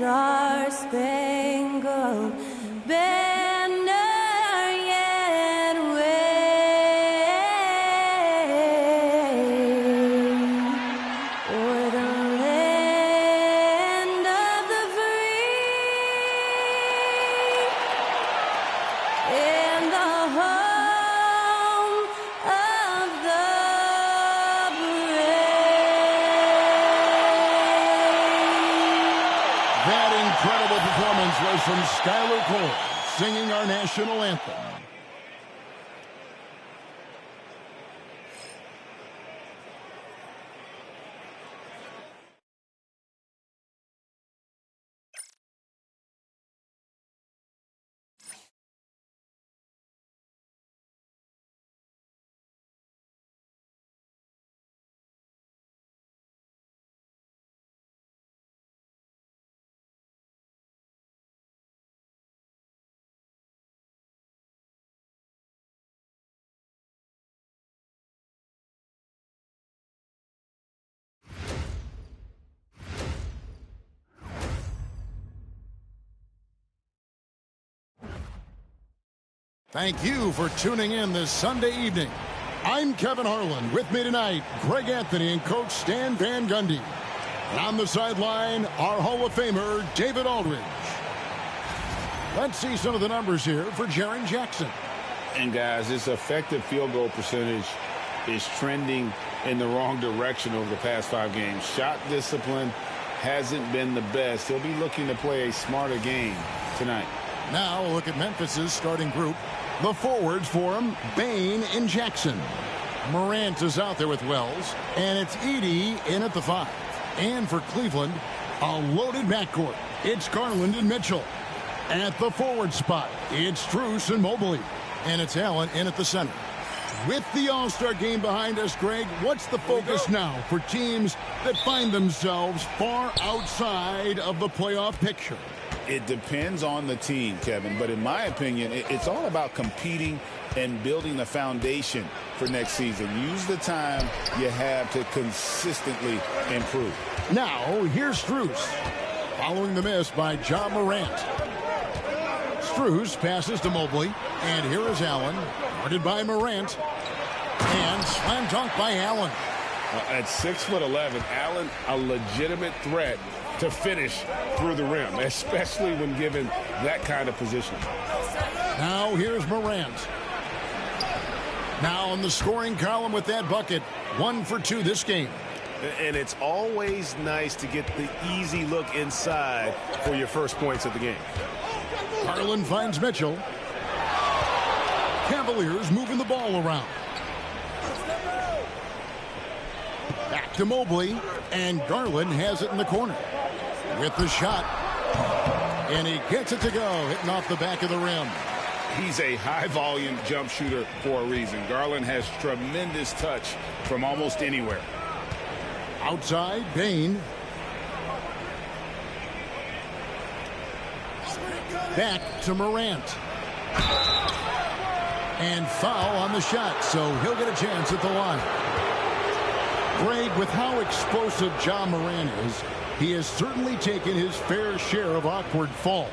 star-spangled banner yet wave o'er the land of the free and the home of the brave. That incredible performance was from Skylar Cole, singing our national anthem. Thank you for tuning in this Sunday evening. I'm Kevin Harlan. With me tonight, Greg Anthony and Coach Stan Van Gundy. And on the sideline, our Hall of Famer, David Aldridge. Let's see some of the numbers here for Jaren Jackson. And guys, his effective field goal percentage is trending in the wrong direction over the past 5 games. Shot discipline hasn't been the best. He'll be looking to play a smarter game tonight. Now, look at Memphis's starting group. The forwards for him, Bain and Jackson. Morant is out there with Wells, and it's Edey in at the 5. And for Cleveland, a loaded backcourt. It's Garland and Mitchell. At the forward spot, it's Strus and Mobley. And it's Allen in at the center. With the All-Star game behind us, Greg, what's the focus now for teams that find themselves far outside of the playoff picture? It depends on the team, Kevin, but in my opinion, it's all about competing and building a foundation for next season. Use the time you have to consistently improve. Now, here's Strus, following the miss by Ja Morant. Strus passes to Mobley, and here is Allen, guarded by Morant, and slam dunk by Allen. At 6'11", Allen, a legitimate threat to finish through the rim, especially when given that kind of position. Now here's Morant. Now in the scoring column with that bucket, 1 for 2 this game. And it's always nice to get the easy look inside for your first points of the game. Garland finds Mitchell. Cavaliers moving the ball around. Back to Mobley, and Garland has it in the corner. With the shot, and he gets it to go, hitting off the back of the rim. He's a high-volume jump shooter for a reason. Garland has tremendous touch from almost anywhere. Outside, Bain. Back to Morant. And foul on the shot, so he'll get a chance at the line. Greg, with how explosive Ja Morant is, he has certainly taken his fair share of awkward falls.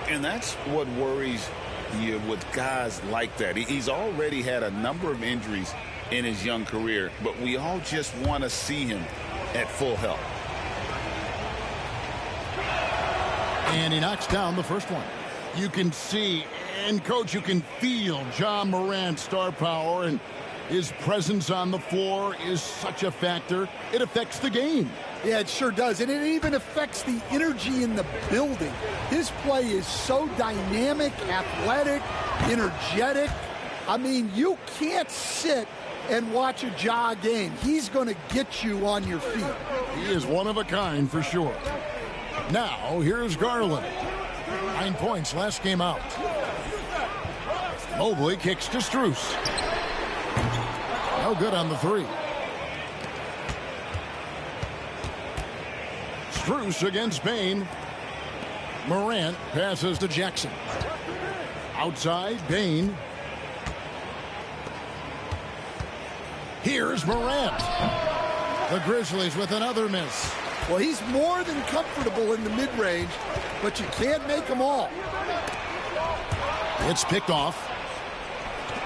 And that's what worries you with guys like that. He's already had a number of injuries in his young career, but we all just want to see him at full health. And he knocks down the first one. You can see, and Coach, you can feel Ja Morant's star power, and his presence on the floor is such a factor. It affects the game. Yeah, it sure does. And it even affects the energy in the building. His play is so dynamic, athletic, energetic. I mean, you can't sit and watch a Ja game. He's going to get you on your feet. He is one of a kind for sure. Now, here's Garland. 9 points last game out. Mobley kicks to Strus. No good on the 3. Strus against Bain. Morant passes to Jackson. Outside, Bain. Here's Morant. The Grizzlies with another miss. Well, he's more than comfortable in the mid-range, but you can't make them all. It's picked off.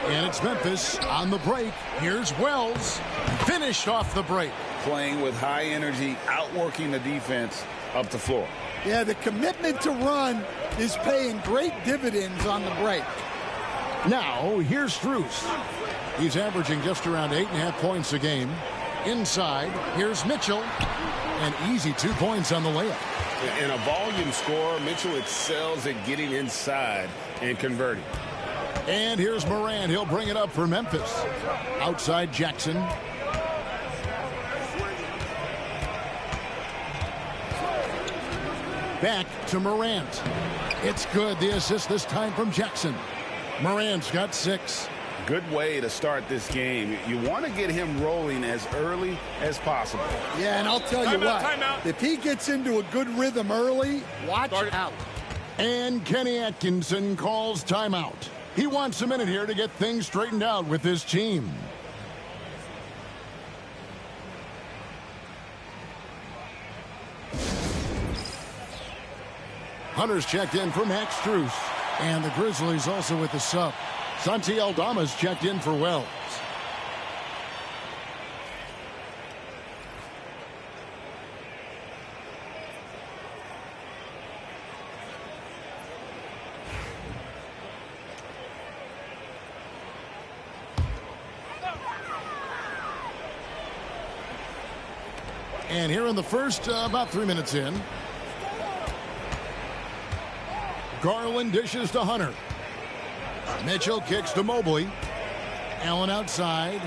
And it's Memphis on the break. Here's Wells. Finished off the break. Playing with high energy, outworking the defense up the floor. Yeah, the commitment to run is paying great dividends on the break. Now, here's Strus. He's averaging just around 8.5 points a game. Inside, here's Mitchell. An easy 2 points on the layup. In a volume scorer, Mitchell excels at getting inside and converting. And here's Morant. He'll bring it up for Memphis. Outside Jackson. Back to Morant. It's good. The assist this time from Jackson. Morant's got 6. Good way to start this game. You want to get him rolling as early as possible. Yeah, and I'll tell you what, if he gets into a good rhythm early, watch out. And Kenny Atkinson calls timeout. He wants a minute here to get things straightened out with his team. Hunter's checked in for Max Strus. And the Grizzlies also with the sub. Santi Aldama's checked in for Wells. And here in the first, about 3 minutes in, Garland dishes to Hunter. Mitchell kicks to Mobley. Allen outside.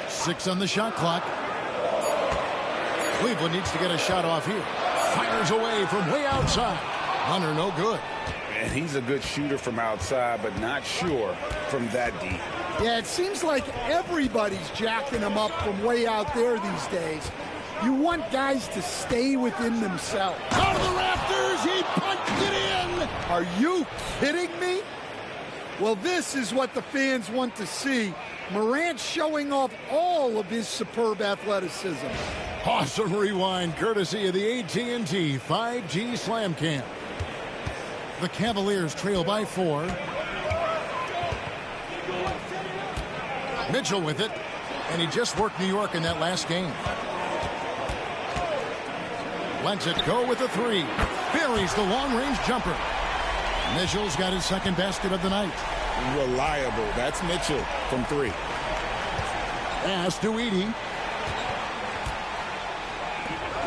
6 on the shot clock. Cleveland needs to get a shot off here. Fires away from way outside. Hunter no good. And he's a good shooter from outside, but not sure from that deep. Yeah, it seems like everybody's jacking him up from way out there these days. You want guys to stay within themselves. Out of the rafters, he punched it in. Are you kidding me? Well, this is what the fans want to see. Morant showing off all of his superb athleticism. Awesome rewind courtesy of the AT&T 5G Slam Cam. The Cavaliers trail by 4. Mitchell with it, and he just worked New York in that last game. Lets it go with a 3. Buries the long-range jumper. Mitchell's got his second basket of the night. Reliable. That's Mitchell from 3. Pass to Edey.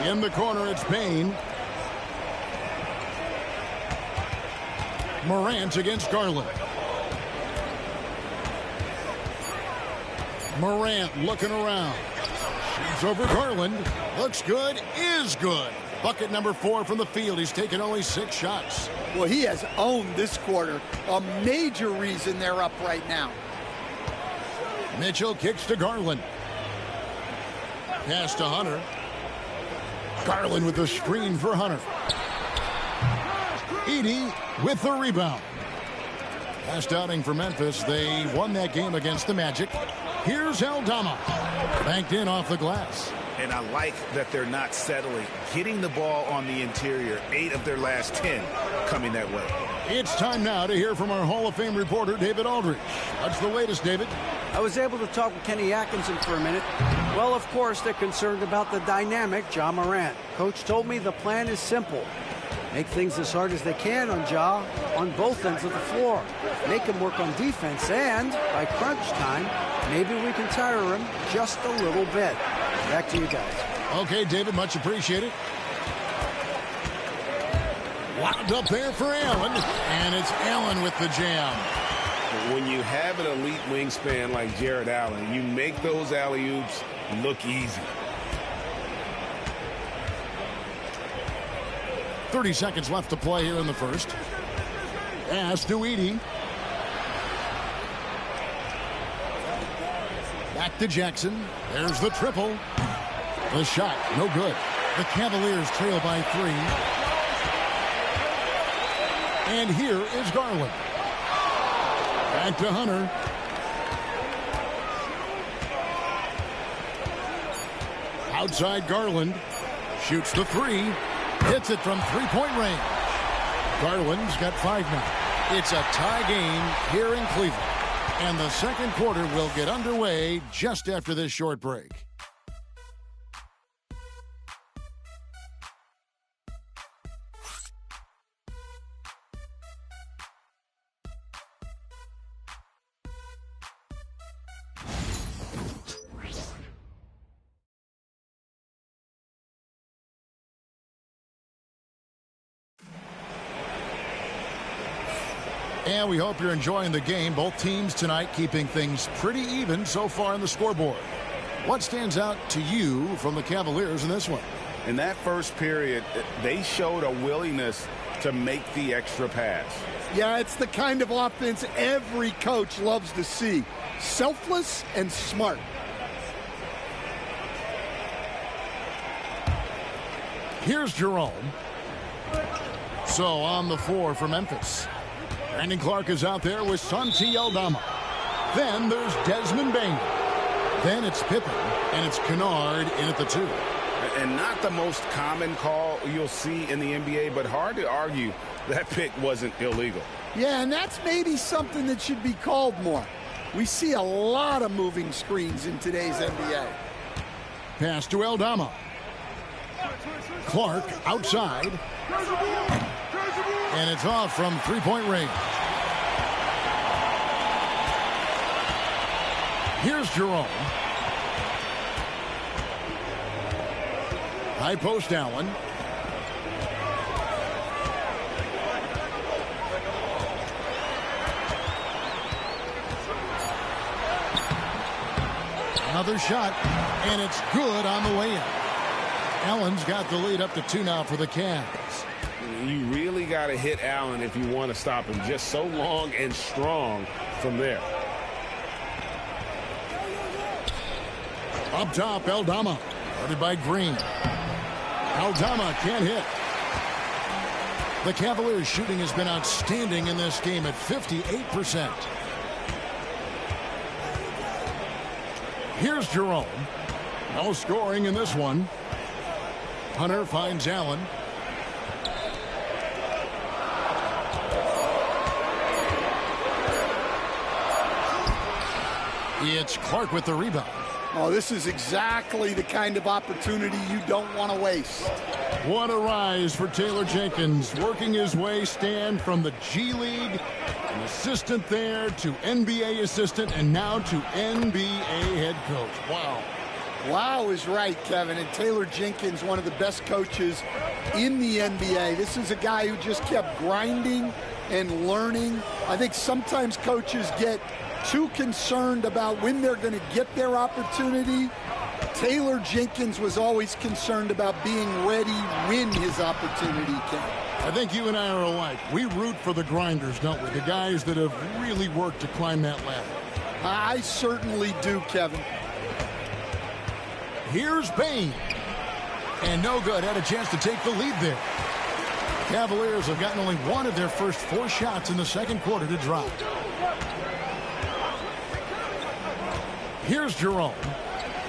In the corner, it's Bain. Morant against Garland. Morant looking around. Shoots over Garland. Looks good. Is good. Bucket number 4 from the field. He's taken only 6 shots. Well, he has owned this quarter. A major reason they're up right now. Mitchell kicks to Garland. Pass to Hunter. Garland with the screen for Hunter. Edey with the rebound. Last outing for Memphis. They won that game against the Magic. Here's Aldama. Banked in off the glass. And I like that they're not settling. Getting the ball on the interior. 8 of their last 10 coming that way. It's time now to hear from our Hall of Fame reporter, David Aldridge. What's the latest, David? I was able to talk with Kenny Atkinson for a minute. Well, of course, they're concerned about the dynamic Ja Morant. Coach told me the plan is simple. Make things as hard as they can on Ja on both ends of the floor. Make him work on defense, and by crunch time, maybe we can tire him just a little bit. Back to you guys. Okay, David, much appreciated. Wound up there for Allen, and it's Allen with the jam. When you have an elite wingspan like Jared Allen, you make those alley-oops look easy. 30 seconds left to play here in the first. Pass to Edey. Back to Jackson. There's the triple. The shot, no good. The Cavaliers trail by 3. And here is Garland. Back to Hunter. Outside Garland. Shoots the three. Hits it from three-point range. Garland's got 5 now. It's a tie game here in Cleveland. And the second quarter will get underway just after this short break. And we hope you're enjoying the game. Both teams tonight keeping things pretty even so far on the scoreboard. What stands out to you from the Cavaliers in this one? In that first period, they showed a willingness to make the extra pass. Yeah, it's the kind of offense every coach loves to see. Selfless and smart. Here's Jerome. So on the floor for Memphis. Brandon Clark is out there with Santi Aldama. Then there's Desmond Bain. Then it's Pippen, and it's Kennard in at the 2. And not the most common call you'll see in the NBA, but hard to argue that pick wasn't illegal. Yeah, and that's maybe something that should be called more. We see a lot of moving screens in today's NBA. Pass to Aldama. Clark outside. And it's off from three-point range. Here's Jerome. High post Allen. Another shot, and it's good on the way in. Allen's got the lead up to 2 now for the Cavs. You really got to hit Allen if you want to stop him. Just so long and strong from there. Up top, Aldama. Guarded by Green. Aldama can't hit. The Cavaliers' shooting has been outstanding in this game at 58%. Here's Jerome. No scoring in this one. Hunter finds Allen. It's Clark with the rebound. Oh, this is exactly the kind of opportunity you don't want to waste. What a rise for Taylor Jenkins, working his way, Stan, from the G League, an assistant there to NBA assistant, and now to NBA head coach. Wow. Wow is right, Kevin. And Taylor Jenkins, one of the best coaches in the NBA. This is a guy who just kept grinding and learning. I think sometimes coaches get too concerned about when they're going to get their opportunity. Taylor Jenkins was always concerned about being ready when his opportunity came. I think you and I are alike. We root for the grinders, don't we? The guys that have really worked to climb that ladder. I certainly do, Kevin. Here's Bain. And no good. Had a chance to take the lead there. Cavaliers have gotten only one of their first 4 shots in the second quarter to drop. Here's Jerome.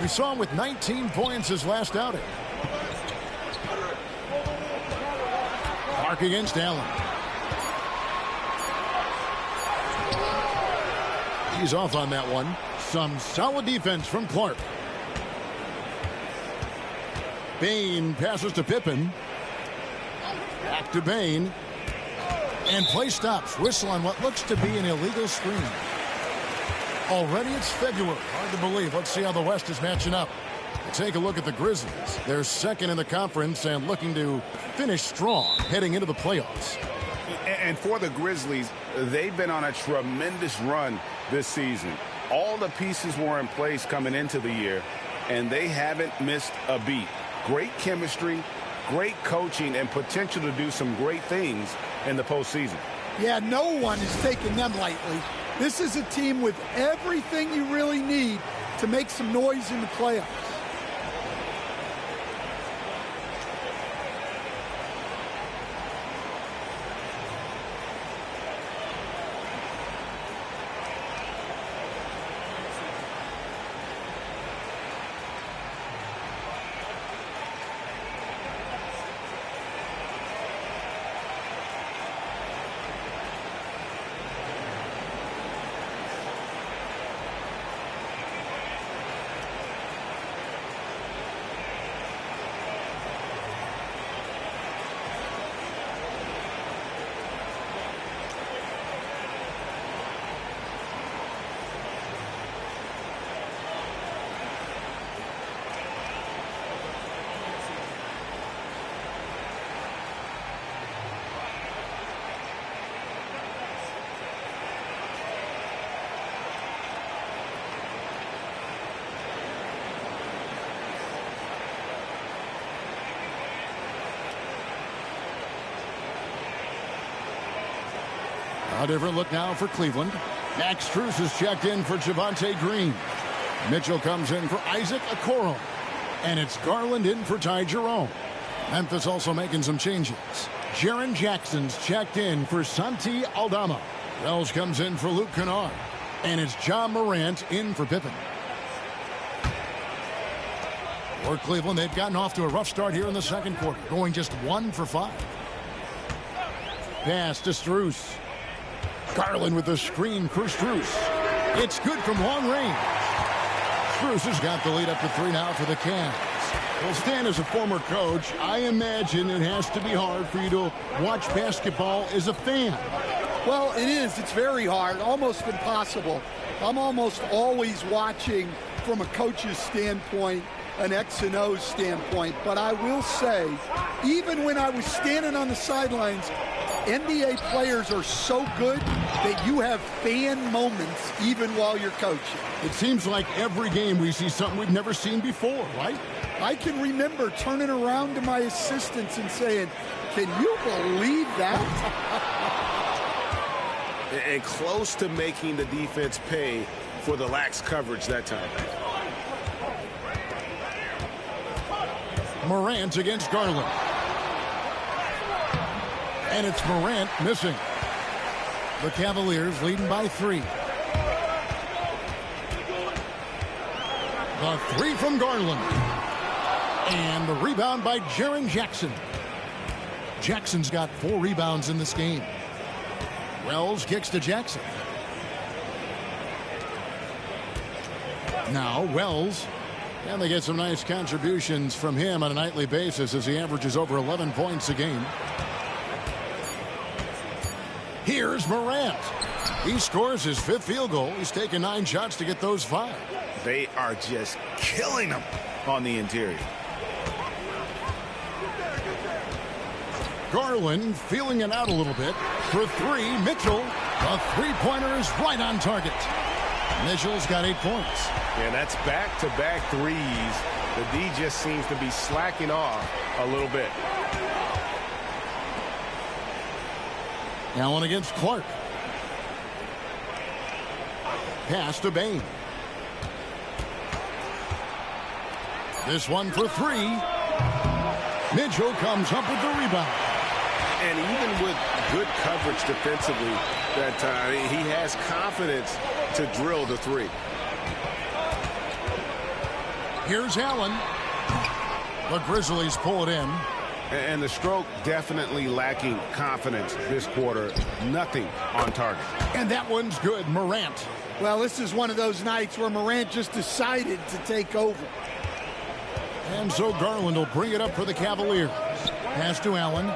We saw him with 19 points his last outing. Clark against Allen. He's off on that one. Some solid defense from Clark. Bain passes to Pippen. Back to Bain. And play stops. Whistle on what looks to be an illegal screen. Already it's February. Hard to believe. Let's see how the West is matching up. Take a look at the Grizzlies. They're second in the conference and looking to finish strong heading into the playoffs. And for the Grizzlies, they've been on a tremendous run this season. All the pieces were in place coming into the year, and they haven't missed a beat. Great chemistry, great coaching, and potential to do some great things in the postseason. Yeah, no one is taking them lightly. This is a team with everything you really need to make some noise in the playoffs. A different look now for Cleveland. Max Strus is checked in for Javonte Green. Mitchell comes in for Isaac Okoro. And it's Garland in for Ty Jerome. Memphis also making some changes. Jaren Jackson's checked in for Santi Aldama. Wells comes in for Luke Kennard. And it's John Morant in for Pippen. For Cleveland, they've gotten off to a rough start here in the second quarter, going just 1 for 5. Pass to Strus. Garland with the screen for Strus. It's good from long range. Strus has got the lead up to 3 now for the Cavs. Well, Stan, as a former coach, I imagine it has to be hard for you to watch basketball as a fan. Well, it is. It's very hard, almost impossible. I'm almost always watching from a coach's standpoint, an X and O standpoint. But I will say, even when I was standing on the sidelines, NBA players are so good that you have fan moments even while you're coaching. It seems like every game we see something we've never seen before, right? I can remember turning around to my assistants and saying, can you believe that? And close to making the defense pay for the lax coverage that time. Morant against Garland. And it's Morant missing. The Cavaliers leading by 3. The 3 from Garland. And the rebound by Jaren Jackson. Jackson's got 4 rebounds in this game. Wells kicks to Jackson. Now Wells. And they get some nice contributions from him on a nightly basis as he averages over 11 points a game. Here's Morant. He scores his 5th field goal. He's taken 9 shots to get those 5. They are just killing them on the interior. Garland feeling it out a little bit. For 3, Mitchell. The three-pointer is right on target. Mitchell's got 8 points. And that's back-to-back threes. The D just seems to be slacking off a little bit. Allen against Clark. Pass to Bain. This one for 3. Mitchell comes up with the rebound. And even with good coverage defensively that time, he has confidence to drill the 3. Here's Allen. The Grizzlies pull it in. And the stroke definitely lacking confidence this quarter. Nothing on target. And that one's good. Morant. Well, this is one of those nights where Morant just decided to take over. And so Garland will bring it up for the Cavaliers. Pass to Allen.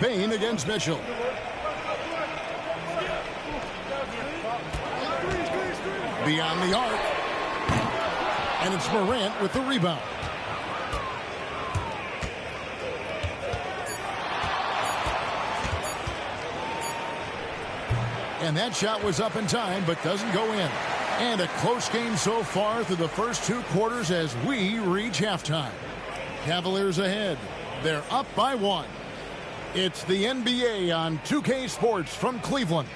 Bain against Mitchell. Beyond the arc. And it's Morant with the rebound. And that shot was up in time, but doesn't go in. And a close game so far through the first 2 quarters as we reach halftime. Cavaliers ahead. They're up by 1. It's the NBA on 2K Sports from Cleveland.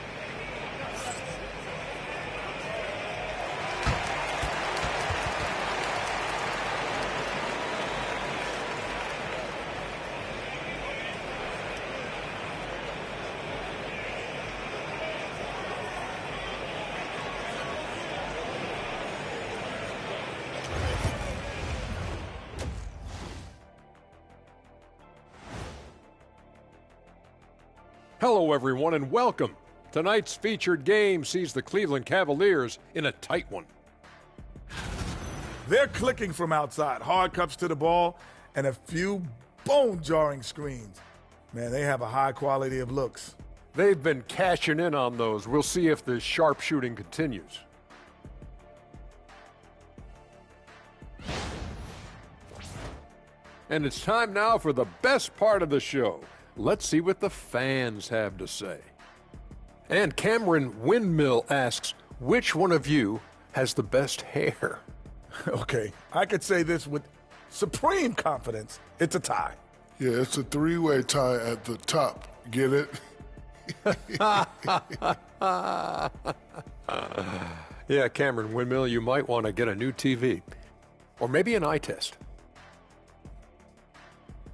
Hello, everyone, and welcome. Tonight's featured game sees the Cleveland Cavaliers in a tight one. They're clicking from outside, hard cuts to the ball, and a few bone-jarring screens. Man, they have a high quality of looks. They've been cashing in on those. We'll see if the sharp shooting continues. And it's time now for the best part of the show. Let's see what the fans have to say. And Cameron Windmill asks, which one of you has the best hair? Okay, I could say this with supreme confidence. It's a tie. Yeah, it's a three-way tie at the top. Get it? Yeah, Cameron Windmill, you might want to get a new TV. Or maybe an eye test.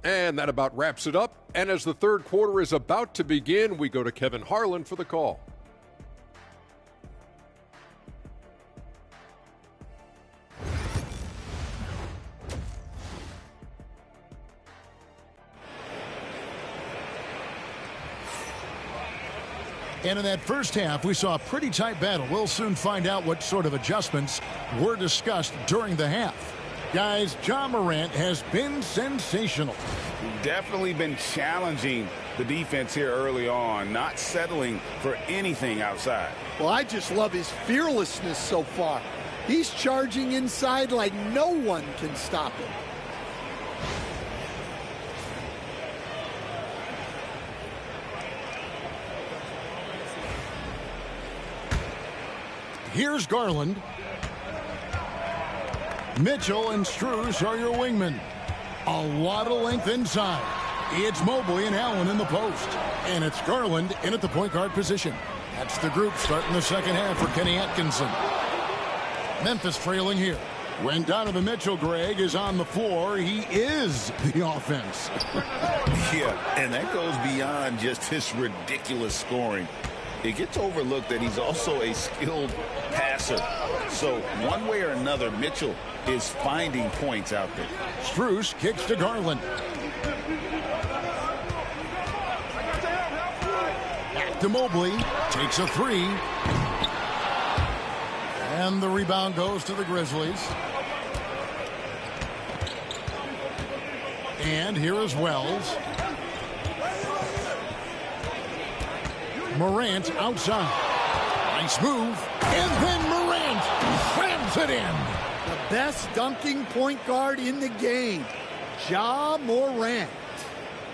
And that about wraps it up. And as the third quarter is about to begin, we go to Kevin Harlan for the call. And in that first half, we saw a pretty tight battle. We'll soon find out what sort of adjustments were discussed during the half. Guys, Ja Morant has been sensational. Definitely been challenging the defense here early on, not settling for anything outside. Well, I just love his fearlessness so far. He's charging inside like no one can stop him. Here's Garland. Mitchell and Strus are your wingmen. A lot of length inside. It's Mobley and Allen in the post. And it's Garland in at the point guard position. That's the group starting the second half for Kenny Atkinson. Memphis trailing here. When Donovan Mitchell, Greg, is on the floor, he is the offense. Yeah, and that goes beyond just his ridiculous scoring. It gets overlooked that he's also a skilled passer. So one way or another, Mitchell is finding points out there. Strus kicks to Garland. Back to Mobley. Takes a three. And the rebound goes to the Grizzlies. And here is Wells. Morant outside. Nice move. And then Morant slams it in. The best dunking point guard in the game, Ja Morant.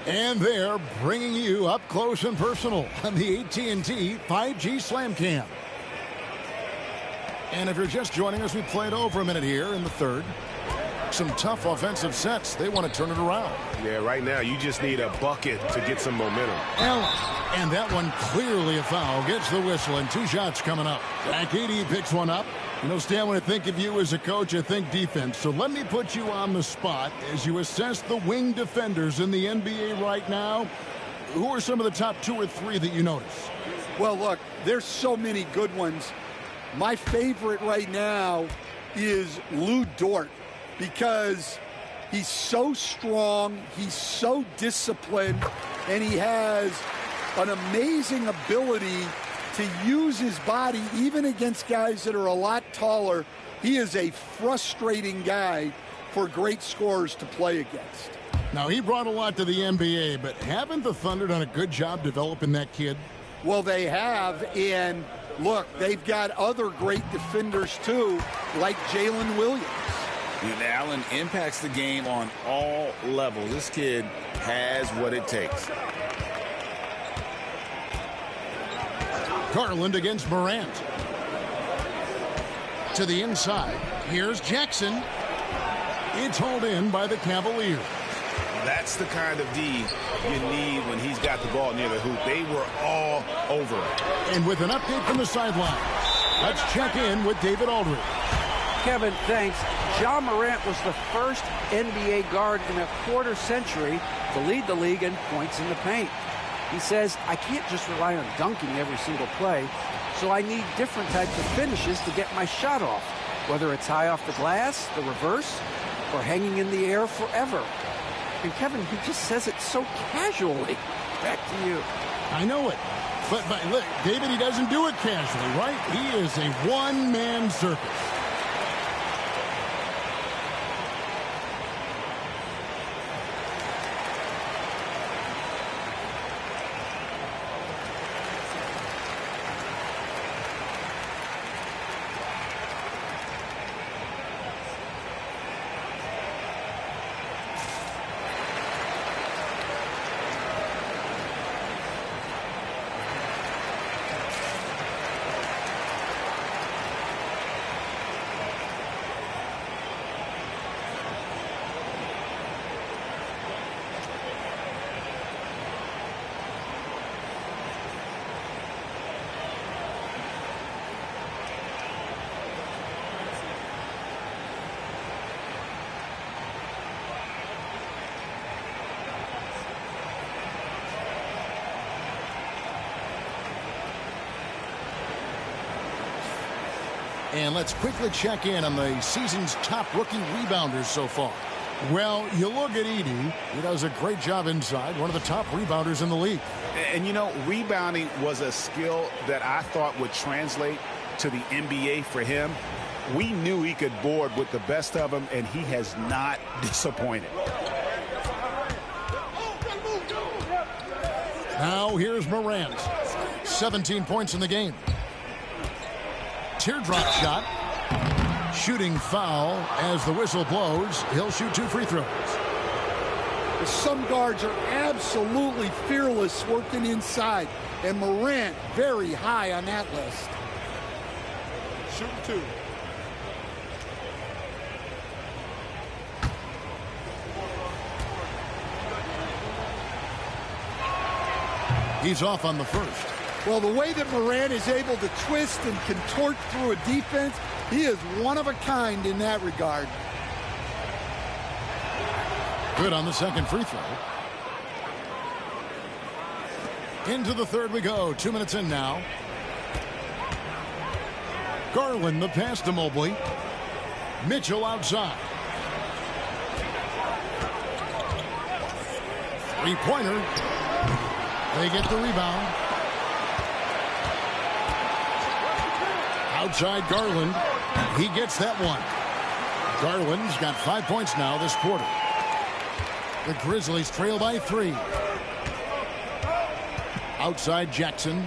And they're bringing you up close and personal on the AT&T 5G Slam Cam. And if you're just joining us, we played over a minute here in the third. Some tough offensive sets. They want to turn it around. Yeah, right now you just need a bucket to get some momentum. Allen. And that one clearly a foul. Gets the whistle and 2 shots coming up. Zach Edey picks one up. You know, Stan, when I think of you as a coach, I think defense. So let me put you on the spot as you assess the wing defenders in the NBA right now. Who are some of the top 2 or 3 that you notice? Well, look, there's so many good ones. My favorite right now is Lou Dort because he's so strong, he's so disciplined, and he has an amazing ability to use his body even against guys that are a lot taller. He is a frustrating guy for great scorers to play against. Now, he brought a lot to the NBA, but haven't the Thunder done a good job developing that kid? Well, they have, and look, they've got other great defenders too, like Jalen Williams. And Allen impacts the game on all levels. This kid has what it takes. Garland against Morant. To the inside. Here's Jackson. It's hauled in by the Cavaliers. That's the kind of D you need when he's got the ball near the hoop. They were all over it. And with an update from the sideline, let's check in with David Aldridge. Kevin, thanks. Ja Morant was the first NBA guard in a quarter century to lead the league in points in the paint. He says, I can't just rely on dunking every single play, so I need different types of finishes to get my shot off, whether it's high off the glass, the reverse, or hanging in the air forever. And Kevin, he just says it so casually. Back to you. I know it. But look, David, he doesn't do it casually, right? He is a one-man circus. And let's quickly check in on the season's top rookie rebounders so far. Well, you look at Edey. He does a great job inside, one of the top rebounders in the league. And, you know, rebounding was a skill that I thought would translate to the NBA for him. We knew he could board with the best of them, and he has not disappointed. Now here's Morant. 17 points in the game. Teardrop shot. Shooting foul as the whistle blows. He'll shoot 2 free throws. Some guards are absolutely fearless working inside, and Morant very high on that list. Shooting 2. He's off on the first. Well, the way that Morant is able to twist and contort through a defense, he is one of a kind in that regard. Good on the second free throw. Into the third we go. 2 minutes in now. Garland, the pass to Mobley. Mitchell outside. Three-pointer. They get the rebound. Outside Garland. He gets that one. Garland's got 5 points now this quarter. The Grizzlies trail by 3. Outside Jackson.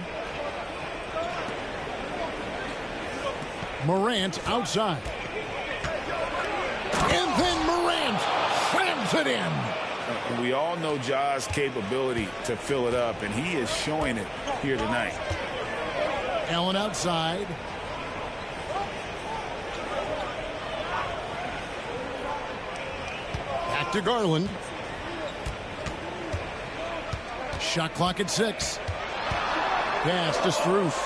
Morant outside. And then Morant slams it in. We all know Ja's capability to fill it up, and he is showing it here tonight. Allen outside. Back to Garland. Shot clock at 6. Pass to Strus.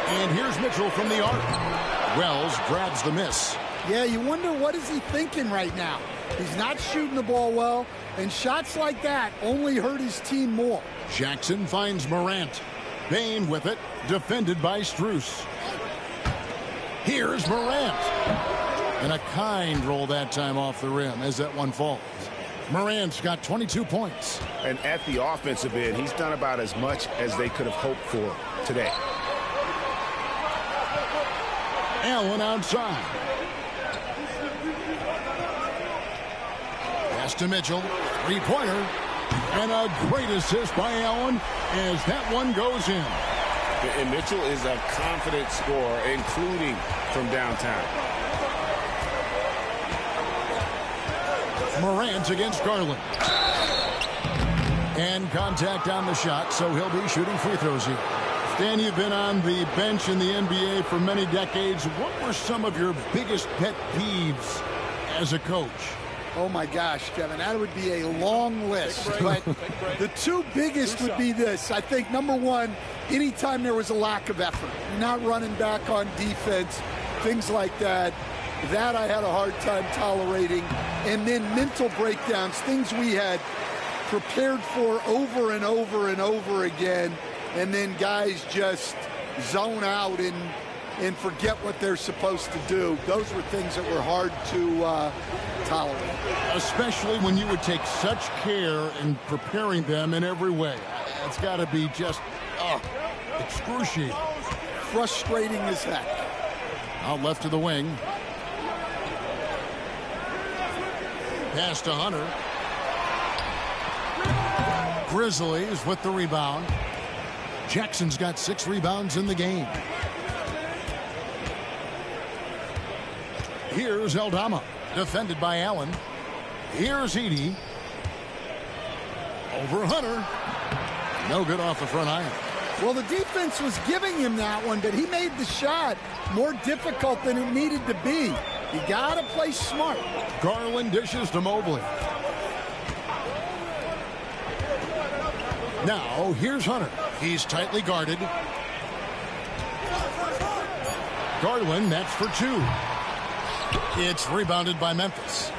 And here's Mitchell from the arc. Wells grabs the miss. Yeah, you wonder what is he thinking right now. He's not shooting the ball well, and shots like that only hurt his team more. Jackson finds Morant. Bain with it, defended by Strus. Here's Morant. And a kind roll that time off the rim as that one falls. Morant's got 22 points. And at the offensive end, he's done about as much as they could have hoped for today. Allen outside. Pass to Mitchell. Three-pointer. And a great assist by Allen as that one goes in. And Mitchell is a confident scorer, including from downtown. Morant against Garland. And contact on the shot, so he'll be shooting free throws here. Stan, you've been on the bench in the NBA for many decades. What were some of your biggest pet peeves as a coach? Oh, my gosh, Kevin, that would be a long list. But the two biggest would be this. I think, number one, anytime there was a lack of effort, not running back on defense, things like that, that I had a hard time tolerating. And then mental breakdowns, things we had prepared for over and over and over again, and then guys just zone out and forget what they're supposed to do. Those were things that were hard to tolerate. Especially when you would take such care in preparing them in every way. It's got to be just excruciating. Frustrating as heck. Out left to the wing. Pass to Hunter. Grizzlies with the rebound. Jackson's got 6 rebounds in the game. Here's Aldama, defended by Allen. Here's Edey. Over Hunter. No good off the front iron. Well, the defense was giving him that one, but he made the shot more difficult than it needed to be. You got to play smart. Garland dishes to Mobley. Now, here's Hunter. He's tightly guarded. Garland, that's for 2. It's rebounded by Memphis.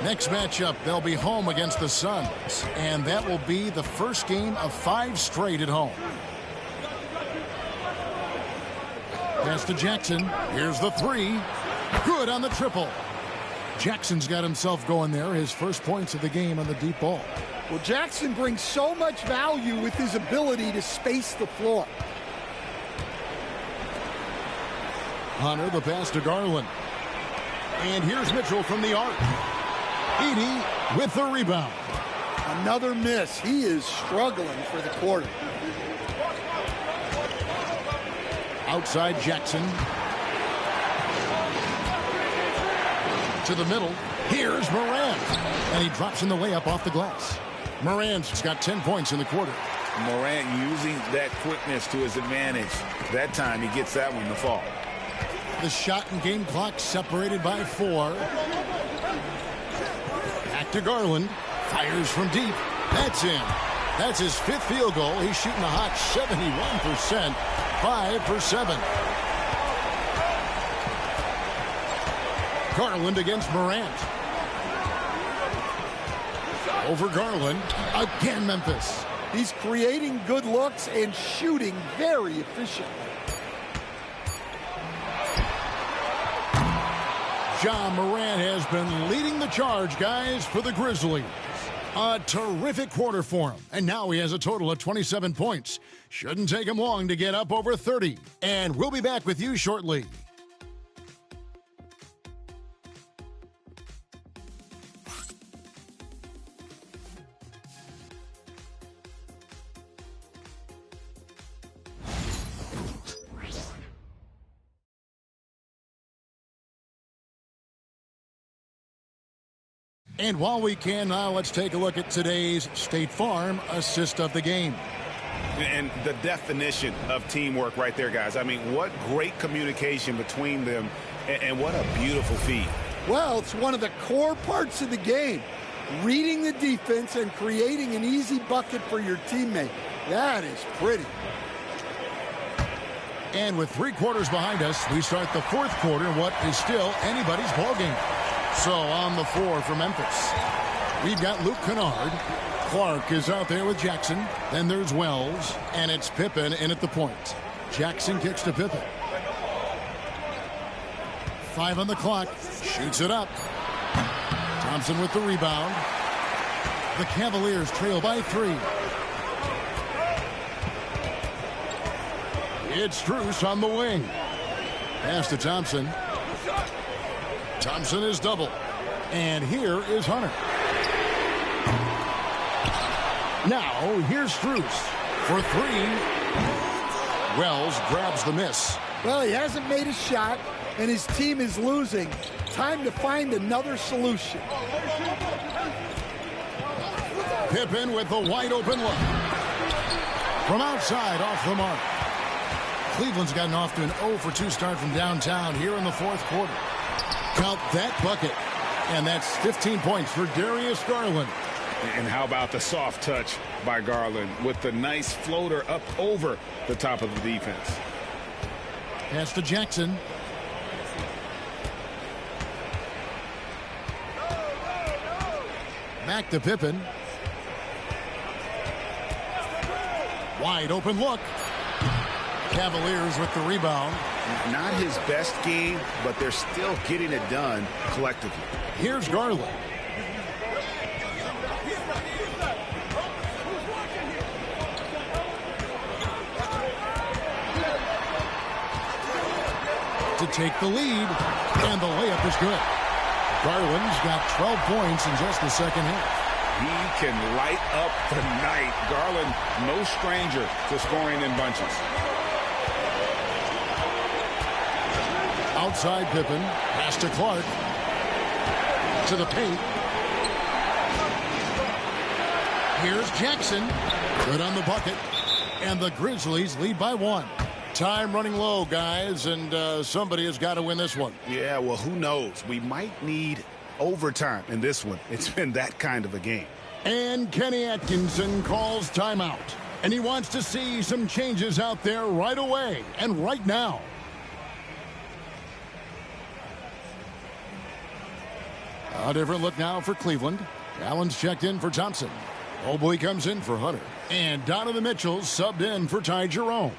Next matchup, they'll be home against the Suns, and that will be the first game of 5 straight at home. Pass to Jackson. Here's the three. Good on the triple. Jackson's got himself going there. His first points of the game on the deep ball. Well, Jackson brings so much value with his ability to space the floor. Hunter, the pass to Garland. And here's Mitchell from the arc. Edey with the rebound. Another miss. He is struggling for the quarter. Outside Jackson. To the middle. Here's Morant. And he drops in the layup off the glass. Morant's got 10 points in the quarter. Morant using that quickness to his advantage. That time he gets that one to fall. The shot and game clock separated by 4. Back to Garland. Fires from deep. That's in. That's his 5th field goal. He's shooting a hot 71%. 5 for 7. Garland against Morant. Over Garland. Again, Memphis. He's creating good looks and shooting very efficiently. Ja Morant has been leading the charge, guys, for the Grizzlies. A terrific quarter for him. And now he has a total of 27 points. Shouldn't take him long to get up over 30. And we'll be back with you shortly. And while we can now, let's take a look at today's State Farm assist of the game. And the definition of teamwork right there, guys. I mean, what great communication between them, and what a beautiful feed. Well, it's one of the core parts of the game. Reading the defense and creating an easy bucket for your teammate. That is pretty. And with 3 quarters behind us, we start the 4th quarter in what is still anybody's ballgame. So on the floor for Memphis, we've got Luke Kennard. Clark is out there with Jackson. Then there's Wells, and it's Pippen in at the point. Jackson kicks to Pippen. 5 on the clock. Shoots it up. Thompson with the rebound. The Cavaliers trail by 3. It's Strus on the wing. Pass to Thompson. Thompson is double. And here is Hunter. Now, here's Strus for 3. Wells grabs the miss. Well, he hasn't made a shot, and his team is losing. Time to find another solution. Pippen with the wide open look. From outside, off the mark. Cleveland's gotten off to an 0 for 2 start from downtown here in the 4th quarter. Count that bucket. And that's 15 points for Darius Garland. And how about the soft touch by Garland with the nice floater up over the top of the defense. Pass to Jackson. Back to Pippen. Wide open look. Cavaliers with the rebound. Not his best game, but they're still getting it done collectively. Here's Garland. To take the lead, and the layup is good. Garland's got 12 points in just the second half. He can light up the night. Garland, no stranger to scoring in bunches. Outside Pippen, pass to Clark. To the paint. Here's Jackson. Good on the bucket. And the Grizzlies lead by 1. Time running low, guys, and somebody has got to win this one. Yeah, well, who knows? We might need overtime in this one. It's been that kind of a game. And Kenny Atkinson calls timeout. And he wants to see some changes out there right away and right now. A different look now for Cleveland. Allen's checked in for Thompson. Mobley comes in for Hunter. And Donovan Mitchell subbed in for Ty Jerome.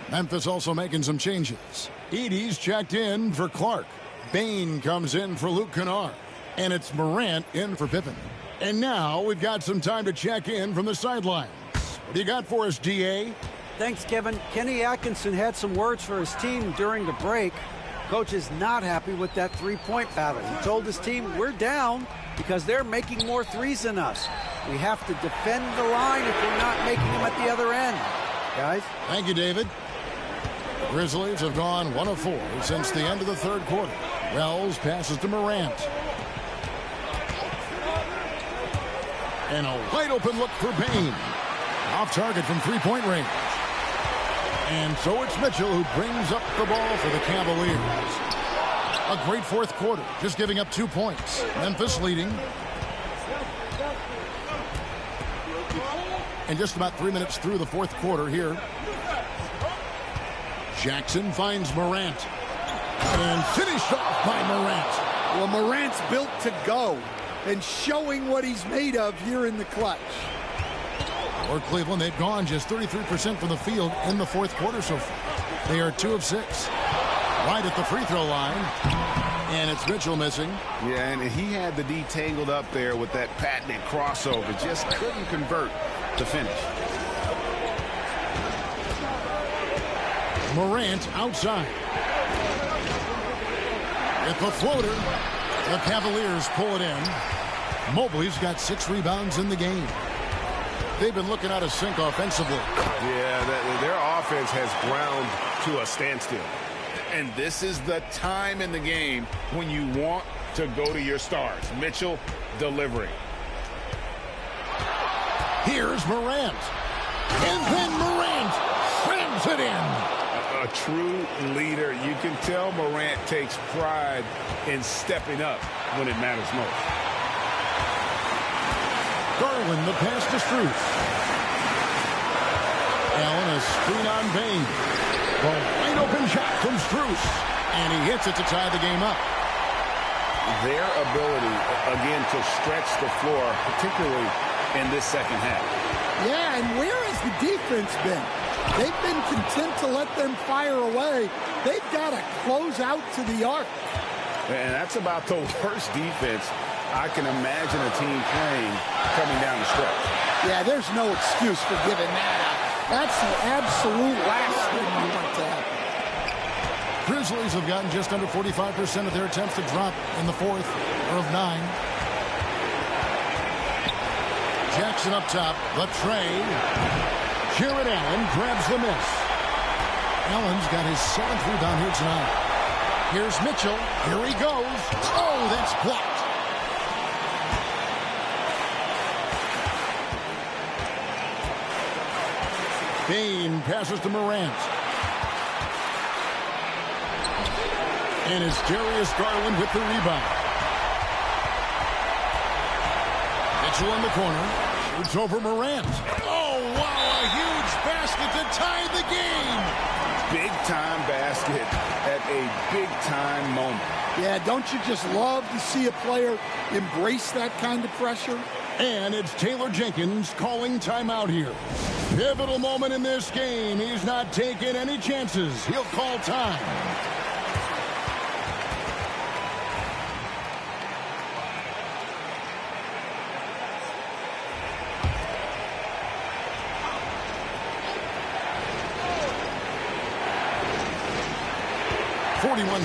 Memphis also making some changes. Edie's checked in for Clark. Bain comes in for Luke Kennard. And it's Morant in for Pippen. And now we've got some time to check in from the sidelines. What do you got for us, DA? Thanks, Kevin. Kenny Atkinson had some words for his team during the break. Coach is not happy with that three-point battle. He told his team, we're down because they're making more threes than us. We have to defend the line if we're not making them at the other end. Guys? Thank you, David. Grizzlies have gone 1 of 4 since the end of the third quarter. Wells passes to Morant. And a wide open look for Bain. Off target from three-point range. And so it's Mitchell who brings up the ball for the Cavaliers. A great fourth quarter, just giving up 2 points. Memphis leading. And just about 3 minutes through the fourth quarter here. Jackson finds Morant. And finished off by Morant. Well, Morant's built to go and showing what he's made of here in the clutch. For Cleveland, they've gone just 33% from the field in the fourth quarter so far. They are 2 of 6. Right at the free throw line. And it's Mitchell missing. Yeah, and he had the D tangled up there with that patented crossover. Just couldn't convert the finish. Morant outside. With the floater, the Cavaliers pull it in. Mobley's got 6 rebounds in the game. They've been looking out of sync offensively. Yeah, their offense has ground to a standstill. And this is the time in the game when you want to go to your stars. Mitchell delivering. Here's Morant. And then Morant slams it in. A true leader. You can tell Morant takes pride in stepping up when it matters most. Garland, the pass to Strus. Allen, a screen on Bain. A wide open shot from Strus. And he hits it to tie the game up. Their ability, again, to stretch the floor, particularly in this second half. Yeah, and where has the defense been? They've been content to let them fire away. They've got to close out to the arc. And that's about the worst defense I can imagine a team playing coming down the stretch. Yeah, there's no excuse for giving that up. That's the absolute last thing you want to happen. Grizzlies have gotten just under 45% of their attempts to drop in the fourth, or of 9. Jackson up top, the tray. Jared Allen grabs the miss. Allen's got his 7th rebound here tonight. Here's Mitchell. Here he goes. Oh, that's blocked. Bain passes to Morant. And it's Darius Garland with the rebound. Mitchell in the corner. Shoots over Morant. Oh, wow, a huge basket to tie the game. Big-time basket at a big-time moment. Yeah, don't you just love to see a player embrace that kind of pressure? And it's Taylor Jenkins calling timeout here. Pivotal moment in this game. He's not taking any chances. He'll call time.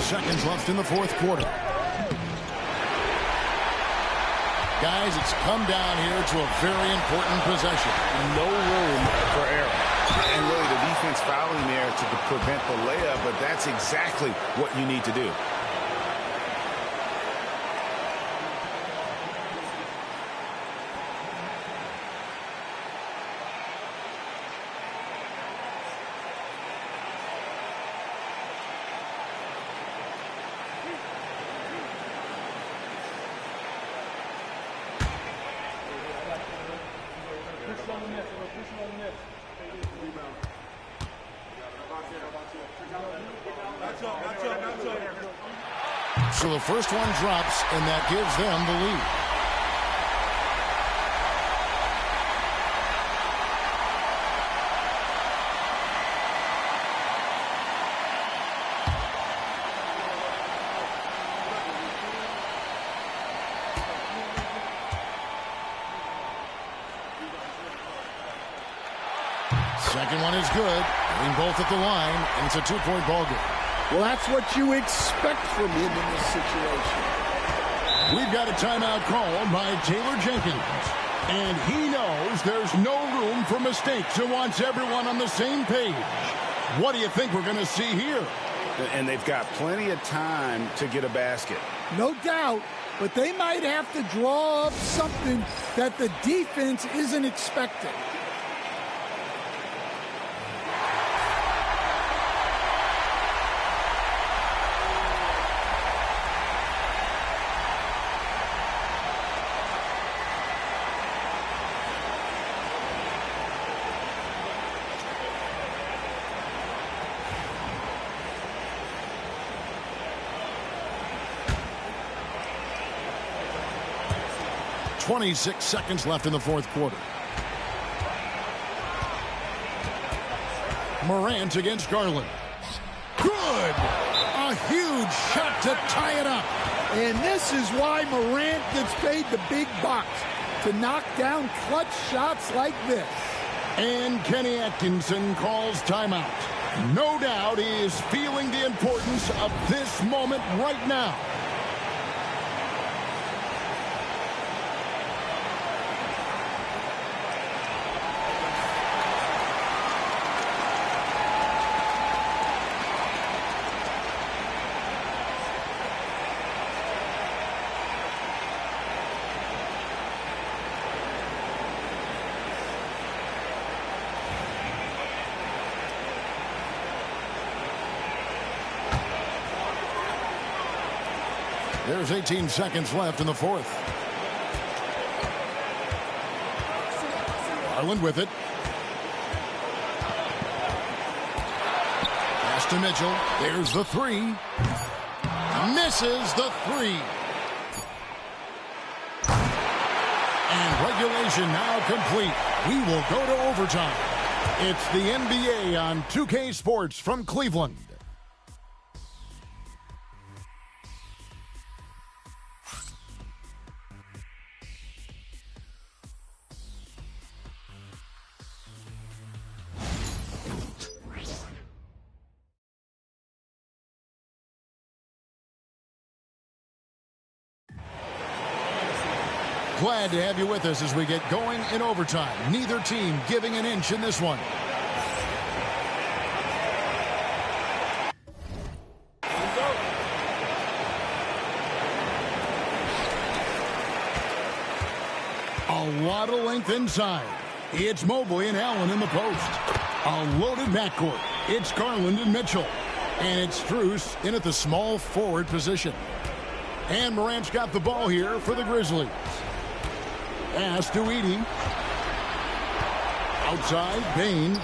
Seconds left in the fourth quarter. Guys, it's come down here to a very important possession. No room for error. And really the defense fouling there to prevent the layup, but that's exactly what you need to do. So the first one drops, and that gives them the lead. Second one is good. Getting both at the line, and it's a 2-point ball game. Well, that's what you expect from him in this situation. We've got a timeout called by Taylor Jenkins. And he knows there's no room for mistakes and wants everyone on the same page. What do you think we're going to see here? And they've got plenty of time to get a basket. No doubt, but they might have to draw up something that the defense isn't expecting. .26 seconds left in the fourth quarter. Morant against Garland. Good! A huge shot to tie it up. And this is why Morant gets paid the big bucks, to knock down clutch shots like this. And Kenny Atkinson calls timeout. No doubt he is feeling the importance of this moment right now. There's 18 seconds left in the fourth. Garland with it. Pass to Mitchell. There's the three. Misses the three. And regulation now complete. We will go to overtime. It's the NBA on 2K Sports from Cleveland. Glad to have you with us as we get going in overtime. Neither team giving an inch in this one. A lot of length inside. It's Mobley and Allen in the post. A loaded backcourt. It's Garland and Mitchell. And it's Strus in at the small forward position. And Morant's got the ball here for the Grizzlies. Pass to Edey. Outside, Bain.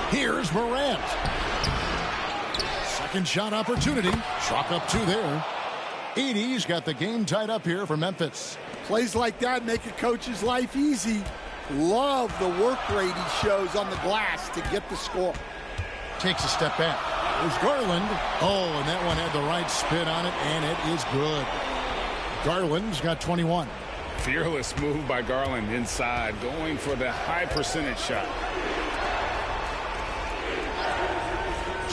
Here's Morant. Second shot opportunity. Chalk up two there. Edey's got the game tied up here for Memphis. Plays like that make a coach's life easy. Love the work rate he shows on the glass to get the score. Takes a step back. There's Garland. Oh, and that one had the right spin on it, and it is good. Garland's got 21. Fearless move by Garland inside, going for the high percentage shot.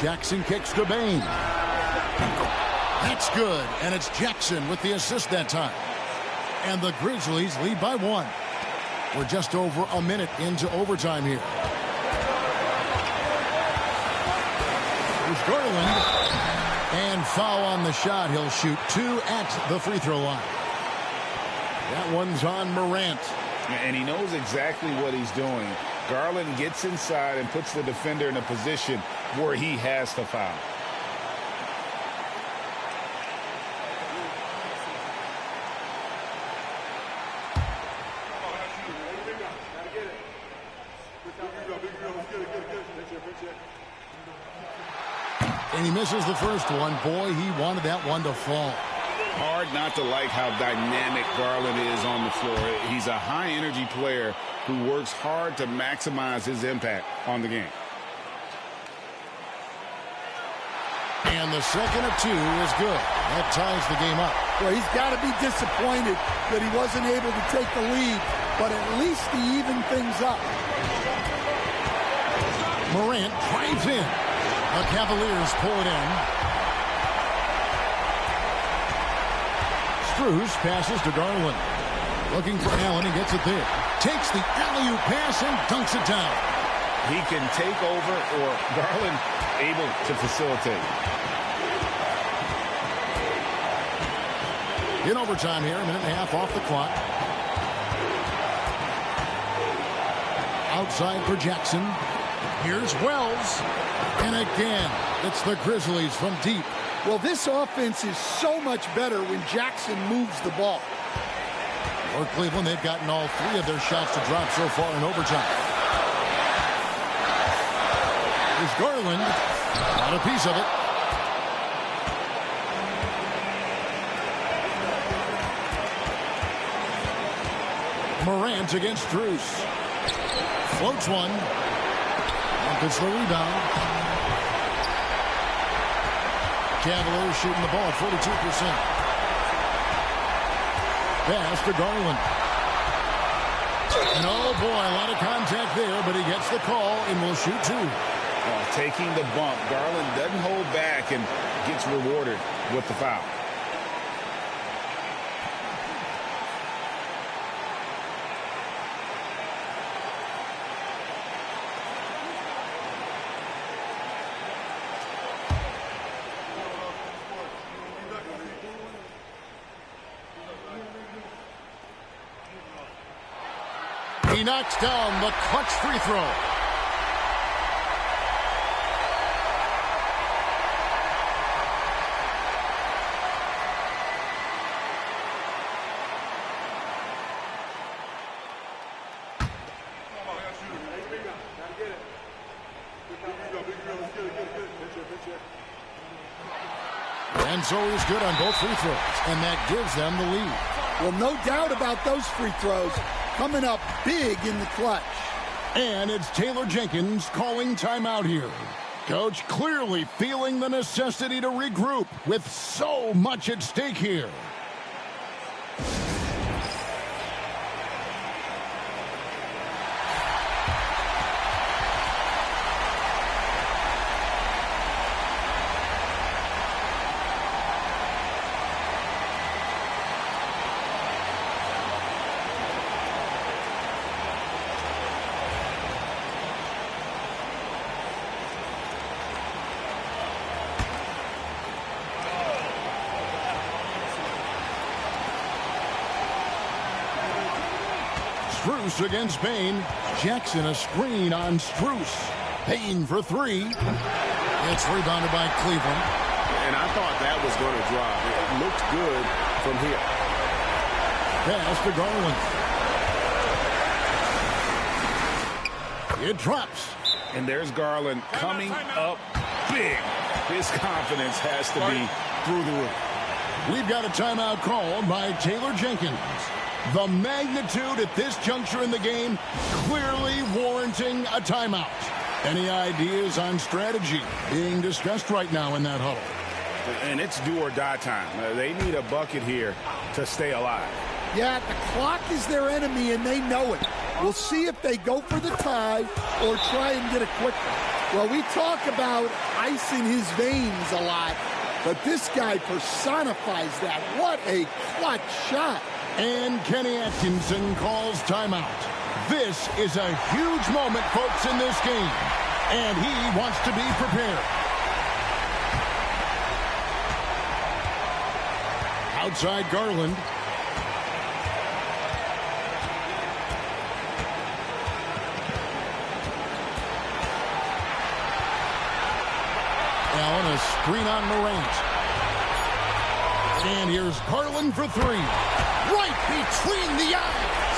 Jackson kicks to Bain. That's good, and it's Jackson with the assist that time. And the Grizzlies lead by one. We're just over a minute into overtime here. There's Garland. And foul on the shot. He'll shoot two at the free throw line. That one's on Morant. And he knows exactly what he's doing. Garland gets inside and puts the defender in a position where he has to foul. And he misses the first one. Boy, he wanted that one to fall. Hard not to like how dynamic Garland is on the floor. He's a high-energy player who works hard to maximize his impact on the game. And the second of two is good. That ties the game up. Well, he's got to be disappointed that he wasn't able to take the lead but at least he evened things up. Morant drives in. The Cavaliers pull it in. Strus passes to Garland. Looking for Allen. He gets it there. Takes the alley-oop pass and dunks it down. He can take over, or Garland able to facilitate. In overtime here, a minute and a half off the clock. Outside for Jackson. Here's Wells. And again, it's the Grizzlies from deep. Well, this offense is so much better when Jackson moves the ball. For Cleveland, they've gotten all 3 of their shots to drop so far in overtime. Here's Garland. Got a piece of it. Morant against Strus. Floats one. And gets the rebound. Cavaliers shooting the ball at 42%. Pass to Garland. And oh boy, a lot of contact there, but he gets the call and will shoot 2. Taking the bump. Garland doesn't hold back and gets rewarded with the foul. He knocks down the clutch free throw. And so he's good on both free throws, and that gives them the lead. Well, no doubt about those free throws coming up big in the clutch. And it's Taylor Jenkins calling timeout here. Coach clearly feeling the necessity to regroup with so much at stake here. Strus against Payne. Jackson a screen on Strus. Payne for 3. It's rebounded by Cleveland. And I thought that was going to drop. It looked good from here. Pass to Garland. It drops. And there's Garland coming up big. His confidence has to be through the roof. We've got a timeout called by Taylor Jenkins. The magnitude at this juncture in the game clearly warranting a timeout. Any ideas on strategy being discussed right now in that huddle? And it's do or die time. They need a bucket here to stay alive. Yeah, the clock is their enemy, and they know it. We'll see if they go for the tie or try and get it quicker. Well, we talk about ice in his veins a lot, but this guy personifies that. What a clutch shot. And Kenny Atkinson calls timeout. This is a huge moment, folks, in this game. And he wants to be prepared. Outside Garland. Allen, a screen on Morant. And here's Garland for 3. Right between the eyes.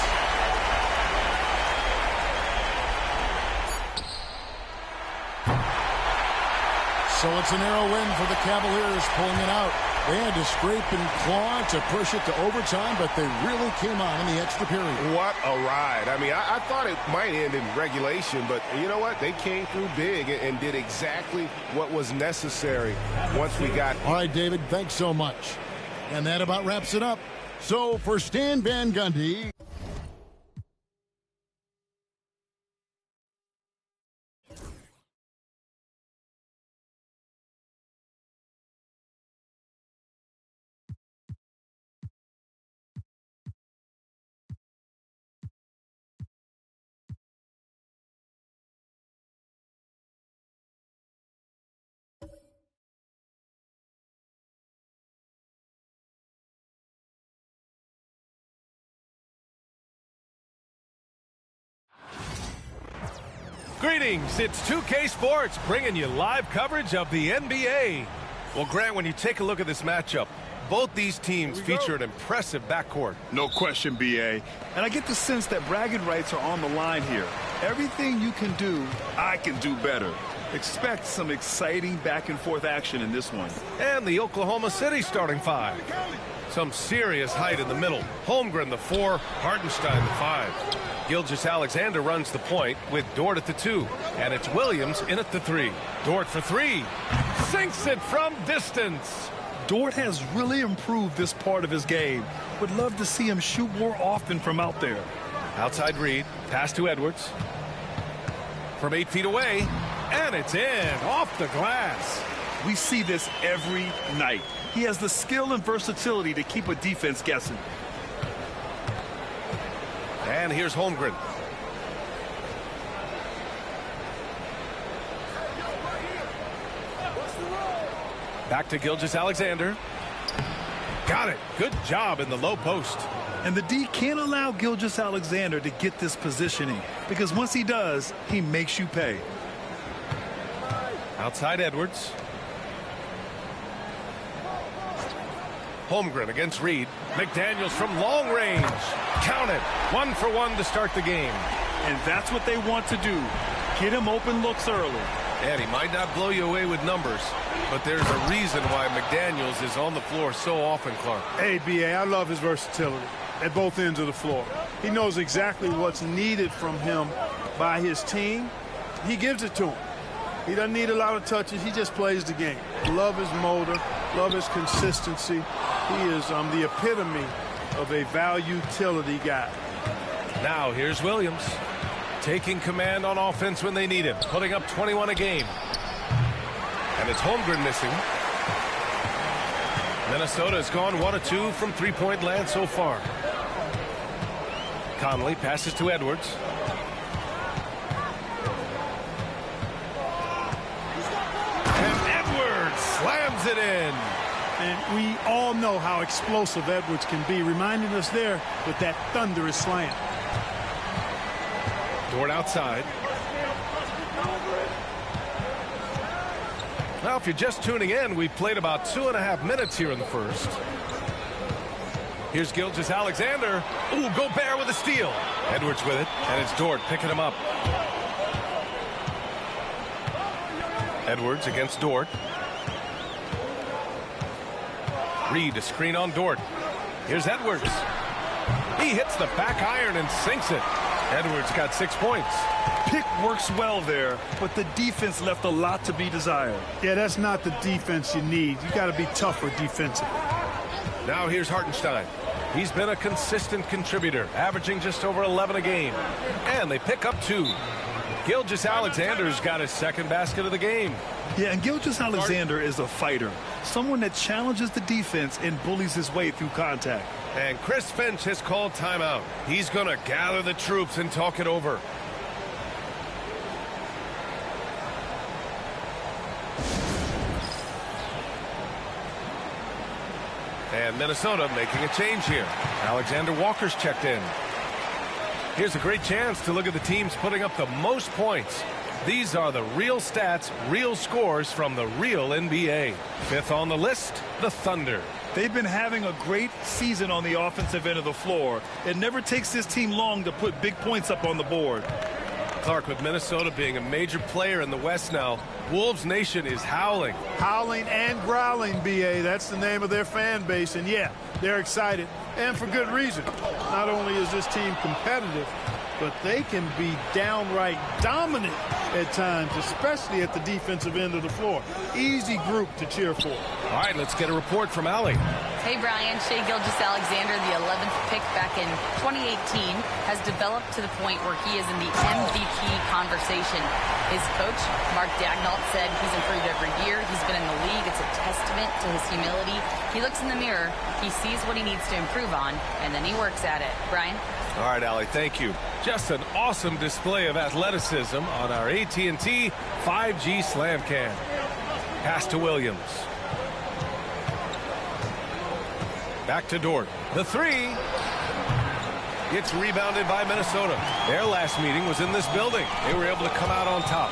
So it's a narrow win for the Cavaliers, pulling it out. They had to scrape and claw to push it to overtime, but they really came on in the extra period. What a ride. I mean, I thought it might end in regulation, but you know what? They came through big and did exactly what was necessary once we got. All right, David, thanks so much. And that about wraps it up. So for Stan Van Gundy. Greetings, it's 2K Sports bringing you live coverage of the NBA. Well, Grant, when you take a look at this matchup, both these teams feature an impressive backcourt. No question, B.A. And I get the sense that bragging rights are on the line here. Everything you can do, I can do better. Expect some exciting back-and-forth action in this one. And the Oklahoma City starting five. Some serious height in the middle. Holmgren, the 4, Hartenstein, the 5. Gilgeous-Alexander runs the point with Dort at the 2. And it's Williams in at the 3. Dort for 3. Sinks it from distance. Dort has really improved this part of his game. Would love to see him shoot more often from out there. Outside Reed. Pass to Edwards. From 8 feet away. And it's in. Off the glass. We see this every night. He has the skill and versatility to keep a defense guessing. And here's Holmgren. Back to Gilgeous-Alexander. Got it. Good job in the low post. And the D can't allow Gilgeous-Alexander to get this positioning, because once he does, he makes you pay. Outside Edwards. Holmgren against Reed. McDaniels from long range. Count it. 1 for 1 to start the game. And that's what they want to do. Get him open looks early. And he might not blow you away with numbers, but there's a reason why McDaniels is on the floor so often, Clark. Hey, B.A., I love his versatility at both ends of the floor. He knows exactly what's needed from him by his team. He gives it to him. He doesn't need a lot of touches. He just plays the game. Love his motor. Love his consistency. He is the epitome of a value-utility guy. Now here's Williams. Taking command on offense when they need him. Putting up 21 a game. And it's Holmgren missing. Minnesota has gone 1 of 2 from three-point land so far. Conley passes to Edwards. Slams it in. And we all know how explosive Edwards can be, reminding us there with that thunderous slam. Dort outside. Now, if you're just tuning in, we've played about 2.5 minutes here in the first. Here's Gilgeous-Alexander. Ooh, Gobert with a steal. Edwards with it, and it's Dort picking him up. Edwards against Dort. Reed, a screen on Dort. Here's Edwards. He hits the back iron and sinks it. Edwards got 6 points. Pick works well there, but the defense left a lot to be desired. Yeah, that's not the defense you need. You got to be tougher defensively. Now here's Hartenstein. He's been a consistent contributor, averaging just over 11 a game. And they pick up 2. Gilgeous-Alexander's got his second basket of the game. Yeah, and Gilgeous-Alexander is a fighter. Someone that challenges the defense and bullies his way through contact. And Chris Finch has called timeout. He's going to gather the troops and talk it over. And Minnesota making a change here. Alexander Walker's checked in. Here's a great chance to look at the teams putting up the most points. These are the real stats, real scores from the real NBA. 5th on the list, the Thunder. They've been having a great season on the offensive end of the floor. It never takes this team long to put big points up on the board. Clark, with Minnesota being a major player in the West now, Wolves Nation is howling. Howling and growling, B.A. That's the name of their fan base. And, yeah, they're excited. And for good reason. Not only is this team competitive, but they can be downright dominant at times, especially at the defensive end of the floor. Easy group to cheer for. All right, let's get a report from Allie. Hey, Brian. Shai Gilgeous-Alexander, the 11th pick back in 2018, has developed to the point where he is in the MVP conversation. His coach, Mark Daigneault, said he's improved every year. He's been in the league. It's a testament to his humility. He looks in the mirror, he sees what he needs to improve on, and then he works at it. Brian? All right, Allie, thank you. Just an awesome display of athleticism on our AT&T 5G Slam Cam. Pass to Williams. Back to Dort. The 3. It's rebounded by Minnesota. Their last meeting was in this building. They were able to come out on top.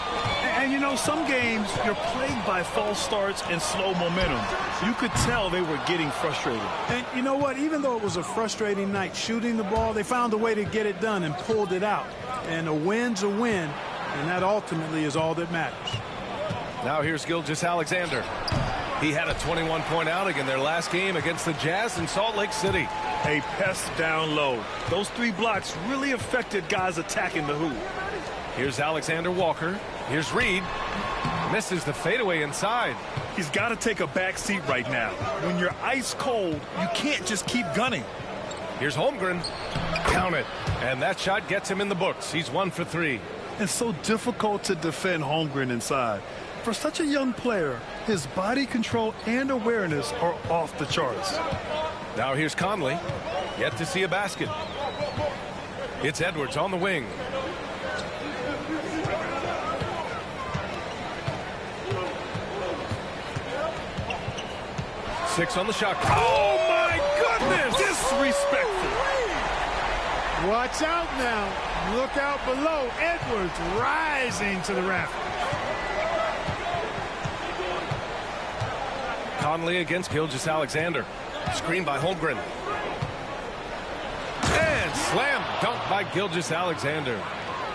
And you know, some games you're plagued by false starts and slow momentum. You could tell they were getting frustrated. And you know what? Even though it was a frustrating night shooting the ball, they found a way to get it done and pulled it out. And a win's a win, and that ultimately is all that matters. Now here's Gilgeous-Alexander. He had a 21-point outing in their last game against the Jazz in Salt Lake City. A pest down low. Those 3 blocks really affected guys attacking the hoop. Here's Alexander Walker. Here's Reed. Misses the fadeaway inside. He's got to take a back seat right now. When you're ice cold, you can't just keep gunning. Here's Holmgren. Count it. And that shot gets him in the books. He's 1 for 3. It's so difficult to defend Holmgren inside. For such a young player, his body control and awareness are off the charts. Now here's Conley. Yet to see a basket. It's Edwards on the wing. Six on the shot clock. Oh, my goodness! Disrespectful. Watch out now. Look out below. Edwards rising to the rafters. Conley against Gilgeous-Alexander. Screen by Holmgren. And slam dunk by Gilgeous-Alexander.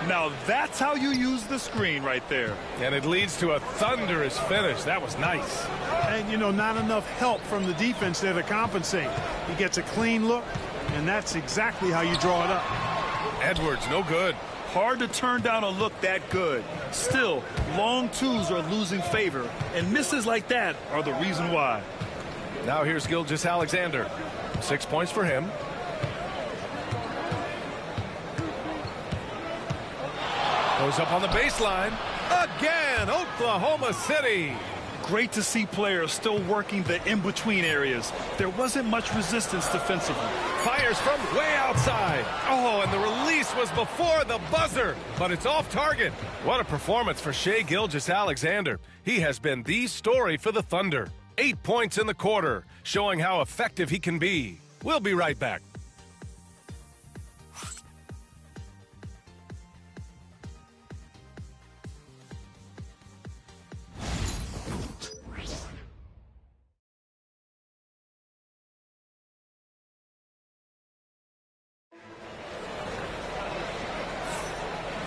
Now that's how you use the screen right there. And it leads to a thunderous finish. That was nice. And, you know, not enough help from the defense there to compensate. He gets a clean look, and that's exactly how you draw it up. Edwards, no good. Hard to turn down a look that good. Still, long twos are losing favor, and misses like that are the reason why. Now here's Gilgeous-Alexander. 6 points for him. Goes up on the baseline. Again, Oklahoma City. Great to see players still working the in-between areas. There wasn't much resistance defensively. Fires from way outside. Oh, and the release was before the buzzer, but it's off target. What a performance for Shai Gilgeous-Alexander. He has been the story for the Thunder. 8 points in the quarter, showing how effective he can be. We'll be right back.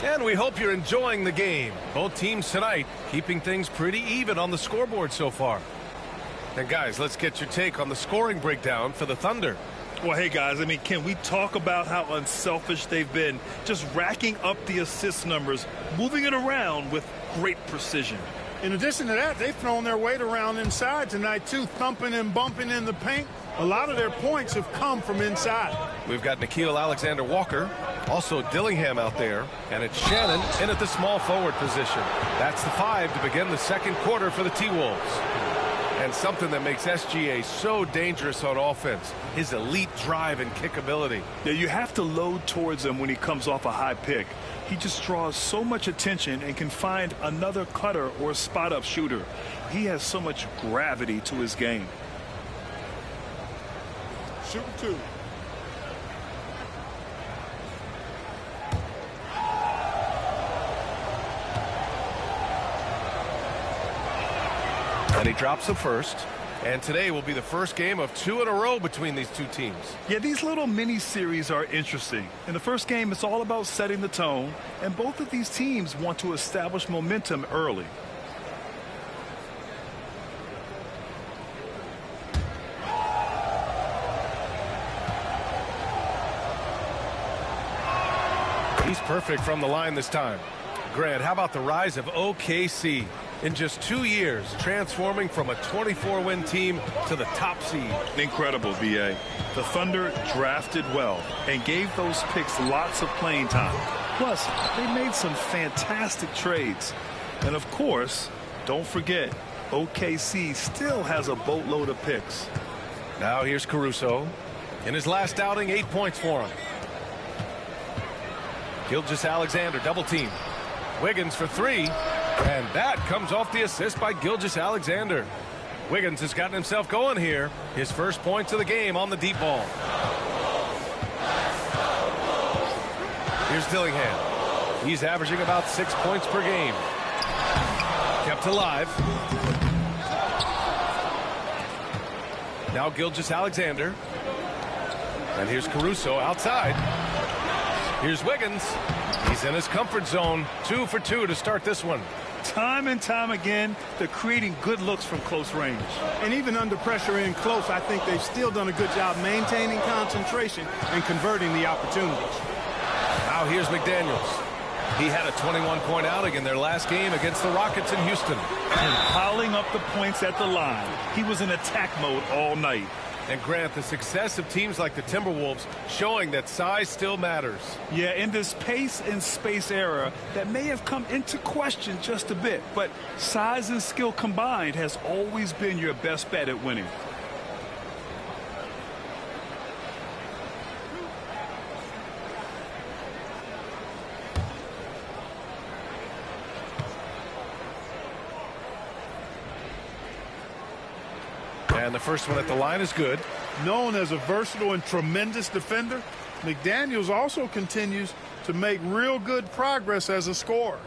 And we hope you're enjoying the game. Both teams tonight keeping things pretty even on the scoreboard so far. And guys, let's get your take on the scoring breakdown for the Thunder. Well, hey guys, I mean, can we talk about how unselfish they've been? Just racking up the assist numbers, moving it around with great precision. In addition to that, they've thrown their weight around inside tonight too, thumping and bumping in the paint. A lot of their points have come from inside. We've got Nickeil Alexander-Walker, also Dillingham out there, and it's Shannon in at the small forward position. That's the 5 to begin the second quarter for the T-Wolves. And something that makes SGA so dangerous on offense, his elite drive and kickability. Yeah, you have to load towards him when he comes off a high pick. He just draws so much attention and can find another cutter or a spot-up shooter. He has so much gravity to his game. Shooting 2. And he drops the first. And today will be the first game of 2 in a row between these two teams. Yeah, these little mini-series are interesting. In the first game, it's all about setting the tone, and both of these teams want to establish momentum early. He's perfect from the line this time. Grant, how about the rise of OKC? In just 2 years, transforming from a 24-win team to the top seed. Incredible, B.A. The Thunder drafted well and gave those picks lots of playing time. Plus, they made some fantastic trades. And of course, don't forget, OKC still has a boatload of picks. Now here's Caruso. In his last outing, 8 points for him. Gilgeous-Alexander double team. Wiggins for 3. And that comes off the assist by Gilgeous-Alexander. Wiggins has gotten himself going here. His first points of the game on the deep ball. Here's Dillingham. He's averaging about 6 points per game. Kept alive. Now Gilgeous-Alexander. And here's Caruso outside. Here's Wiggins. He's in his comfort zone. 2 for 2 to start this one. Time and time again, they're creating good looks from close range. And even under pressure in close, I think they've still done a good job maintaining concentration and converting the opportunities. Now here's McDaniels. He had a 21-point outing in their last game against the Rockets in Houston. And piling up the points at the line. He was in attack mode all night. And Grant, the success of teams like the Timberwolves showing that size still matters. Yeah, in this pace and space era, that may have come into question just a bit, but size and skill combined has always been your best bet at winning. And the first one at the line is good. Known as a versatile and tremendous defender, McDaniels also continues to make real good progress as a scorer.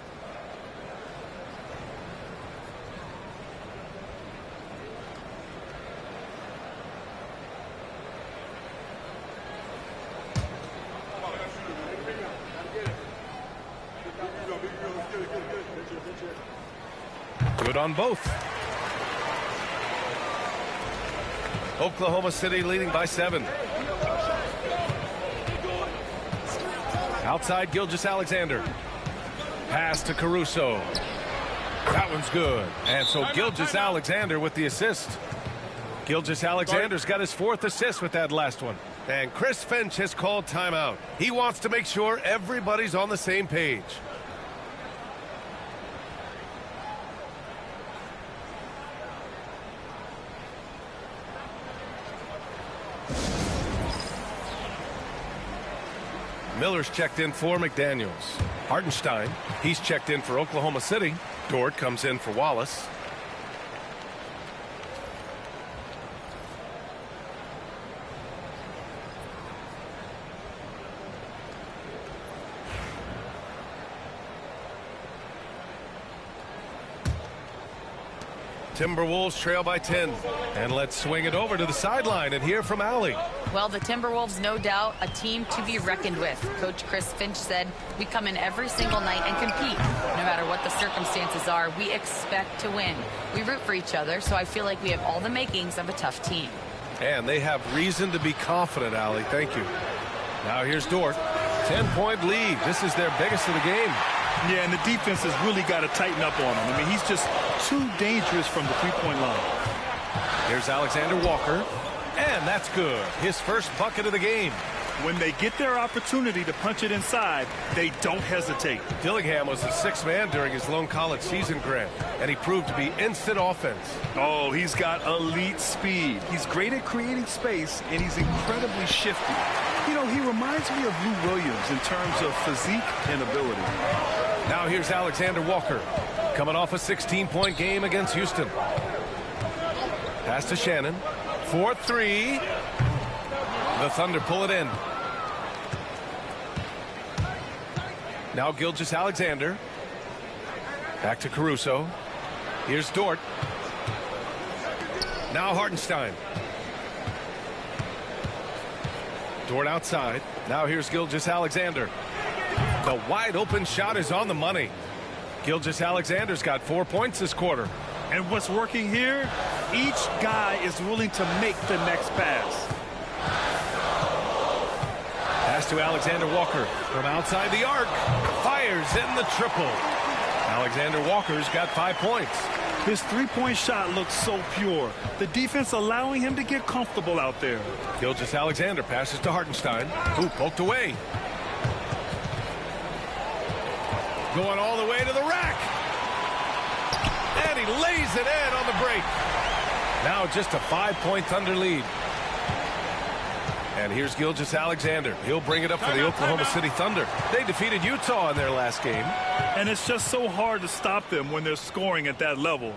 Good on both. Oklahoma City leading by 7. Outside Gilgeous-Alexander. Pass to Caruso. That one's good. And so Gilgeous-Alexander with the assist. Gilgeous-Alexander's got his 4th assist with that last one. And Chris Finch has called timeout. He wants to make sure everybody's on the same page. Miller's checked in for McDaniels. Hartenstein, he's checked in for Oklahoma City. Dort comes in for Wallace. Timberwolves trail by 10. And let's swing it over to the sideline and hear from Allie. Well, the Timberwolves, no doubt, a team to be reckoned with. Coach Chris Finch said, we come in every single night and compete. No matter what the circumstances are, we expect to win. We root for each other, so I feel like we have all the makings of a tough team. And they have reason to be confident, Allie. Thank you. Now here's Dort. 10-point lead. This is their biggest of the game. Yeah, and the defense has really got to tighten up on him. I mean, he's just too dangerous from the three-point line. Here's Alexander Walker. And that's good. His first bucket of the game. When they get their opportunity to punch it inside, they don't hesitate. Dillingham was the 6th man during his lone college season, Grant, and he proved to be instant offense. Oh, he's got elite speed. He's great at creating space, and he's incredibly shifty. You know, he reminds me of Lou Williams in terms of physique and ability. Now here's Alexander Walker, coming off a 16-point game against Houston. Pass to Shannon. 4-3. The Thunder pull it in. Now Gilgeous-Alexander. Back to Caruso. Here's Dort. Now Hartenstein. Dort outside. Now here's Gilgeous-Alexander. The wide open shot is on the money. Gilgeous-Alexander's got 4 points this quarter. And what's working here? Each guy is willing to make the next pass. Pass to Alexander Walker from outside the arc. Fires in the triple. Alexander Walker's got 5 points. His three-point shot looks so pure. The defense allowing him to get comfortable out there. Gilgeous-Alexander passes to Hartenstein, who poked away. Going all the way to the rack. And he lays it in on the break. Now just a 5-point Thunder lead. And here's Gilgeous-Alexander. He'll bring it up for the Oklahoma City Thunder. They defeated Utah in their last game. And it's just so hard to stop them when they're scoring at that level.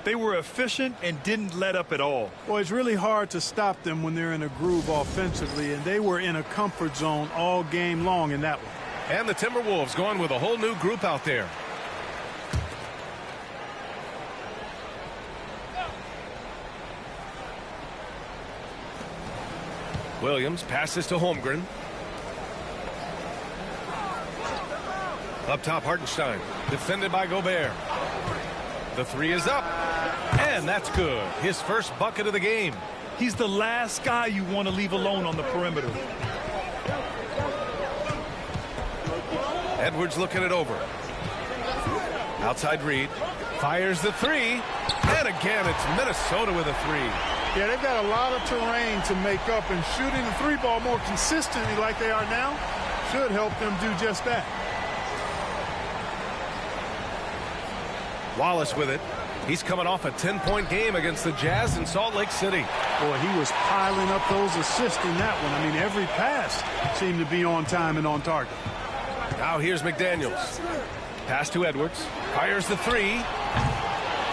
They were efficient and didn't let up at all. Well, it's really hard to stop them when they're in a groove offensively, and they were in a comfort zone all game long in that one. And the Timberwolves going with a whole new group out there. Williams passes to Holmgren. Up top, Hartenstein. Defended by Gobert. The three is up. And that's good. His first bucket of the game. He's the last guy you want to leave alone on the perimeter. Edwards looking it over. Outside Reed. Fires the three. And again, it's Minnesota with a three. Yeah, they've got a lot of terrain to make up, and shooting the three ball more consistently like they are now should help them do just that. Wallace with it. He's coming off a 10-point game against the Jazz in Salt Lake City. Boy, he was piling up those assists in that one. I mean, every pass seemed to be on time and on target. Now here's McDaniels. Pass to Edwards. Fires the three.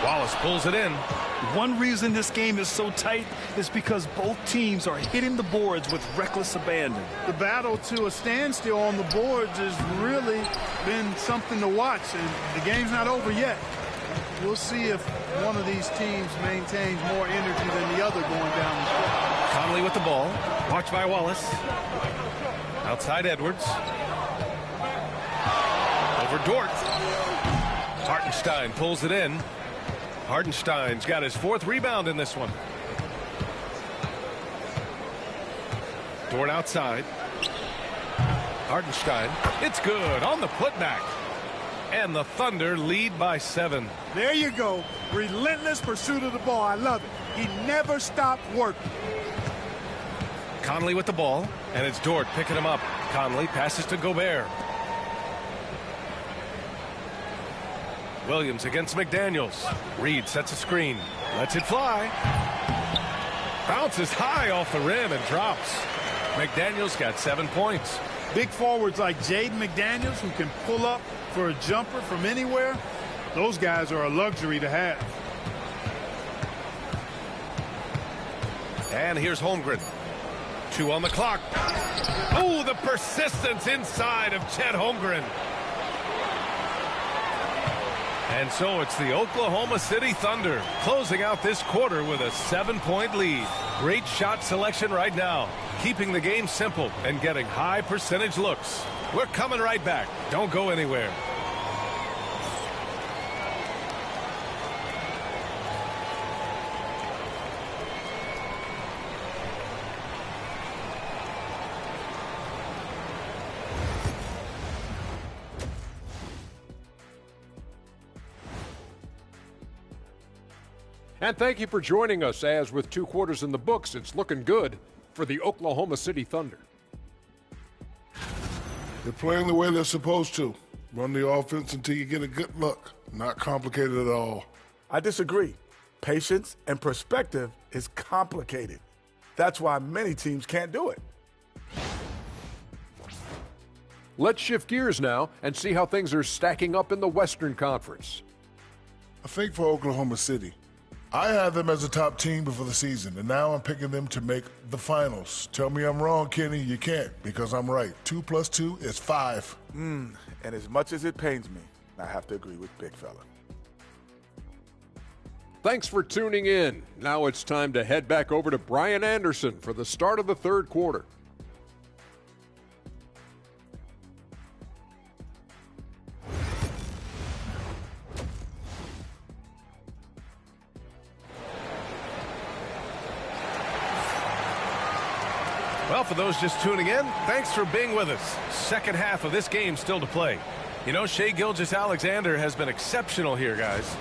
Wallace pulls it in. One reason this game is so tight is because both teams are hitting the boards with reckless abandon. The battle to a standstill on the boards has really been something to watch, and the game's not over yet. We'll see if one of these teams maintains more energy than the other going down the stretch. Conley with the ball. Watched by Wallace. Outside Edwards. Over Dort. Hartenstein pulls it in. Hartenstein's got his fourth rebound in this one. Dort outside. Hartenstein. It's good on the putback. And the Thunder lead by 7. There you go. Relentless pursuit of the ball. I love it. He never stopped working. Conley with the ball. And it's Dort picking him up. Conley passes to Gobert. Williams against McDaniels. Reed sets a screen. Lets it fly. Bounces high off the rim and drops. McDaniels got 7 points. Big forwards like Jaden McDaniels, who can pull up for a jumper from anywhere, those guys are a luxury to have. And here's Holmgren. 2 on the clock. Oh, the persistence inside of Chet Holmgren. And so it's the Oklahoma City Thunder closing out this quarter with a 7-point lead. Great shot selection right now, keeping the game simple and getting high percentage looks. We're coming right back. Don't go anywhere. And thank you for joining us, as with 2 quarters in the books, it's looking good for the Oklahoma City Thunder. They're playing the way they're supposed to. Run the offense until you get a good look. Not complicated at all. I disagree. Patience and perspective is complicated. That's why many teams can't do it. Let's shift gears now and see how things are stacking up in the Western Conference. I think for Oklahoma City, I had them as a top team before the season, and now I'm picking them to make the finals. Tell me I'm wrong, Kenny. You can't, because I'm right. 2 + 2 is 5. And as much as it pains me, I have to agree with Big Fella. Thanks for tuning in. Now it's time to head back over to Brian Anderson for the start of the 3rd quarter. Well, for those just tuning in, thanks for being with us. Second half of this game still to play. You know, Shai Gilgeous-Alexander has been exceptional here, guys.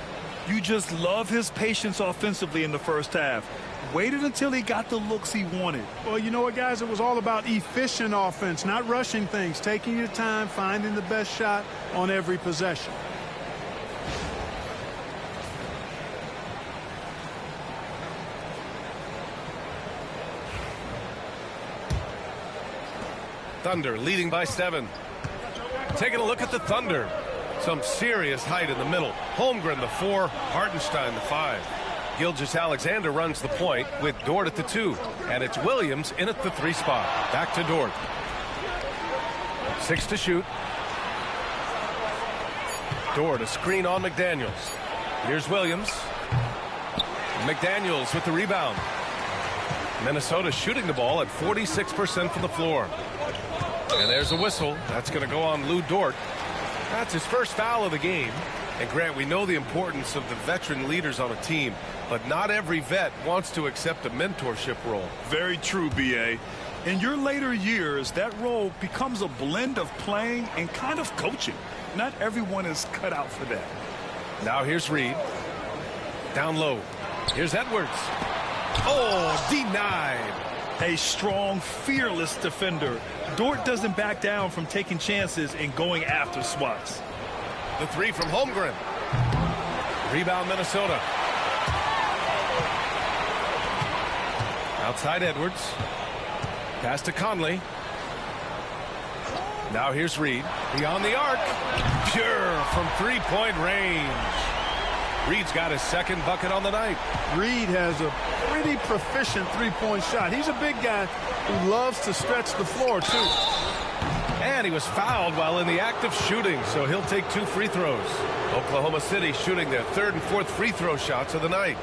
You just love his patience offensively in the first half. Waited until he got the looks he wanted. Well, you know what, guys? It was all about efficient offense, not rushing things, taking your time, finding the best shot on every possession. Thunder leading by 7. Taking a look at the Thunder. Some serious height in the middle. Holmgren, the 4. Hartenstein, the 5. Gilgeous-Alexander runs the point with Dort at the 2. And it's Williams in at the 3 spot. Back to Dort. 6 to shoot. Dort a screen on McDaniels. Here's Williams. McDaniels with the rebound. Minnesota shooting the ball at 46% from the floor. And there's a whistle. That's going to go on Lou Dort. That's his first foul of the game. And Grant, we know the importance of the veteran leaders on a team, but not every vet wants to accept a mentorship role. Very true, B.A. In your later years, that role becomes a blend of playing and kind of coaching. Not everyone is cut out for that. Now here's Reed. Down low. Here's Edwards. Oh, denied. A strong, fearless defender. Dort doesn't back down from taking chances and going after swats. The 3 from Holmgren. Rebound Minnesota. Outside Edwards. Pass to Conley. Now here's Reed. Beyond the arc. Pure from three-point range. Reed's got his second bucket on the night. Reed has a pretty proficient three-point shot. He's a big guy who loves to stretch the floor, too. And he was fouled while in the act of shooting, so he'll take 2 free throws. Oklahoma City shooting their 3rd and 4th free throw shots of the night.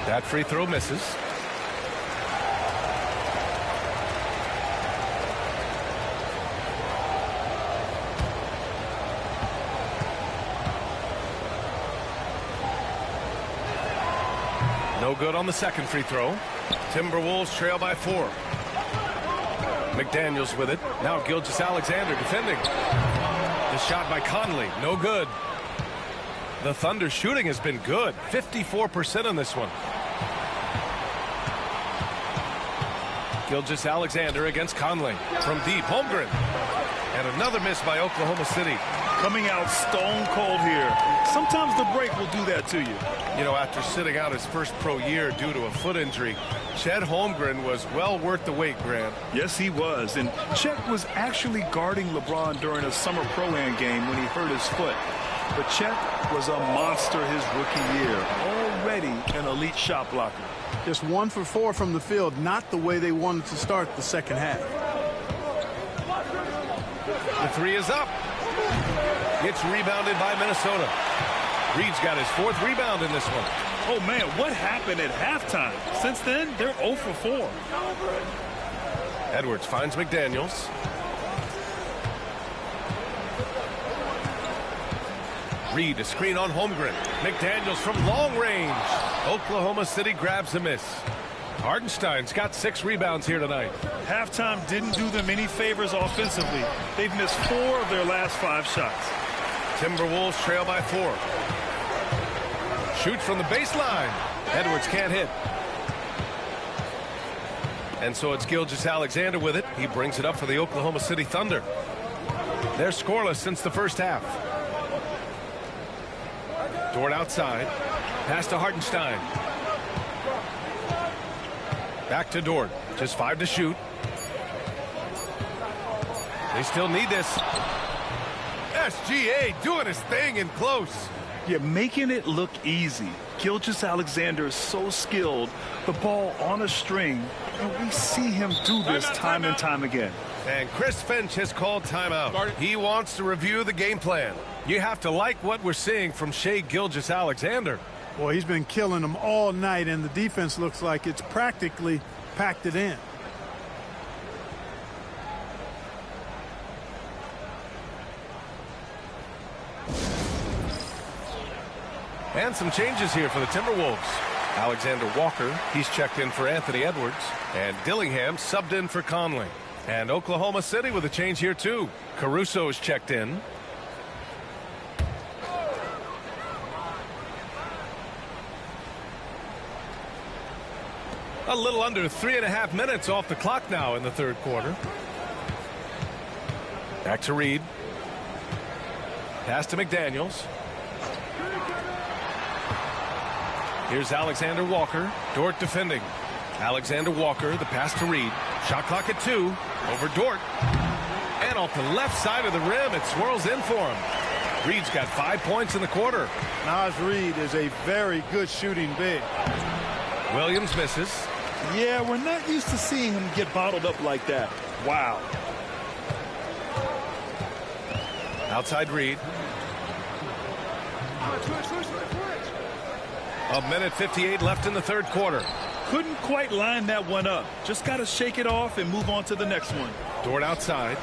That free throw misses. No good on the second free throw. Timberwolves trail by 4. McDaniels with it. Now Gilgeous-Alexander defending. The shot by Conley. No good. The Thunder shooting has been good. 54% on this one. Gilgeous-Alexander against Conley. From deep, Holmgren. And another miss by Oklahoma City. Coming out stone cold here. Sometimes the break will do that to you. You know, after sitting out his first pro year due to a foot injury, Chet Holmgren was well worth the wait, Grant. Yes, he was. And Chet was actually guarding LeBron during a summer Pro-Am game when he hurt his foot. But Chet was a monster his rookie year. Already an elite shot blocker. Just 1 for 4 from the field, not the way they wanted to start the second half. The 3 is up. It's rebounded by Minnesota. Reed's got his 4th rebound in this one. Oh, man, what happened at halftime? Since then, they're 0 for 4. Edwards finds McDaniels. Reed a screen on Holmgren. McDaniels from long range. Oklahoma City grabs a miss. Hardenstein's got 6 rebounds here tonight. Halftime didn't do them any favors offensively. They've missed 4 of their last 5 shots. Timberwolves trail by 4. Shoots from the baseline. Edwards can't hit. And so it's Gilgeous-Alexander with it. He brings it up for the Oklahoma City Thunder. They're scoreless since the first half. Dort outside. Pass to Hartenstein. Back to Dort. Just 5 to shoot. They still need this. SGA doing his thing in close. Yeah, making it look easy. Gilgeous-Alexander is so skilled. The ball on a string. And we see him do this time and time again. And Chris Finch has called timeout. He wants to review the game plan. You have to like what we're seeing from Shai Gilgeous-Alexander. Boy, he's been killing them all night, and the defense looks like it's practically packed it in. And some changes here for the Timberwolves. Alexander Walker, he's checked in for Anthony Edwards. And Dillingham subbed in for Conley. And Oklahoma City with a change here, too. Caruso is checked in. A little under 3.5 minutes off the clock now in the third quarter. Back to Reed. Pass to McDaniels. Here's Alexander Walker. Dort defending. Alexander Walker, the pass to Reed. Shot clock at 2. Over Dort. And off the left side of the rim, it swirls in for him. Reed's got 5 points in the quarter. Naz Reid is a very good shooting big. Williams misses. Yeah, we're not used to seeing him get bottled up like that. Wow. Outside Reed. A minute 58 left in the third quarter. Couldn't quite line that one up. Just got to shake it off and move on to the next one. Dort outside.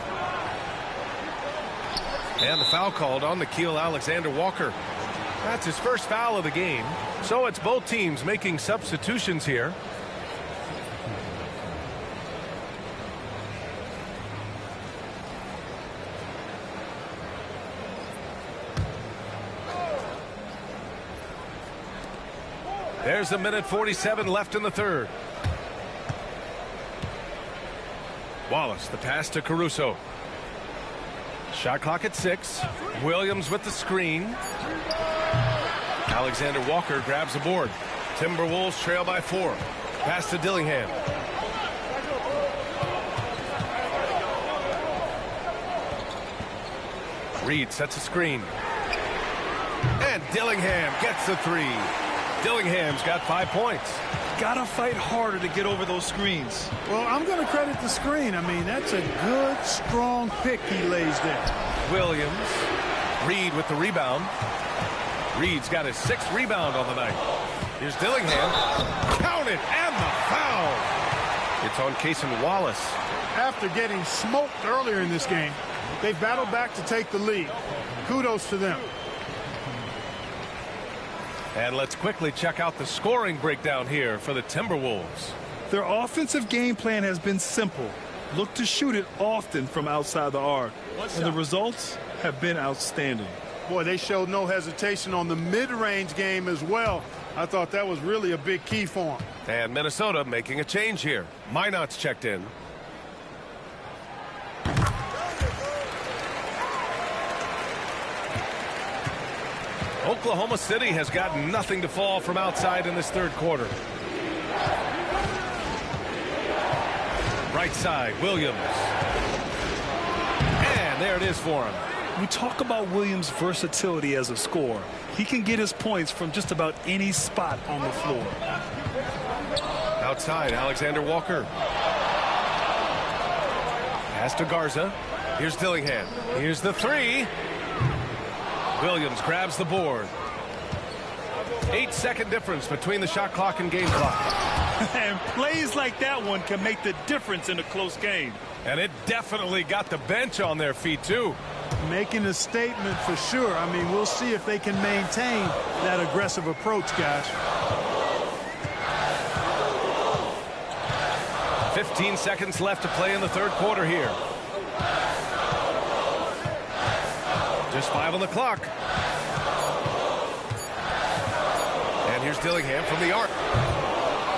And the foul called on Nickeil Alexander-Walker. That's his first foul of the game. So it's both teams making substitutions here. There's a minute 47 left in the third. Wallace, the pass to Caruso. Shot clock at 6. Williams with the screen. Alexander Walker grabs the board. Timberwolves trail by 4. Pass to Dillingham. Reed sets a screen. And Dillingham gets the 3. Dillingham's got 5 points. Gotta fight harder to get over those screens. Well, I'm going to credit the screen. I mean, that's a good, strong pick he lays there. Williams. Reed with the rebound. Reed's got his 6th rebound on the night. Here's Dillingham. Count it, and the foul. It's on Cason Wallace. After getting smoked earlier in this game, they battled back to take the lead. Kudos to them. And let's quickly check out the scoring breakdown here for the Timberwolves. Their offensive game plan has been simple. Look to shoot it often from outside the arc. And the results have been outstanding. Boy, they showed no hesitation on the mid-range game as well. I thought that was really a big key for them. And Minnesota making a change here. Minot's checked in. Oklahoma City has got nothing to fall from outside in this third quarter. Right side, Williams. And there it is for him. We talk about Williams' versatility as a scorer. He can get his points from just about any spot on the floor. Outside, Alexander Walker. Pass to Garza. Here's Dillingham. Here's the 3. Williams grabs the board. 8-second difference between the shot clock and game clock. And plays like that one can make the difference in a close game. And it definitely got the bench on their feet, too. Making a statement for sure. I mean, we'll see if they can maintain that aggressive approach, guys. 15 seconds left to play in the third quarter here. Just 5 on the clock. And here's Dillingham from the arc.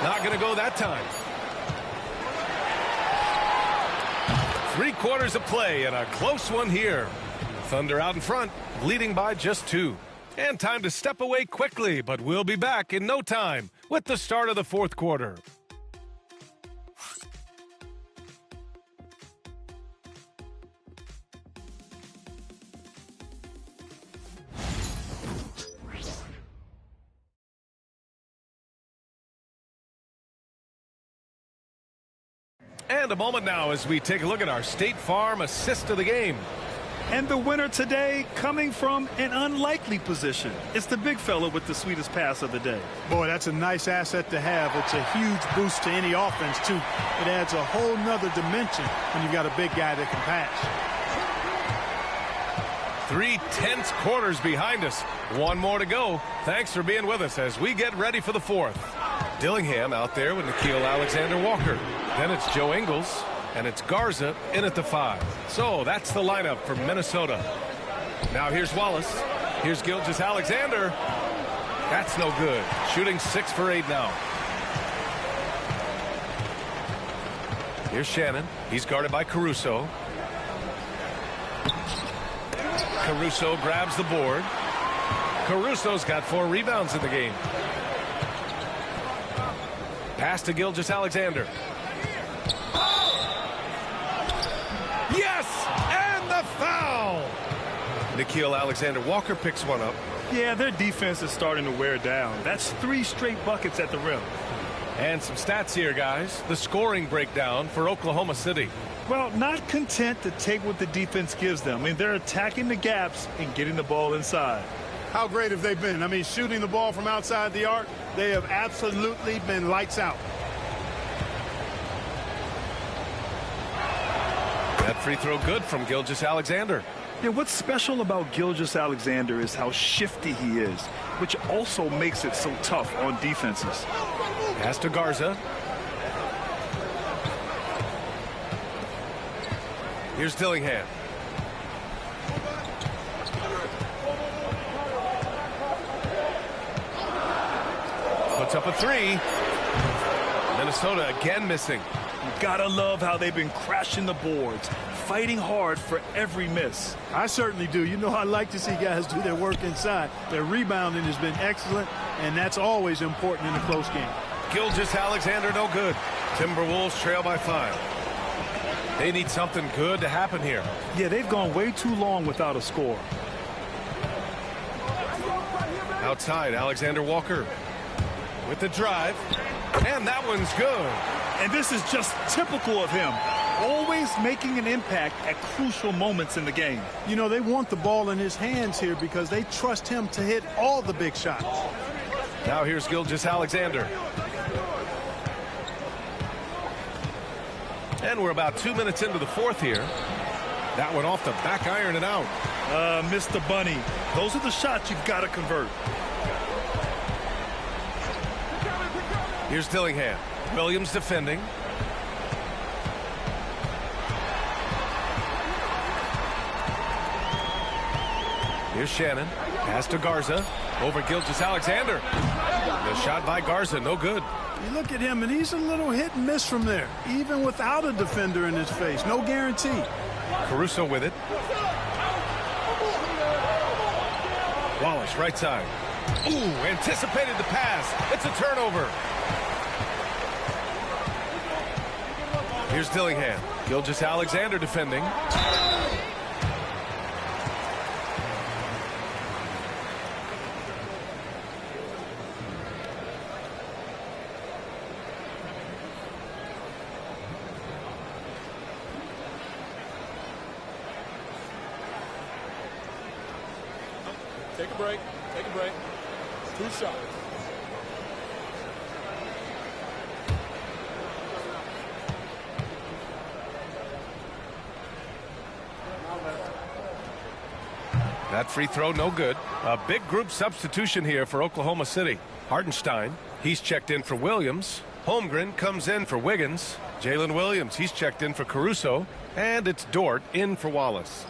Not going to go that time. 3 quarters of play and a close one here. Thunder out in front, leading by just 2. And time to step away quickly, but we'll be back in no time with the start of the fourth quarter. And a moment now as we take a look at our State Farm assist of the game. And the winner today coming from an unlikely position. It's the big fella with the sweetest pass of the day. Boy, that's a nice asset to have. It's a huge boost to any offense, too. It adds a whole nother dimension when you've got a big guy that can pass. 3 tense quarters behind us. 1 more to go. Thanks for being with us as we get ready for the fourth. Dillingham out there with Nickeil Alexander-Walker. Then it's Joe Ingles, and it's Garza in at the 5. So that's the lineup for Minnesota. Now here's Wallace. Here's Gilgeous-Alexander. That's no good. Shooting 6 for 8 now. Here's Shannon. He's guarded by Caruso. Caruso grabs the board. Caruso's got 4 rebounds in the game. Pass to Gilgeous-Alexander. Nickeil Alexander-Walker picks one up. Yeah, their defense is starting to wear down. That's 3 straight buckets at the rim. And some stats here, guys. The scoring breakdown for Oklahoma City. Well, not content to take what the defense gives them. I mean, they're attacking the gaps and getting the ball inside. How great have they been? I mean, shooting the ball from outside the arc, they have absolutely been lights out. That free throw good from Gilgeous-Alexander. Yeah, what's special about Gilgeous-Alexander is how shifty he is, which also makes it so tough on defenses. Pass to Garza. Here's Dillingham. Puts up a 3. Minnesota again missing. You gotta love how they've been crashing the boards, fighting hard for every miss. I certainly do. You know, I like to see guys do their work inside. Their rebounding has been excellent, and that's always important in a close game. Gilgeous-Alexander no good. Timberwolves trail by 5. They need something good to happen here. Yeah, they've gone way too long without a score. Outside, Alexander-Walker with the drive, and that one's good. And this is just typical of him, always making an impact at crucial moments in the game. You know, they want the ball in his hands here because they trust him to hit all the big shots. Now here's Gilgeous-Alexander. And we're about 2 minutes into the fourth here. That one off the back iron and out. Missed the bunny. Those are the shots you've got to convert. Here's Dillingham. Williams defending. Here's Shannon. Pass to Garza. Over Gilgeous-Alexander. The shot by Garza, no good. You look at him, and he's a little hit and miss from there, even without a defender in his face. No guarantee. Caruso with it. Wallace, right side. Ooh, anticipated the pass. It's a turnover. Here's Dillingham. Gilgeous-Alexander defending. Take a break. Take a break. 2 shots. That free throw, no good. A big group substitution here for Oklahoma City. Hartenstein, he's checked in for Williams. Holmgren comes in for Wiggins. Jalen Williams, he's checked in for Caruso. And it's Dort in for Wallace.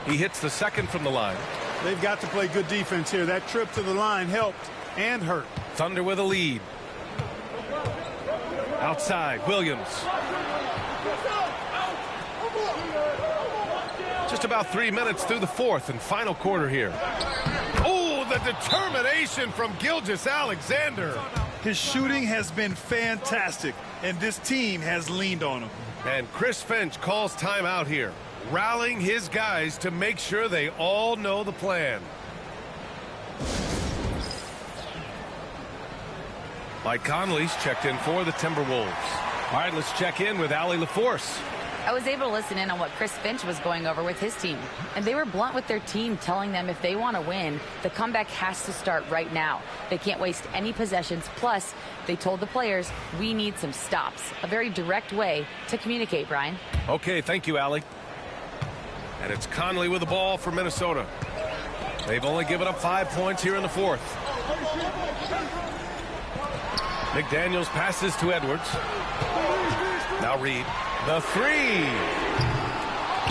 He hits the second from the line. They've got to play good defense here. That trip to the line helped and hurt. Thunder with a lead. Outside, Williams. Just about 3 minutes through the fourth and final quarter here. Oh, the determination from Gilgeous-Alexander. His shooting has been fantastic, and this team has leaned on him. And Chris Finch calls timeout here, rallying his guys to make sure they all know the plan. Mike Conley's checked in for the Timberwolves. All right, let's check in with Allie LaForce. I was able to listen in on what Chris Finch was going over with his team. And they were blunt with their team, telling them if they want to win, the comeback has to start right now. They can't waste any possessions. Plus, they told the players, we need some stops. A very direct way to communicate, Brian. Okay, thank you, Allie. And it's Conley with the ball for Minnesota. They've only given up 5 points here in the fourth. McDaniels passes to Edwards. Now Reed. The three.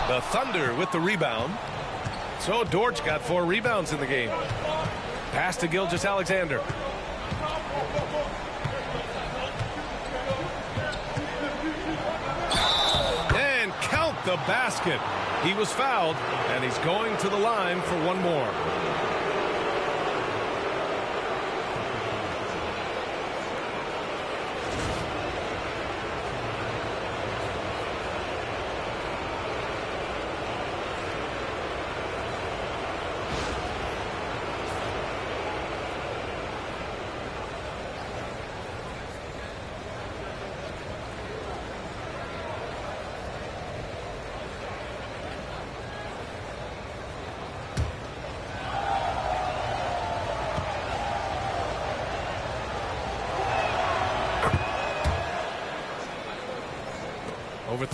The Thunder with the rebound. So Dortch got 4 rebounds in the game. Pass to Gilgeous-Alexander. And count the basket. He was fouled, and he's going to the line for one more.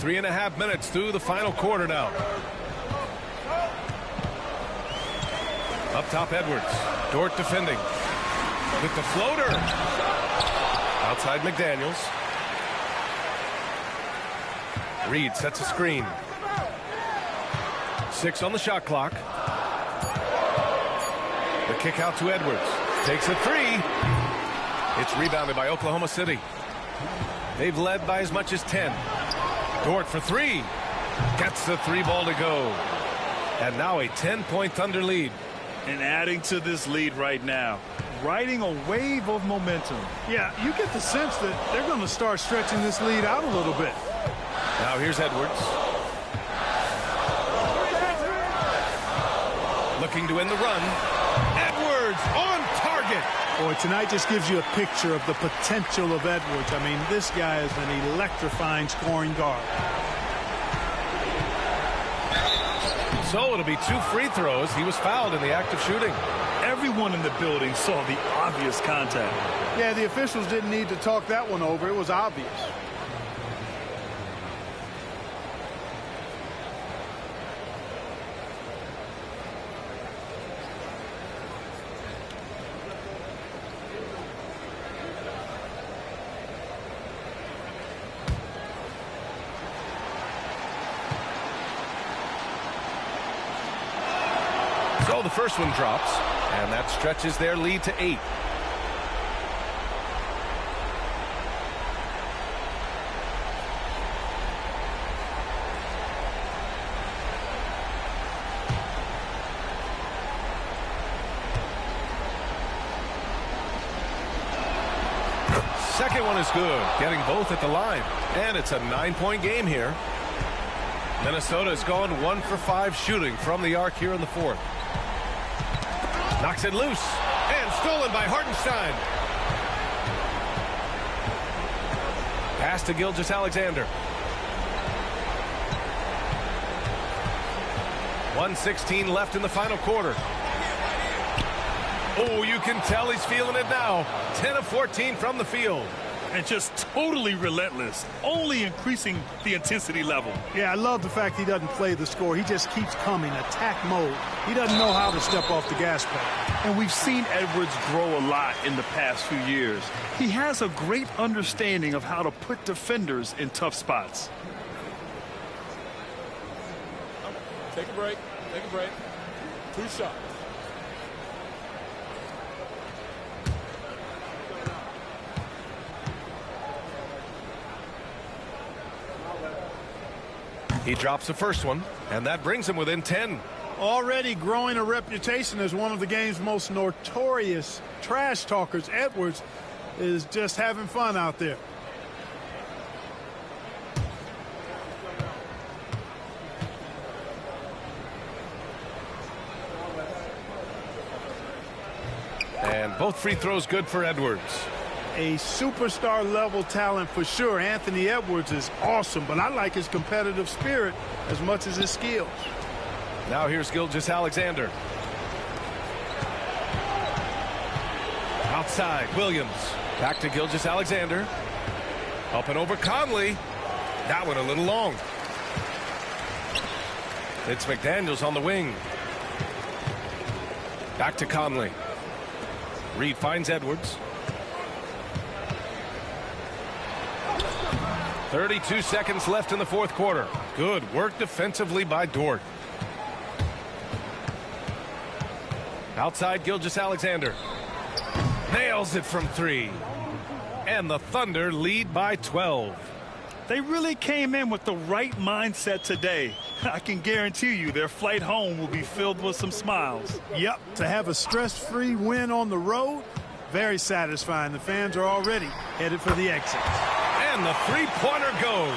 3.5 minutes through the final quarter now. Up top, Edwards. Dort defending. With the floater. Outside McDaniels. Reed sets a screen. 6 on the shot clock. The kick out to Edwards. Takes a 3. It's rebounded by Oklahoma City. They've led by as much as 10. Dort for 3. Gets the 3 ball to go. And now a 10-point Thunder lead. And adding to this lead right now, riding a wave of momentum. Yeah, you get the sense that they're going to start stretching this lead out a little bit. Now here's Edwards. Looking to end the run. Edwards on target. Boy, tonight just gives you a picture of the potential of Edwards. I mean, this guy is an electrifying scoring guard. So it'll be 2 free throws. He was fouled in the act of shooting. Everyone in the building saw the obvious contact. Yeah, the officials didn't need to talk that one over. It was obvious. So the first one drops, and that stretches their lead to 8. Second one is good, getting both at the line. And it's a 9-point game here. Minnesota has gone 1 for 5 shooting from the arc here in the 4th. Knocks it loose, and stolen by Hartenstein. Pass to Gilgeous-Alexander. 1:16 left in the final quarter. Oh, you can tell he's feeling it now. 10 of 14 from the field. And just totally relentless, only increasing the intensity level. Yeah, I love the fact he doesn't play the score. He just keeps coming, attack mode. He doesn't know how to step off the gas pedal. And we've seen Edwards grow a lot in the past few years. He has a great understanding of how to put defenders in tough spots. Take a break. Take a break. 2 shots. He drops the first one, and that brings him within 10. Already growing a reputation as one of the game's most notorious trash talkers, Edwards is just having fun out there. And both free throws good for Edwards. A superstar level talent for sure. Anthony Edwards is awesome, but I like his competitive spirit as much as his skills. Now here's Gilgeous-Alexander. Outside, Williams. Back to Gilgeous-Alexander. Up and over Conley. That one a little long. It's McDaniels on the wing. Back to Conley. Reed finds Edwards. 32 seconds left in the 4th quarter. Good work defensively by Dort. Outside, Gilgeous-Alexander. Nails it from 3. And the Thunder lead by 12. They really came in with the right mindset today. I can guarantee you their flight home will be filled with some smiles. Yep, to have a stress-free win on the road, very satisfying. The fans are already headed for the exit. And the 3-pointer goes.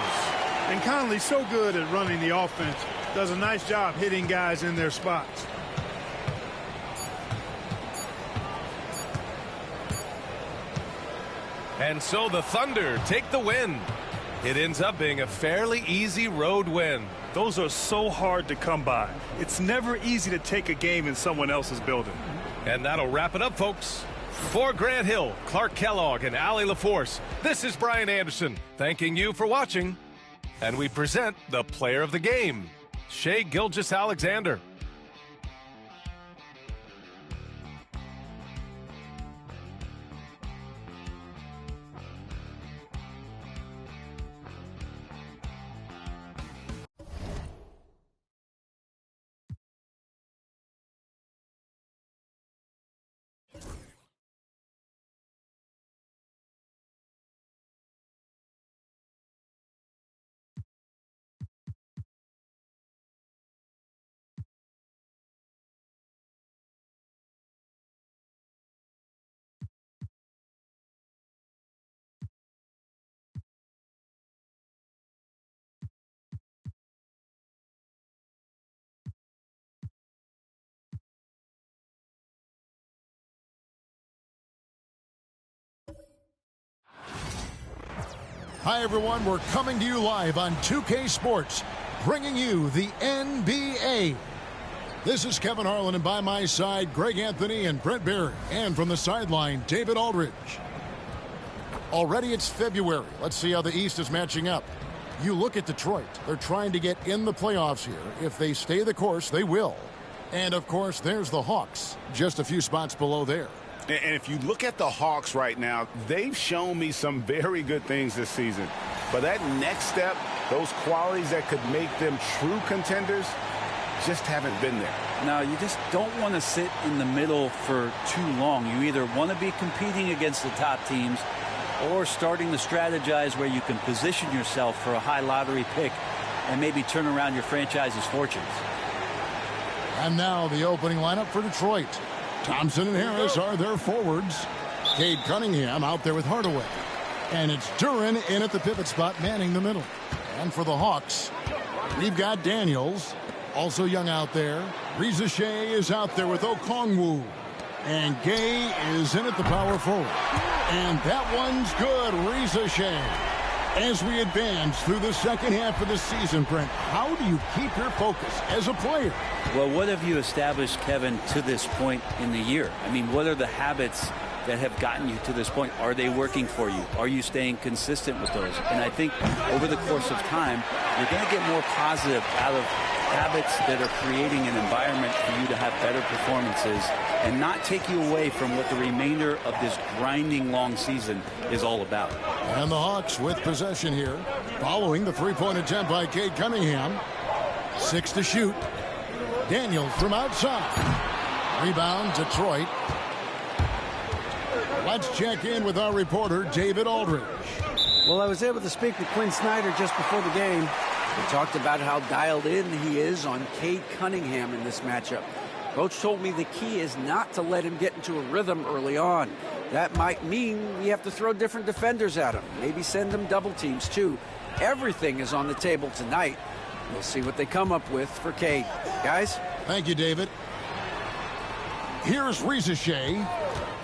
And Conley's so good at running the offense. Does a nice job hitting guys in their spots. And so the Thunder take the win. It ends up being a fairly easy road win. Those are so hard to come by. It's never easy to take a game in someone else's building. And that'll wrap it up, folks. For Grant Hill, Clark Kellogg, and Allie LaForce, this is Brian Anderson, thanking you for watching. And we present the player of the game, Shai Gilgeous-Alexander. Hi, everyone. We're coming to you live on 2K Sports, bringing you the NBA. This is Kevin Harlan, and by my side, Greg Anthony and Brent Barry. And from the sideline, David Aldridge. Already it's February. Let's see how the East is matching up. You look at Detroit. They're trying to get in the playoffs here. If they stay the course, they will. And, of course, there's the Hawks, just a few spots below there. And if you look at the Hawks right now, they've shown me some very good things this season. But that next step, those qualities that could make them true contenders, just haven't been there. No, you just don't want to sit in the middle for too long. You either want to be competing against the top teams or starting to strategize where you can position yourself for a high lottery pick and maybe turn around your franchise's fortunes. And now the opening lineup for Detroit. Thompson and Harris are their forwards. Cade Cunningham out there with Hardaway. And it's Duren in at the pivot spot, manning the middle. And for the Hawks, we've got Daniels, also young out there. Reza Shea is out there with Okongwu. And Gay is in at the power forward. And that one's good, Reza Shea. As we advance through the second half of the season, Brent, how do you keep your focus as a player? Well, what have you established, Kevin, to this point in the year? I mean, what are the habits that have gotten you to this point? Are they working for you? Are you staying consistent with those? And I think over the course of time, you're going to get more positive out of habits that are creating an environment for you to have better performances and not take you away from what the remainder of this grinding long season is all about. And the Hawks with possession here, following the three-point attempt by Cade Cunningham. 6 to shoot. Daniels from outside. Rebound, Detroit. Let's check in with our reporter, David Aldridge. Well, I was able to speak with Quinn Snyder just before the game. We talked about how dialed in he is on Cade Cunningham in this matchup. Coach told me the key is not to let him get into a rhythm early on. That might mean we have to throw different defenders at him. Maybe send him double teams, too. Everything is on the table tonight. We'll see what they come up with for Cade. Guys? Thank you, David. Here's Reza Shea.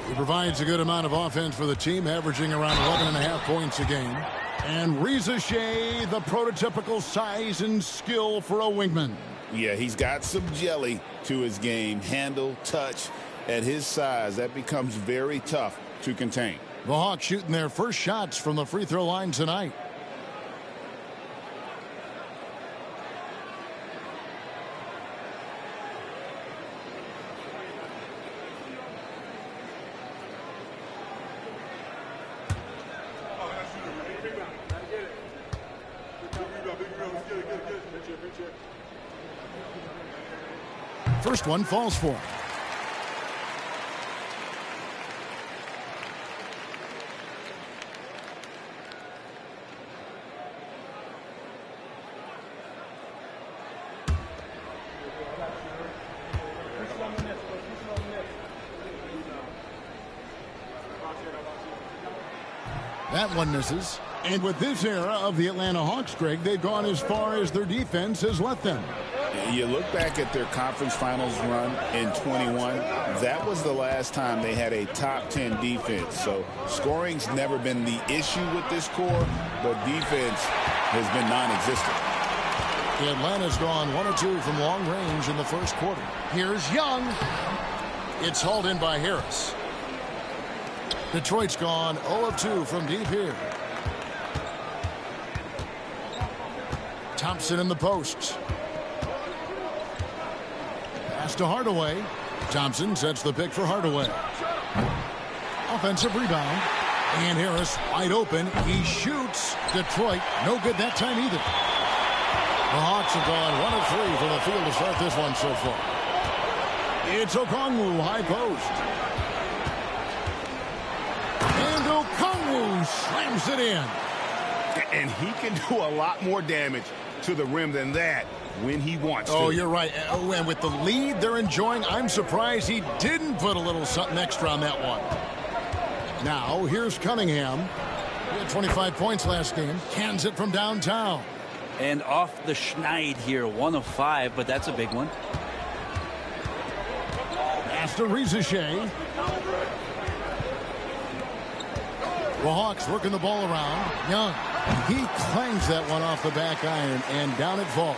He provides a good amount of offense for the team, averaging around 11.5 points a game. And Reza Shea, the prototypical size and skill for a wingman. Yeah, he's got some jelly to his game. Handle, touch. At his size, that becomes very tough to contain. The Hawks shooting their first shots from the free throw line tonight. First one falls for him. That one misses. And with this era of the Atlanta Hawks, Greg, they've gone as far as their defense has let them. You look back at their conference finals run in 21, that was the last time they had a top 10 defense. So scoring's never been the issue with this core, but defense has been non-existent. Atlanta's gone 1 of 2 from long range in the first quarter. Here's Young. It's hauled in by Harris. Detroit's gone 0 of 2 from deep here. Thompson in the posts. Pass to Hardaway. Thompson sets the pick for Hardaway. Offensive rebound. And Harris wide open. He shoots. Detroit, no good that time either. The Hawks have gone 1 of 3 from the field to start this one so far. It's Okongwu, high post. And Okongwu slams it in. And he can do a lot more damage to the rim than that when he wants to. Oh, you're right. And with the lead they're enjoying, I'm surprised he didn't put a little something extra on that one. Now, here's Cunningham. He had 25 points last game. Cans it from downtown. And off the schneid here, 1 of 5, but that's a big one. Pass to Rizachet. The Hawks working the ball around. Young. He clangs that one off the back iron, and down it falls.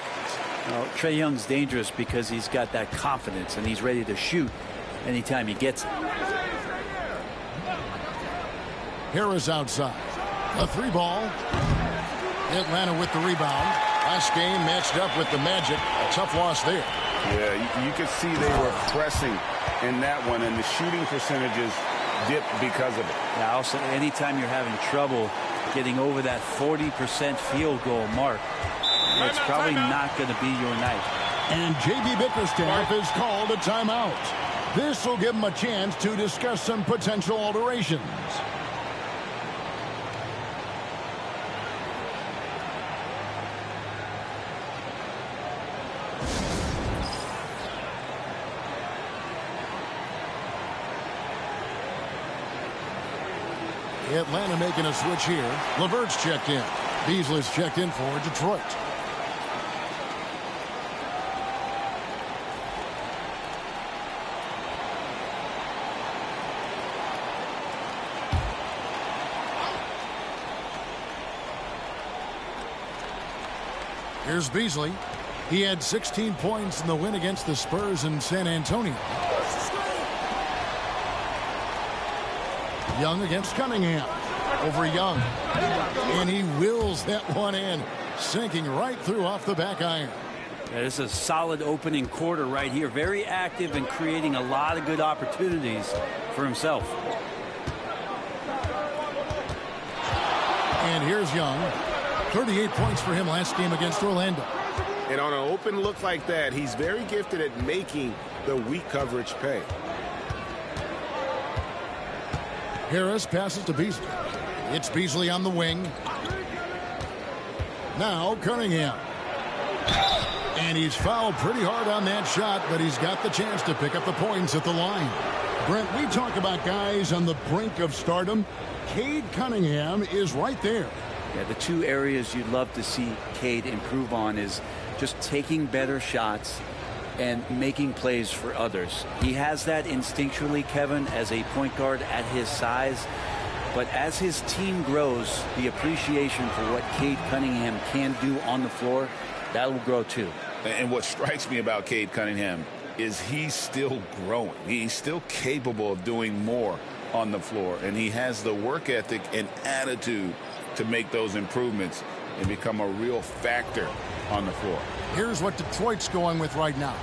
Well, Trae Young's dangerous because he's got that confidence, and he's ready to shoot anytime he gets it. Harris outside. A 3-ball. Atlanta with the rebound. Last game matched up with the Magic. A tough loss there. Yeah, you could see they were pressing in that one, and the shooting percentages dipped because of it. Yeah, also, anytime you're having trouble getting over that 40% field goal mark, it's probably not going to be your night. And J.B. Bickerstaff is called a timeout. This will give him a chance to discuss some potential alterations. Atlanta making a switch here. LeVert's checked in. Beasley's checked in for Detroit. Here's Beasley. He had 16 points in the win against the Spurs in San Antonio. Young against Cunningham. Over Young. And he wills that one in. Sinking right through off the back iron. Yeah, this is a solid opening quarter right here. Very active and creating a lot of good opportunities for himself. And here's Young. 38 points for him last game against Orlando. And on an open look like that, he's very gifted at making the weak coverage pay. Harris passes to Beasley. It's Beasley on the wing. Now Cunningham. And he's fouled pretty hard on that shot, but he's got the chance to pick up the points at the line. Brent, we talk about guys on the brink of stardom. Cade Cunningham is right there. Yeah, the two areas you'd love to see Cade improve on is just taking better shots and making plays for others. He has that instinctually, Kevin, as a point guard at his size. But as his team grows, the appreciation for what Cade Cunningham can do on the floor, that will grow too. And what strikes me about Cade Cunningham is he's still growing. He's still capable of doing more on the floor. And he has the work ethic and attitude to make those improvements and become a real factor on the floor. Here's what Detroit's going with right now.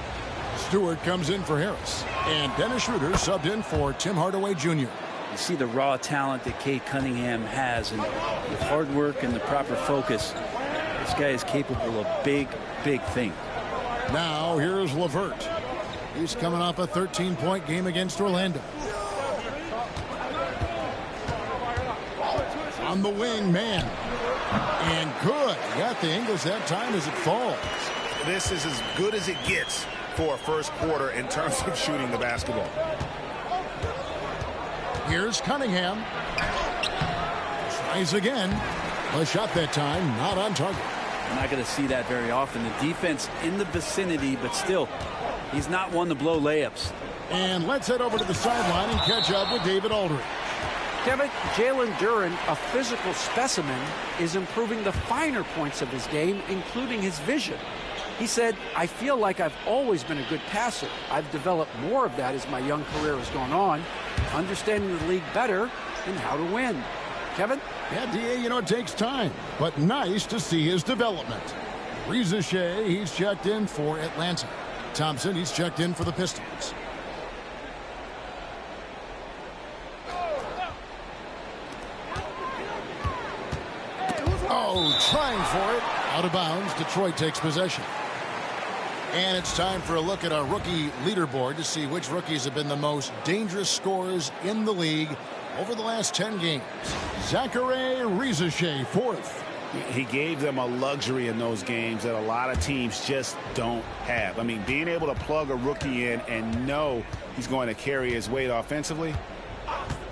Stewart comes in for Harris. And Dennis Schroeder subbed in for Tim Hardaway Jr. You see the raw talent that Cade Cunningham has, and with hard work and the proper focus, this guy is capable of big, big things. Now here's LeVert. He's coming off a 13-point game against Orlando. On the wing, man. And good. Got the Ingles that time as it falls. This is as good as it gets for a first quarter in terms of shooting the basketball. Here's Cunningham. Tries again. A shot that time, not on target. I'm not going to see that very often. The defense in the vicinity, but still, he's not one to blow layups. And let's head over to the sideline and catch up with David Aldridge. Kevin, Jalen Duren, a physical specimen, is improving the finer points of his game, including his vision. He said, I feel like I've always been a good passer. I've developed more of that as my young career has gone on, understanding the league better and how to win. Kevin? Yeah, DA, you know, it takes time, but nice to see his development. Shea, he's checked in for Atlanta. Thompson, he's checked in for the Pistons. Oh, trying for it. Out of bounds. Detroit takes possession. And it's time for a look at our rookie leaderboard to see which rookies have been the most dangerous scorers in the league over the last 10 games. Zachary Shea, fourth. He gave them a luxury in those games that a lot of teams just don't have. I mean, being able to plug a rookie in and know he's going to carry his weight offensively.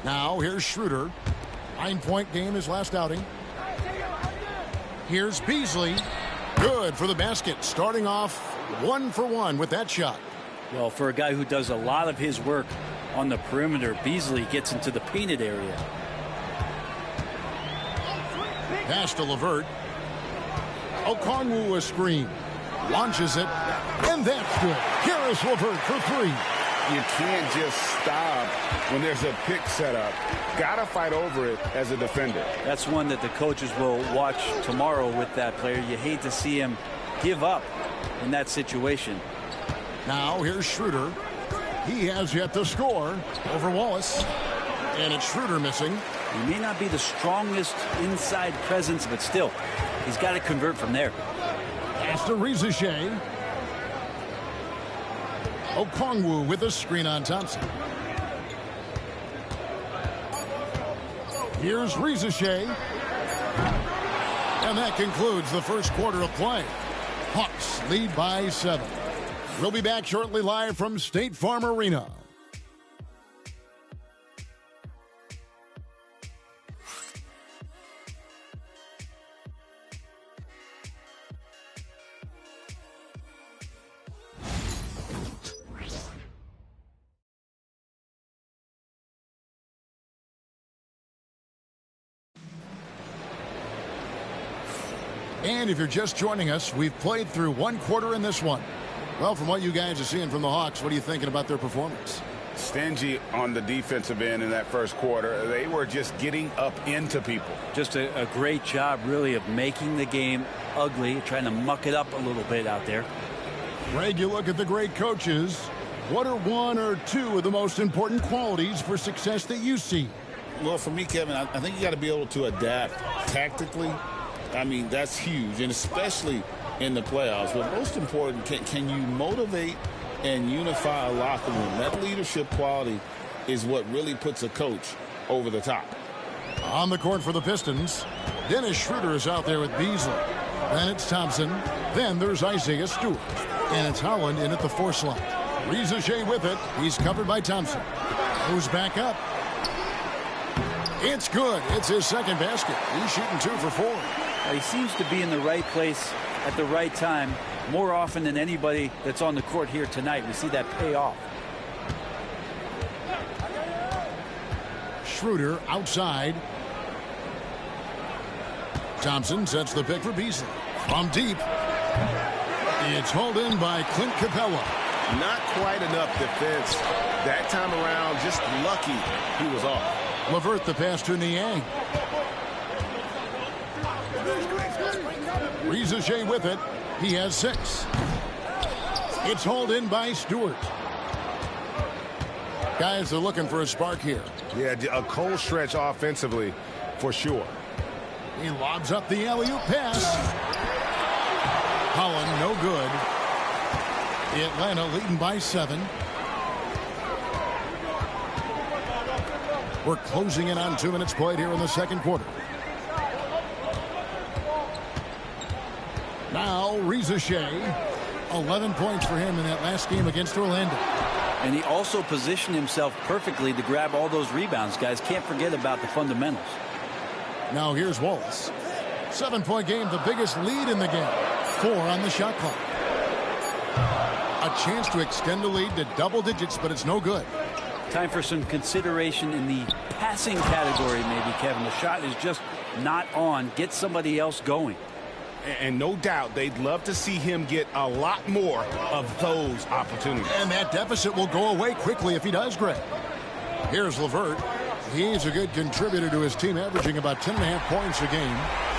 Now here's Schroeder. 9-point game his last outing. Here's Beasley. Good for the basket. Starting off 1 for 1 with that shot. Well, for a guy who does a lot of his work on the perimeter, Beasley gets into the painted area. Pass to LeVert. Okongwu a screen. Launches it. And that's good. Karis LeVert for three. You can't just stop when there's a pick set up. Got to fight over it as a defender. That's one that the coaches will watch tomorrow with that player. You hate to see him give up in that situation. Now here's Schroeder. He has yet to score over Wallace. And it's Schroeder missing. He may not be the strongest inside presence, but still, he's got to convert from there. Pass to Shea. Okongwu with a screen on Thompson. Here's Shea. And that concludes the first quarter of play. Hawks lead by 7. We'll be back shortly live from State Farm Arena. And if you're just joining us, we've played through 1 quarter in this one. Well, from what you guys are seeing from the Hawks, what are you thinking about their performance? Stingy on the defensive end in that first quarter. They were just getting up into people. Just a great job, really, of making the game ugly, trying to muck it up a little bit out there. Greg, you look at the great coaches. What are 1 or 2 of the most important qualities for success that you see? Well, for me, Kevin, I think you got to be able to adapt tactically. I mean, that's huge, and especially in the playoffs. But most important, can you motivate and unify a locker room? That leadership quality is what really puts a coach over the top. On the court for the Pistons, Dennis Schroeder is out there with Beasley. Then it's Thompson. Then there's Isaiah Stewart. And it's Holland in at the 4 slot. Shea with it. He's covered by Thompson. Moves back up. It's good. It's his second basket. He's shooting 2 for 4. He seems to be in the right place at the right time more often than anybody that's on the court here tonight. We see that pay off. Schroeder outside. Thompson sets the pick for Beasley. From deep. It's hauled in by Clint Capella. Not quite enough defense. That time around, just lucky he was off. LeVert the pass to Niang. Shea with it. He has 6. It's hauled in by Stewart. Guys are looking for a spark here. Yeah, a cold stretch offensively for sure. He lobs up the alley-oop pass. Holland, no good. Atlanta leading by 7. We're closing in on 2 minutes played here in the second quarter. Now, Shea. 11 points for him in that last game against Orlando. And he also positioned himself perfectly to grab all those rebounds, guys. Can't forget about the fundamentals. Now here's Wallace. 7-point game, the biggest lead in the game. 4 on the shot clock. A chance to extend the lead to double digits, but it's no good. Time for some consideration in the passing category, maybe, Kevin. The shot is just not on. Get somebody else going. And no doubt they'd love to see him get a lot more of those opportunities. And that deficit will go away quickly if he does, Greg. Here's LeVert. He's a good contributor to his team, averaging about 10.5 points a game.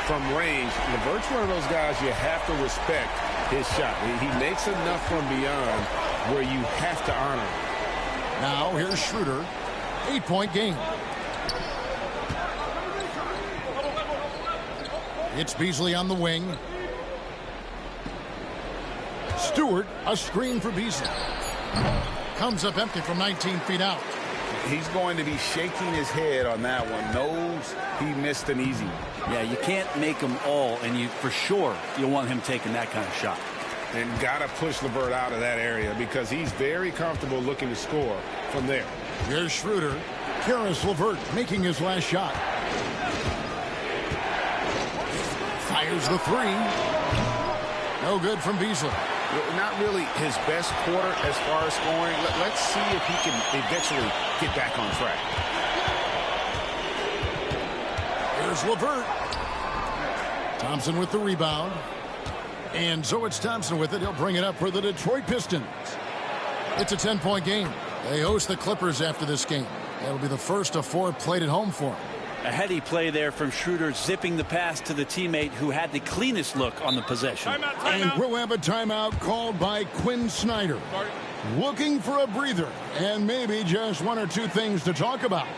from range. LeVert's one of those guys you have to respect his shot. He makes enough from beyond where you have to honor him. Now here's Schroeder. 8-point game. It's Beasley on the wing. Stewart, a screen for Beasley. Comes up empty from 19 feet out. He's going to be shaking his head on that one. Knows he missed an easy one. Yeah, you can't make them all, and for sure you want him taking that kind of shot. And got to push LeVert out of that area because he's very comfortable looking to score from there. Here's Schroeder. Karis LeVert making his last shot. Fires the three. No good from Beasley. Not really his best quarter as far as scoring. Let's see if he can eventually get back on track. Here's LeVert. Thompson with the rebound. And so it's Thompson with it. He'll bring it up for the Detroit Pistons. It's a 10-point game. They host the Clippers after this game. That'll be the first of 4 played at home for them. A heady play there from Schroeder, zipping the pass to the teammate who had the cleanest look on the possession. And we'll have a timeout called by Quinn Snyder. Looking for a breather and maybe just 1 or 2 things to talk about.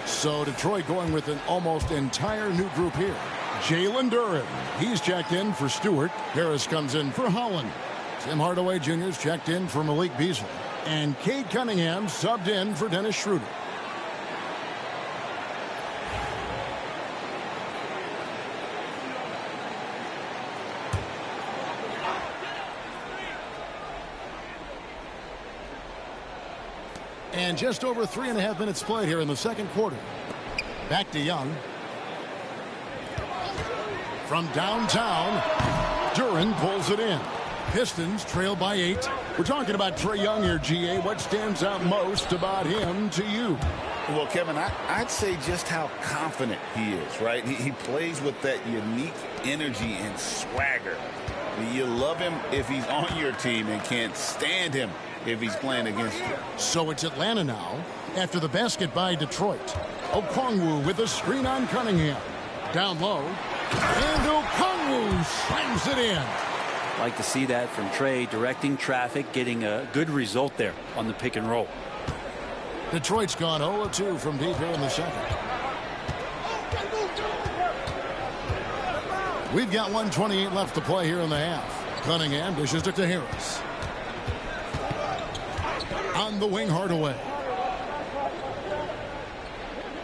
So Detroit going with an almost entire new group here. Jalen Duren, he's checked in for Stewart. Harris comes in for Holland. Tim Hardaway Jr.'s checked in for Malik Beasley. And Cade Cunningham subbed in for Dennis Schroeder. And just over 3.5 minutes played here in the second quarter. Back to Young. From downtown, Duren pulls it in. Pistons trail by 8. We're talking about Trae Young here, GA. What stands out most about him to you? Well, Kevin, I'd say just how confident he is, right? He plays with that unique energy and swagger. You love him if he's on your team and can't stand him if he's playing against you. So it's Atlanta now after the basket by Detroit. Okongwu with a screen on Cunningham. Down low. And Okongwu slams it in. Like to see that from Trae, directing traffic, getting a good result there on the pick and roll. Detroit's gone 0-2 from deep here in the second. We've got 1:28 left to play here in the half. Cunningham dishes it to Harris. On the wing, Hardaway.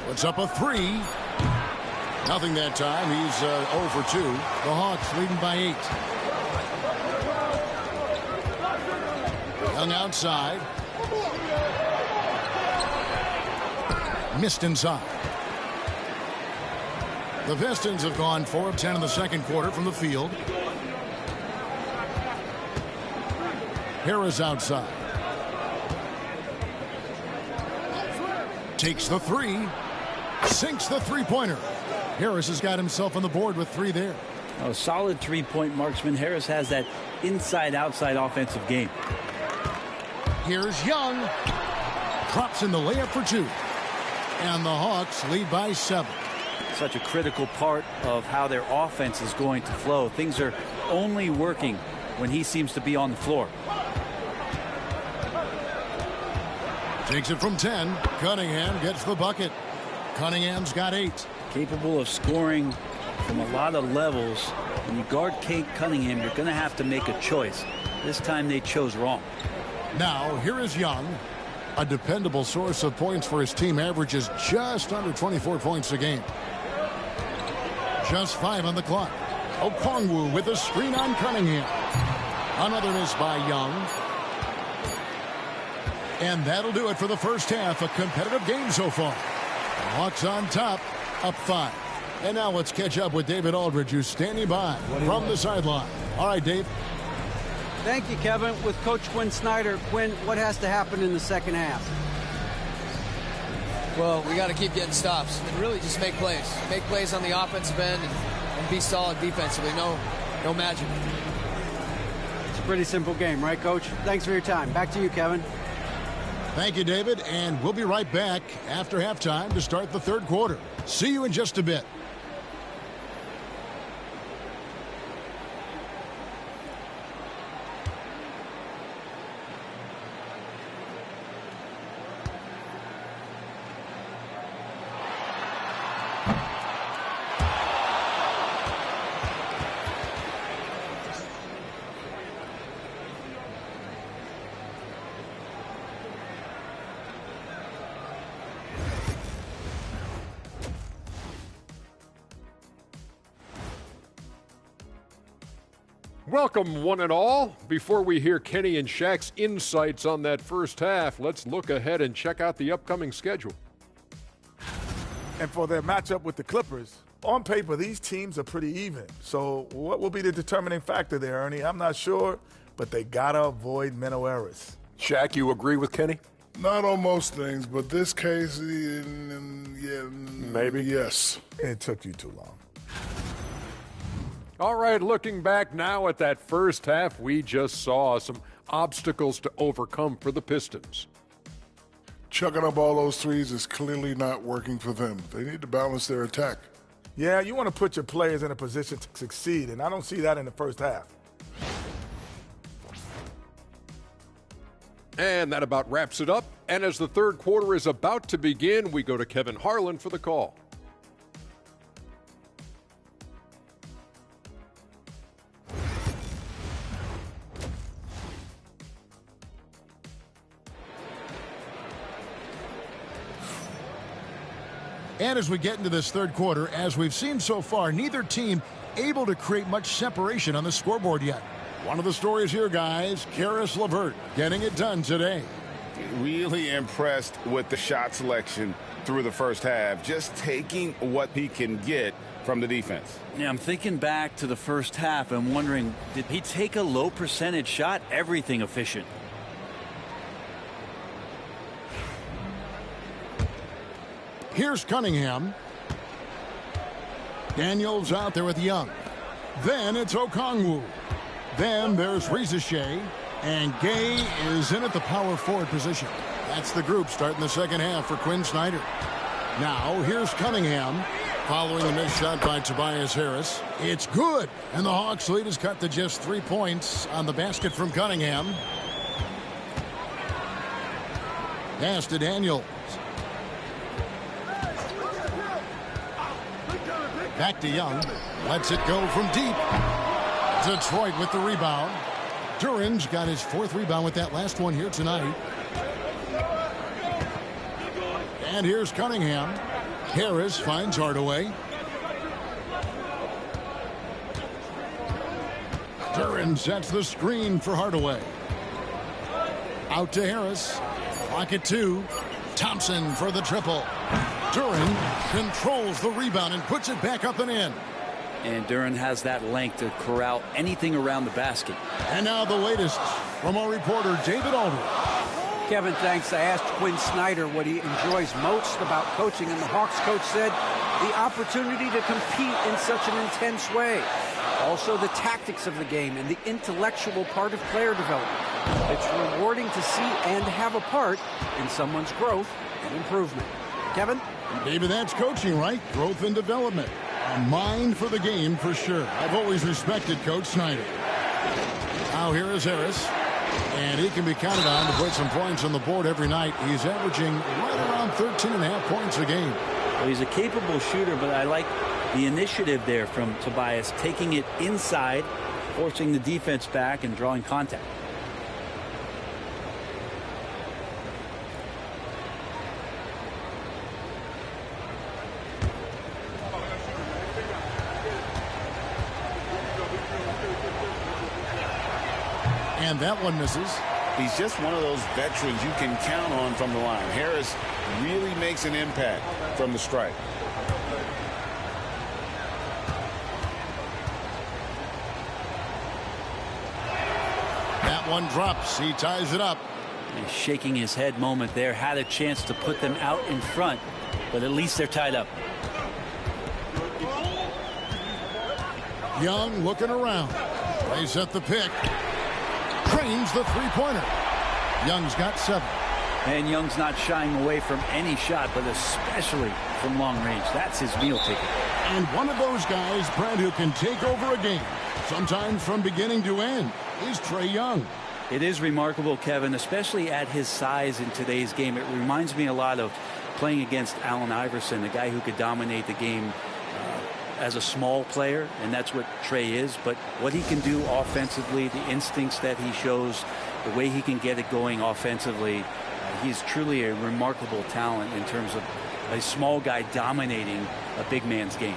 Puts up a 3. Nothing that time. He's 0 for 2. The Hawks leading by 8. Young outside. Missed inside. The Pistons have gone 4 of 10 in the second quarter from the field. Harris outside. Takes the 3. Sinks the three-pointer. Harris has got himself on the board with 3 there. A solid three-point marksman. Harris has that inside-outside offensive game. Here's Young. Drops in the layup for 2. And the Hawks lead by 7. Such a critical part of how their offense is going to flow. Things are only working when he seems to be on the floor. Takes it from 10. Cunningham gets the bucket. Cunningham's got 8. Capable of scoring from a lot of levels. When you guard Cade Cunningham, you're going to have to make a choice. This time they chose wrong. Now, here is Young. A dependable source of points for his team, averages just under 24 points a game. Just 5 on the clock. Okongwu with a screen on Cunningham. Another miss by Young. And that'll do it for the first half. A competitive game so far. The Hawks on top, up 5. And now let's catch up with David Aldridge, who's standing by from the sideline. All right, Dave. Thank you, Kevin. With Coach Quinn Snyder, Quinn, what has to happen in the second half? Well, we got to keep getting stops and really just make plays. Make plays on the offensive end and be solid defensively. No magic. It's a pretty simple game, right, Coach? Thanks for your time. Back to you, Kevin. Thank you, David, and we'll be right back after halftime to start the third quarter. See you in just a bit. Welcome, one and all. Before we hear Kenny and Shaq's insights on that first half, let's look ahead and check out the upcoming schedule. And for their matchup with the Clippers, on paper, these teams are pretty even. So what will be the determining factor there, Ernie? I'm not sure, but they got to avoid mental errors. Shaq, you agree with Kenny? Not on most things, but this case, yeah, maybe. Yes. It took you too long. All right, looking back now at that first half, we just saw some obstacles to overcome for the Pistons. Chucking up all those threes is clearly not working for them. They need to balance their attack. Yeah, you want to put your players in a position to succeed, and I don't see that in the first half. And that about wraps it up. And as the third quarter is about to begin, we go to Kevin Harlan for the call. And as we get into this third quarter, as we've seen so far, neither team able to create much separation on the scoreboard yet. One of the stories here, guys, Karis LeVert getting it done today. Really impressed with the shot selection through the first half, just taking what he can get from the defense. Yeah, I'm thinking back to the first half and wondering, did he take a low percentage shot? Everything efficient. Here's Cunningham. Daniels out there with Young. Then it's Okongwu. Then there's Rizachet. And Gay is in at the power forward position. That's the group starting the second half for Quinn Snyder. Now here's Cunningham following the missed shot by Tobias Harris. It's good. And the Hawks lead is cut to just 3 points on the basket from Cunningham. Pass to Daniels. Back to Young. Lets it go from deep. Detroit with the rebound. Duran's got his 4th rebound with that last one here tonight. And here's Cunningham. Harris finds Hardaway. Duran sets the screen for Hardaway. Out to Harris. Clock at 2. Thompson for the triple. Duran controls the rebound and puts it back up and in. And Duran has that length to corral anything around the basket. And now the latest from our reporter, David Aldridge. Kevin, thanks. I asked Quinn Snyder what he enjoys most about coaching, and the Hawks coach said the opportunity to compete in such an intense way. Also the tactics of the game and the intellectual part of player development. It's rewarding to see and have a part in someone's growth and improvement. Kevin? David, that's coaching, right? Growth and development. A mind for the game for sure. I've always respected Coach Snyder. Now here is Harris. And he can be counted on to put some points on the board every night. He's averaging right around 13.5 points a game. Well, he's a capable shooter, but I like the initiative there from Tobias, taking it inside, forcing the defense back, and drawing contact. And that one misses. He's just one of those veterans you can count on from the line. Harris really makes an impact from the stripe. one drops. He ties it up. A shaking his head moment there. Had a chance to put them out in front, but at least they're tied up. Young looking around. They set the pick. Trains the three-pointer. Young's got 7. And Young's not shying away from any shot, but especially from long range. That's his meal ticket. And one of those guys, Brent, who can take over a game, sometimes from beginning to end, is Trae Young. It is remarkable, Kevin, especially at his size in today's game. It reminds me a lot of playing against Allen Iverson, a guy who could dominate the game as a small player, and that's what Trae is. But what he can do offensively, the instincts that he shows, the way he can get it going offensively, he's truly a remarkable talent in terms of a small guy dominating a big man's game.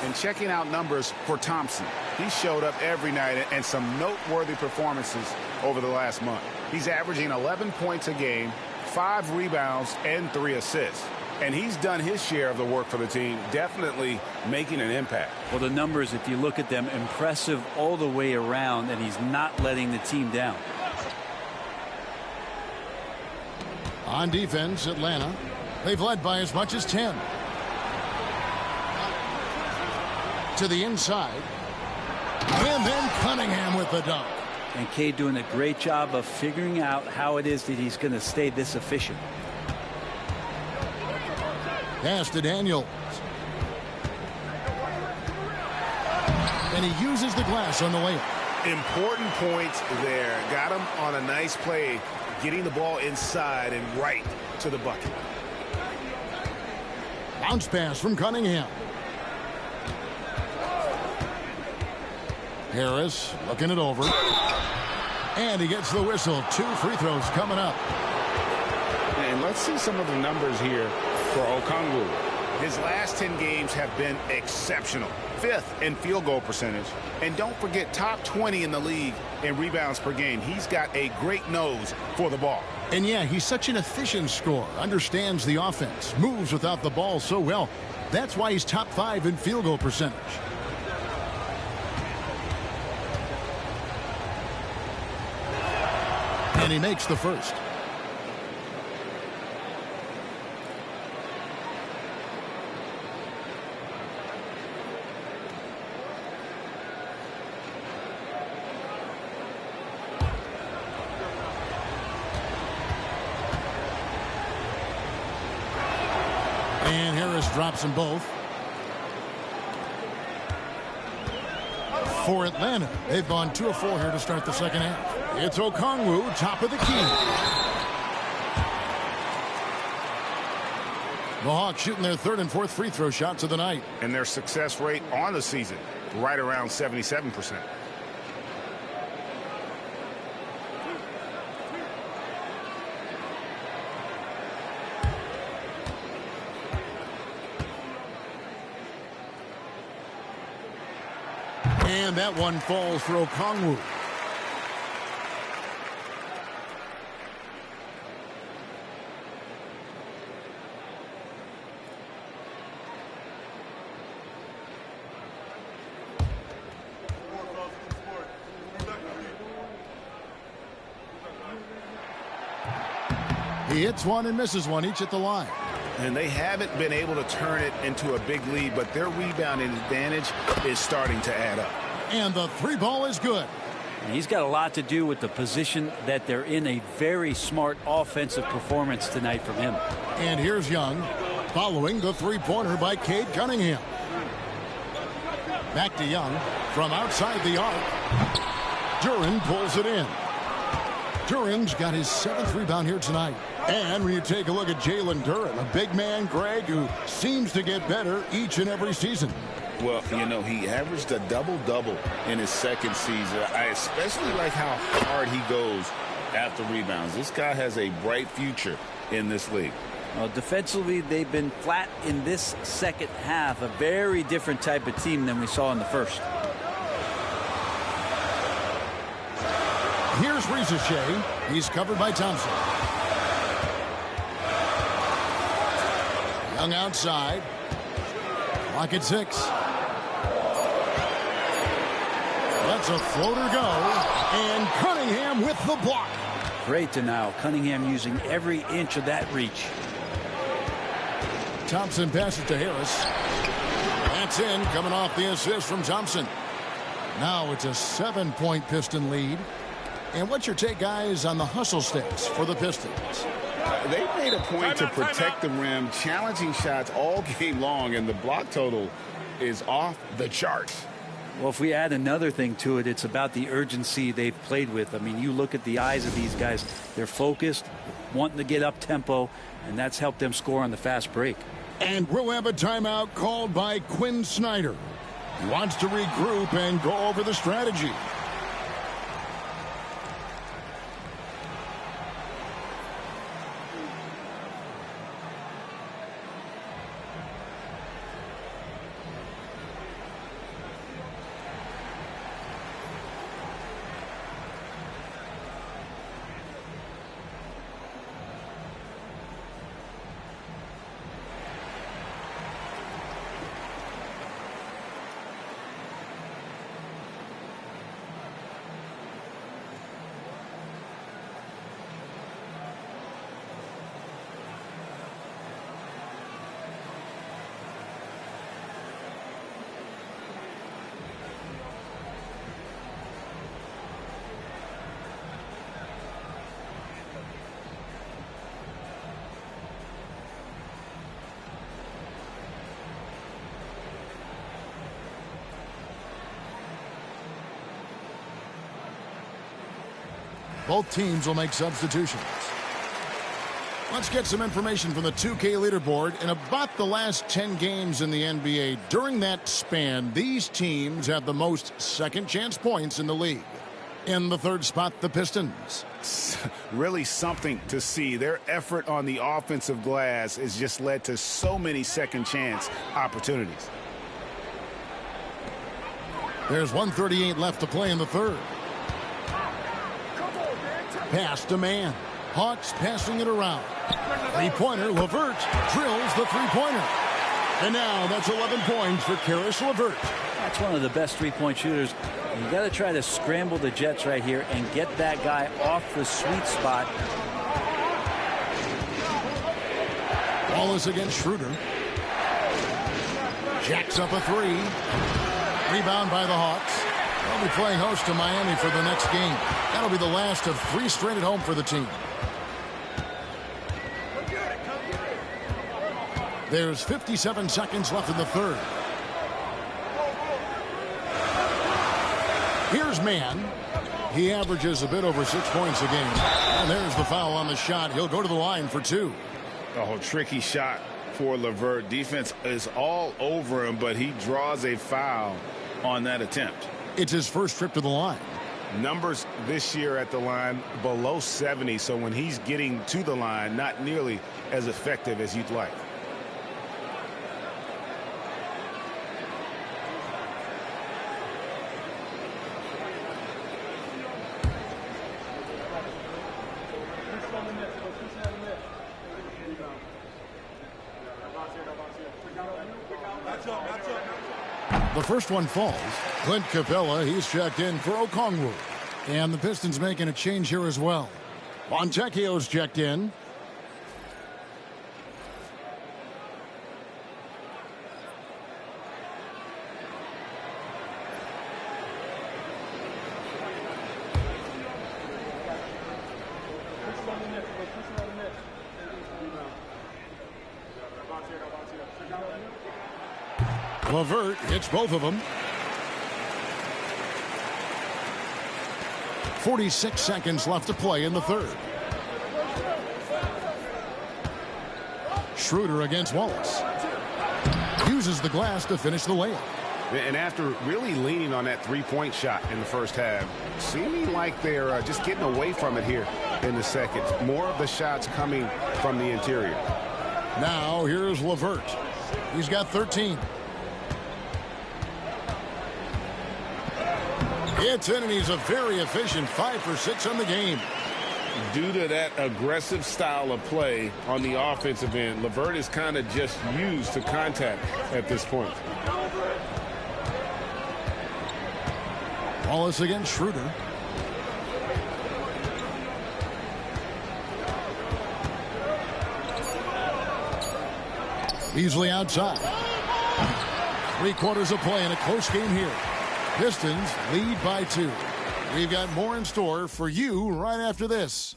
And checking out numbers for Thompson. He showed up every night and some noteworthy performances over the last month. He's averaging 11 points a game, 5 rebounds, and 3 assists. And he's done his share of the work for the team, definitely making an impact. Well, the numbers, if you look at them, impressive all the way around, and he's not letting the team down. On defense, Atlanta. They've led by as much as 10. To the inside. And then Cunningham with the dunk. And Cade doing a great job of figuring out how it is that he's going to stay this efficient. Pass to Daniels. And he uses the glass on the layup. Important points there. Got him on a nice play, getting the ball inside and right to the bucket. Bounce pass from Cunningham. Harris looking it over. And he gets the whistle. 2 free throws coming up. And let's see some of the numbers here for Okongwu. His last 10 games have been exceptional. 5th in field goal percentage. And don't forget, top 20 in the league in rebounds per game. He's got a great nose for the ball. And yeah, he's such an efficient scorer. Understands the offense. Moves without the ball so well. That's why he's top 5 in field goal percentage. And he makes the first. And Harris drops them both. For Atlanta, they've gone 2 of 4 here to start the second half. It's Okongwu, top of the key. The Hawks shooting their 3rd and 4th free throw shots of the night. And their success rate on the season, right around 77%. And that one falls for Okongwu. He hits one and misses one, each at the line. And they haven't been able to turn it into a big lead, but their rebounding advantage is starting to add up. And the three ball is good. And he's got a lot to do with the position that they're in. A very smart offensive performance tonight from him. And here's Young following the three-pointer by Cade Cunningham. Back to Young from outside the arc. Duren pulls it in. Duren's got his 7th rebound here tonight. And when you take a look at Jalen Duren, a big man, Greg, who seems to get better each and every season. Well, you know, he averaged a double-double in his second season. I especially like how hard he goes after rebounds. This guy has a bright future in this league. Well, defensively, they've been flat in this second half. A very different type of team than we saw in the first. Here's Rizachet. He's covered by Thompson. Young outside. Clock at 6. Lets a floater go. And Cunningham with the block. Great denial. Cunningham using every inch of that reach. Thompson passes to Harris. That's in, coming off the assist from Thompson. Now it's a 7-point Piston lead. And what's your take, guys, on the hustle stakes for the Pistons? They made a point to protect the rim, challenging shots all game long, and the block total is off the charts. Well, if we add another thing to it, it's about the urgency they've played with. I mean, you look at the eyes of these guys. They're focused, wanting to get up tempo, and that's helped them score on the fast break. And we'll have a timeout called by Quinn Snyder. He wants to regroup and go over the strategy. Both teams will make substitutions. Let's get some information from the 2K leaderboard. In about the last 10 games in the NBA, during that span, these teams have the most second chance points in the league. In the third spot, the Pistons. Really something to see. Their effort on the offensive glass has just led to so many second chance opportunities. There's 1:38 left to play in the third. Pass to man. Hawks passing it around. Three-pointer, LeVert drills the three-pointer. And now that's 11 points for Karis LeVert. That's one of the best three-point shooters. You got to try to scramble the Jets right here and get that guy off the sweet spot. Wallace against Schroeder. Jacks up a three. Rebound by the Hawks. They'll be playing host to Miami for the next game. That'll be the last of 3 straight at home for the team. There's 57 seconds left in the third. Here's Mann. He averages a bit over 6 points a game. And there's the foul on the shot. He'll go to the line for 2. Oh, tricky shot for LeVert. Defense is all over him, but he draws a foul on that attempt. It's his first trip to the line. Numbers this year at the line below 70, so when he's getting to the line, not nearly as effective as you'd like. The first one falls. Clint Capella, he's checked in for Okongwu. And the Pistons making a change here as well. Fontecchio's checked in. LeVert hits both of them. 46 seconds left to play in the third. Schroeder against Wallace. Uses the glass to finish the layup. And after really leaning on that three-point shot in the first half, seeming like they're just getting away from it here in the second. More of the shots coming from the interior. Now here's LeVert. He's got 13. It's in, and he's a very efficient 5 for 6 on the game. Due to that aggressive style of play on the offensive end, LeVert is kind of just used to contact at this point. Wallace against Schroeder. Beasley outside. 3 quarters of play in a close game here. Pistons lead by 2. We've got more in store for you right after this.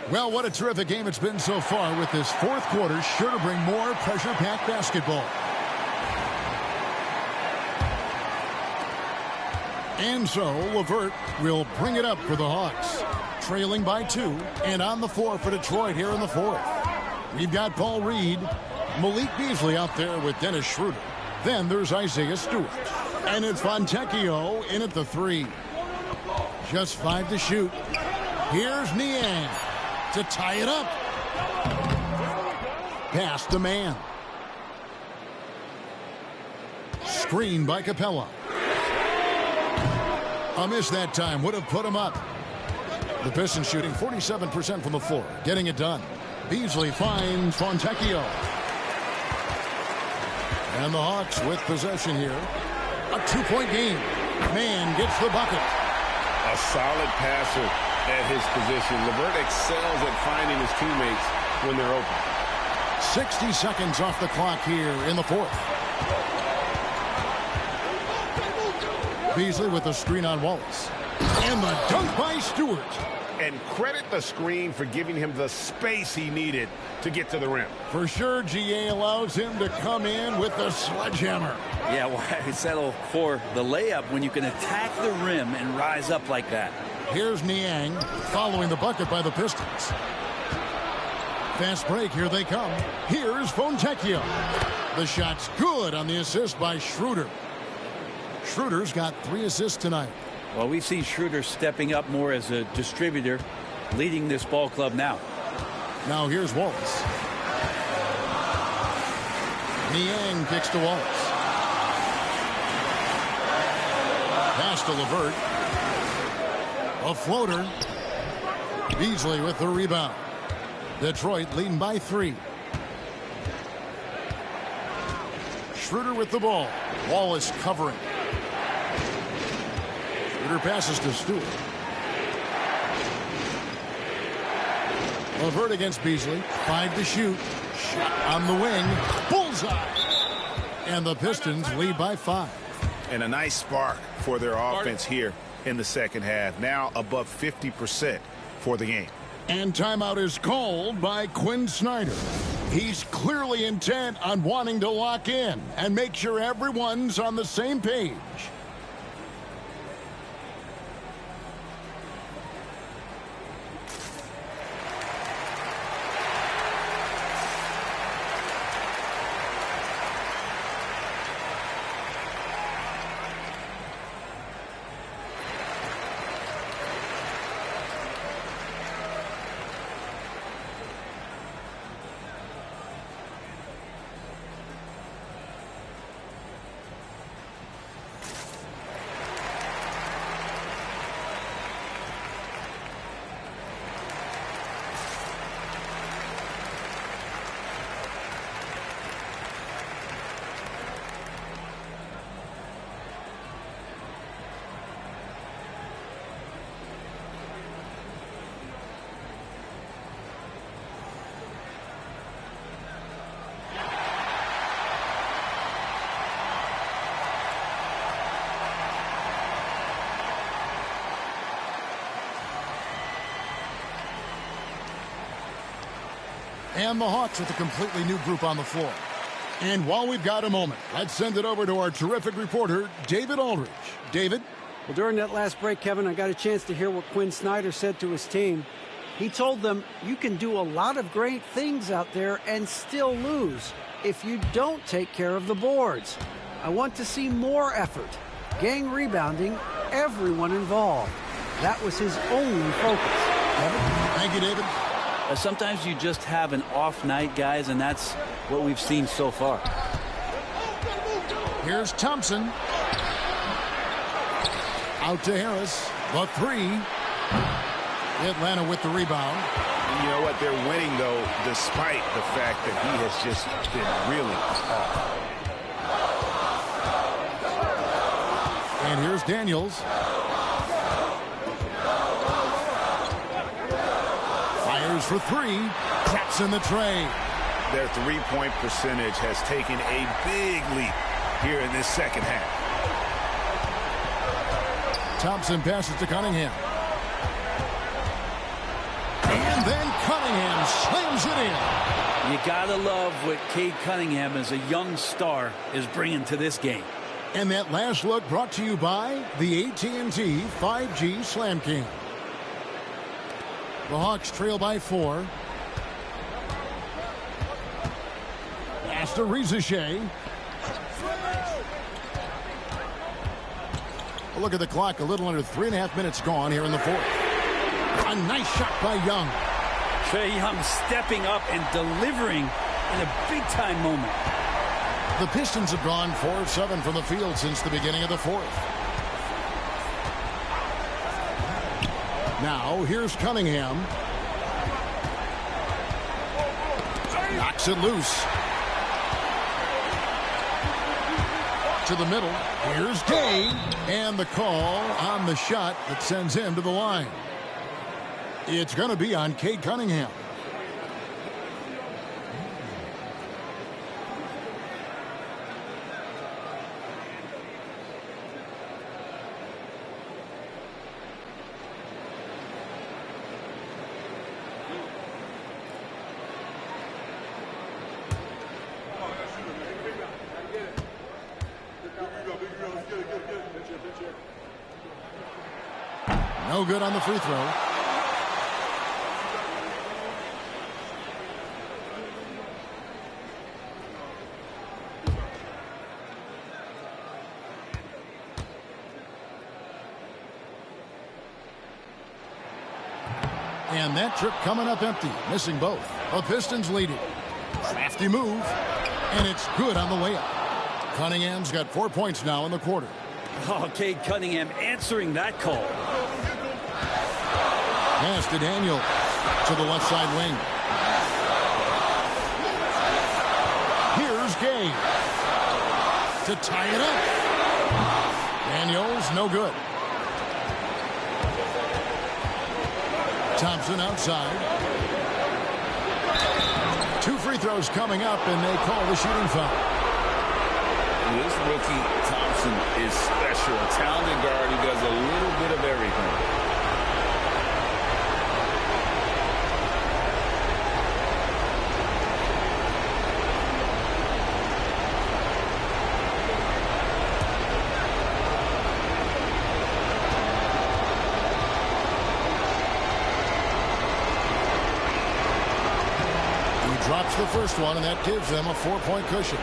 Well, what a terrific game it's been so far, with this fourth quarter sure to bring more pressure-packed basketball. And so, LeVert will bring it up for the Hawks. Trailing by 2 and on the floor for Detroit here in the fourth. We've got Paul Reed, Malik Beasley out there with Dennis Schroeder. Then there's Isaiah Stewart. And it's Fontecchio in at the 3. Just 5 to shoot. Here's Niang to tie it up. Pass to Man. Screen by Capella. A miss that time would have put him up. The Pistons shooting 47% from the floor, getting it done. Beasley finds Fontecchio. And the Hawks with possession here. A 2-point game. Man gets the bucket. A solid passer at his position. LeVert excels at finding his teammates when they're open. 60 seconds off the clock here in the fourth. Beasley with the screen on Wallace. And the dunk by Stewart. And credit the screen for giving him the space he needed to get to the rim. For sure, GA allows him to come in with the sledgehammer. Yeah, why settle for the layup when you can attack the rim and rise up like that? Here's Niang following the bucket by the Pistons. Fast break, here they come. Here's Fontecchio. The shot's good on the assist by Schroeder. Schroeder's got 3 assists tonight. Well, we've seen Schroeder stepping up more as a distributor, leading this ball club now. Now here's Wallace. Niang kicks to Wallace. Pass to LeVert. A floater. Beasley with the rebound. Detroit leading by 3. Schroeder with the ball. Wallace covering. Schroeder passes to Stewart. LeVert against Beasley. 5 to shoot. Shot on the wing. Bullseye. And the Pistons lead by 5. And a nice spark for their offense here in the second half. Now above 50% for the game. And timeout is called by Quinn Snyder. He's clearly intent on wanting to lock in and make sure everyone's on the same page. And the Hawks with a completely new group on the floor. And while we've got a moment, let's send it over to our terrific reporter, David Aldridge. David? Well, during that last break, Kevin, I got a chance to hear what Quinn Snyder said to his team. He told them, you can do a lot of great things out there and still lose if you don't take care of the boards. I want to see more effort, gang rebounding, everyone involved. That was his only focus. Kevin? Thank you, David. Sometimes you just have an off night, guys, and that's what we've seen so far. Here's Thompson. Out to Harris. The three. Atlanta with the rebound. And you know what? They're winning, though, despite the fact that he has just been really off. And here's Daniels. Fires for three. Traps in the tray. Their three-point percentage has taken a big leap here in this second half. Thompson passes to Cunningham. And then Cunningham slams it in. You gotta love what Cade Cunningham as a young star is bringing to this game. And that last look brought to you by the AT&T 5G Slam King. The Hawks trail by 4. Pass to Rizichet. A look at the clock, a little under 3.5 minutes gone here in the fourth. A nice shot by Young. Trae Young stepping up and delivering in a big-time moment. The Pistons have gone 4 of 7 from the field since the beginning of the fourth. Now, here's Cunningham. Knocks it loose. To the middle. Here's Gay. And the call on the shot that sends him to the line. It's going to be on Cade Cunningham. No good on the free throw. And that trip coming up empty, missing both. The Pistons leading. Crafty move, and it's good on the way up. Cunningham's got 4 points now in the quarter. Oh, Cade Cunningham answering that call. Pass to Daniel to the left side wing. Here's Gay to tie it up. Daniels, no good. Thompson outside. 2 free throws coming up, and they call the shooting foul. This rookie Thompson is special. A talented guard who does a little bit of everything. Drops the first one, and that gives them a 4-point cushion.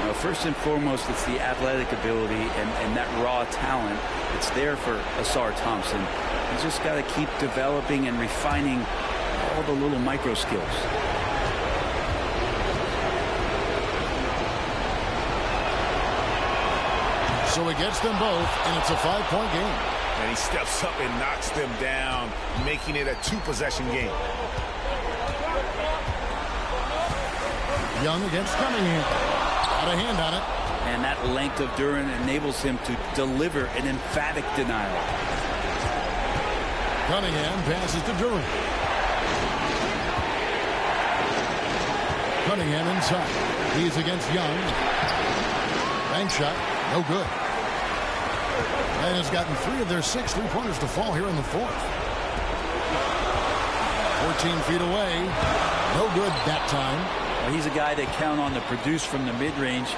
Now, first and foremost, it's the athletic ability and that raw talent. It's there for Asar Thompson. He's just got to keep developing and refining all the little micro skills. So he gets them both, and it's a 5-point game. And he steps up and knocks them down, making it a 2-possession game. Young against Cunningham. Got a hand on it. And that length of Duran enables him to deliver an emphatic denial. Cunningham passes to Duran. Cunningham inside. He's against Young. Bank shot. No good. And has gotten 3 of their 6 3-pointers to fall here in the fourth. 14 feet away. No good that time. Well, he's a guy they count on to produce from the mid-range.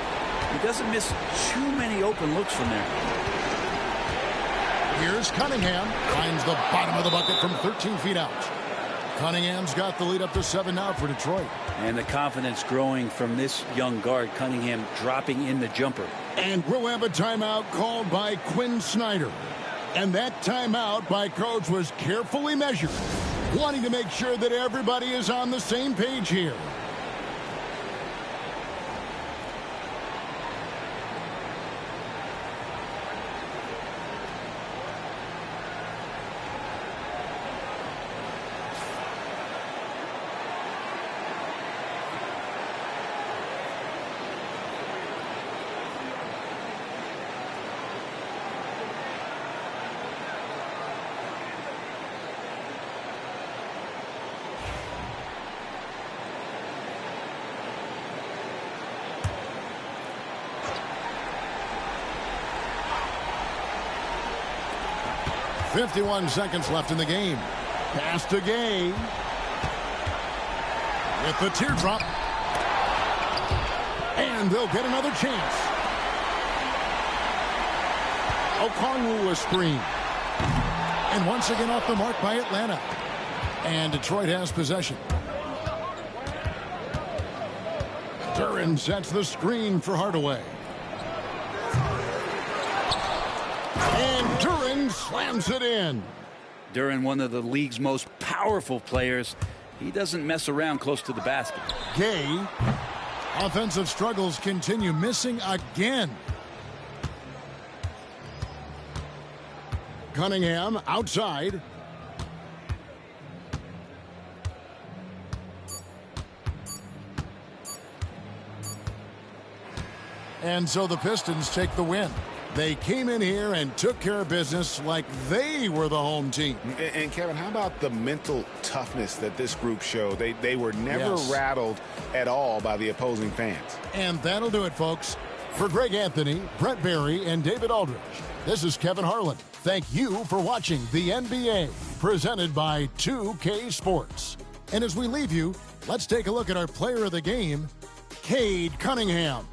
He doesn't miss too many open looks from there. Here's Cunningham. Finds the bottom of the bucket from 13 feet out. Cunningham's got the lead up to 7 now for Detroit. And the confidence growing from this young guard, Cunningham, dropping in the jumper. And we'll have a timeout called by Quinn Snyder. And that timeout by Coach was carefully measured, wanting to make sure that everybody is on the same page here. .51 seconds left in the game. Pass to Gay. With the teardrop. And they'll get another chance. Okongwu a screen. And once again off the mark by Atlanta. And Detroit has possession. Duran sets the screen for Hardaway. And Duran slams it in. Duran, one of the league's most powerful players. He doesn't mess around close to the basket. Gay. Offensive struggles continue, missing again. Cunningham outside. And so the Pistons take the win. They came in here and took care of business like they were the home team. And Kevin, how about the mental toughness that this group showed? They were never rattled at all by the opposing fans. And that'll do it, folks. For Greg Anthony, Brett Barry, and David Aldridge, this is Kevin Harlan. Thank you for watching the NBA, presented by 2K Sports. And as we leave you, let's take a look at our player of the game, Cade Cunningham.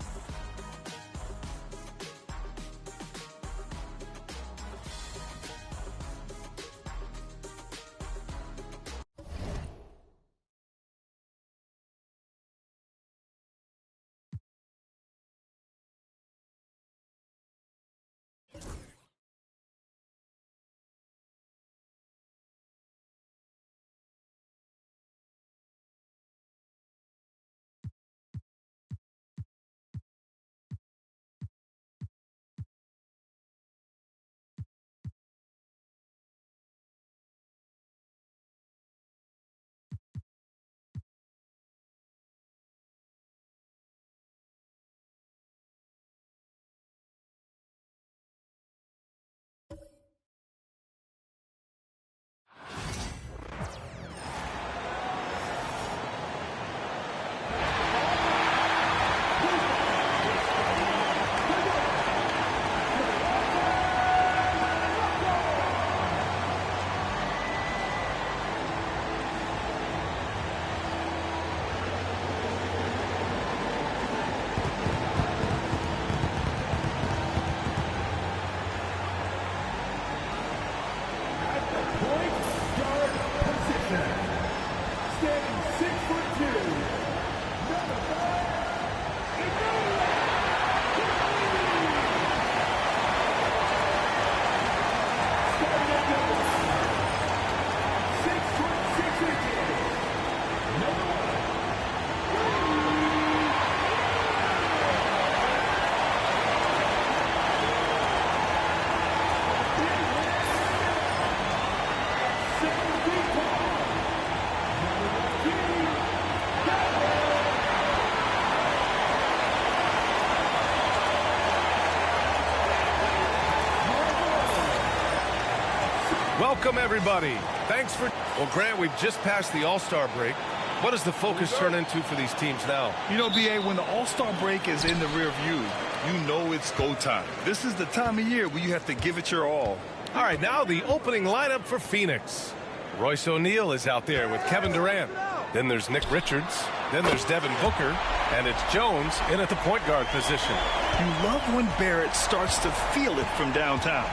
Welcome, everybody. Thanks for... Well, Grant, we've just passed the All-Star break. What does the focus turn into for these teams now? You know, B.A., when the All-Star break is in the rear view, you know it's go time. This is the time of year where you have to give it your all. All right, now the opening lineup for Phoenix. Royce O'Neal is out there with Kevin Durant. Then there's Nick Richards. Then there's Devin Booker. And it's Jones in at the point guard position. You love when Barrett starts to feel it from downtown.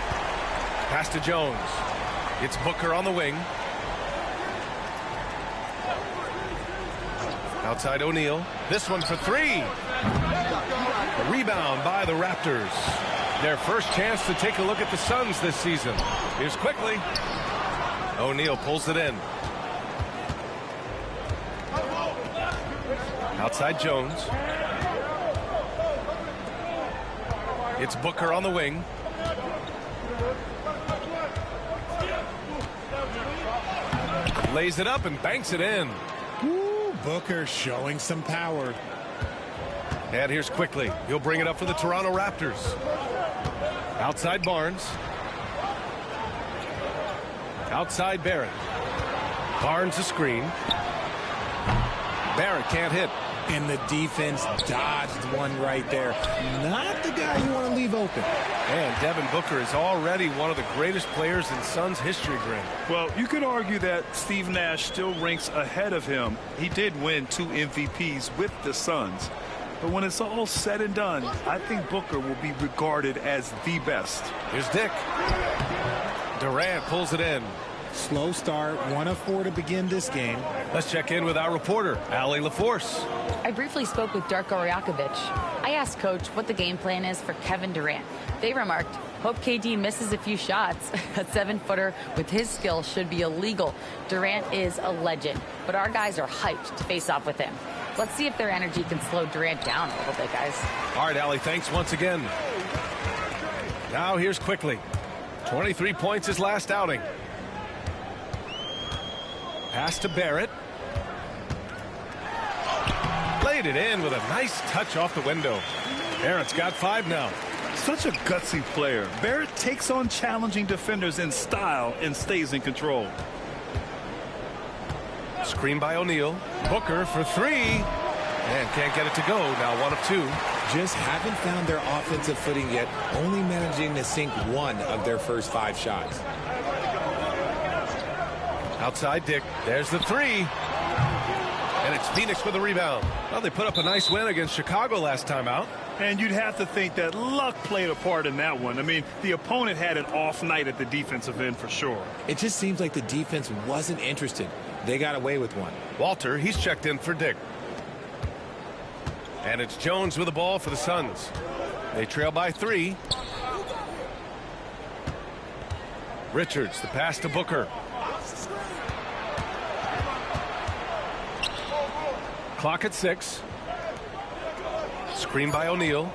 Pass to Jones. It's Booker on the wing. Outside O'Neal. This one for three. A rebound by the Raptors. Their first chance to take a look at the Suns this season. Here's quickly. O'Neal pulls it in. Outside Jones. It's Booker on the wing. Lays it up and banks it in. Ooh, Booker showing some power. And here's quickly. He'll bring it up for the Toronto Raptors. Outside Barnes. Outside Barrett. Barnes a screen. Barrett can't hit. And the defense dodged one right there. Not the guy you want to leave open. And Devin Booker is already one of the greatest players in Suns history, Grant. Well, you could argue that Steve Nash still ranks ahead of him. He did win 2 MVPs with the Suns. But when it's all said and done, I think Booker will be regarded as the best. Here's Dick. Durant pulls it in. Slow start, 1 of 4 to begin this game. Let's check in with our reporter, Allie LaForce. I briefly spoke with Darko Rajakovic. I asked Coach what the game plan is for Kevin Durant. They remarked, hope KD misses a few shots. A 7-footer with his skill should be illegal. Durant is a legend, but our guys are hyped to face off with him. Let's see if their energy can slow Durant down a little bit, guys. All right, Allie, thanks once again. Now here's quickly. 23 points his last outing. Pass to Barrett. Laid it in with a nice touch off the window. Barrett's got 5 now. Such a gutsy player. Barrett takes on challenging defenders in style and stays in control. Screen by O'Neal. Booker for 3. And can't get it to go. Now 1 of 2. Just haven't found their offensive footing yet, only managing to sink 1 of their first 5 shots. Outside Dick. There's the 3. And it's Phoenix with the rebound. Well, they put up a nice win against Chicago last time out. And you'd have to think that luck played a part in that one. I mean, the opponent had an off night at the defensive end for sure. It just seems like the defense wasn't interested. They got away with one. Walter, he's checked in for Dick. And it's Jones with the ball for the Suns. They trail by 3. Richards, the pass to Booker. Clock at 6. Screen by O'Neal.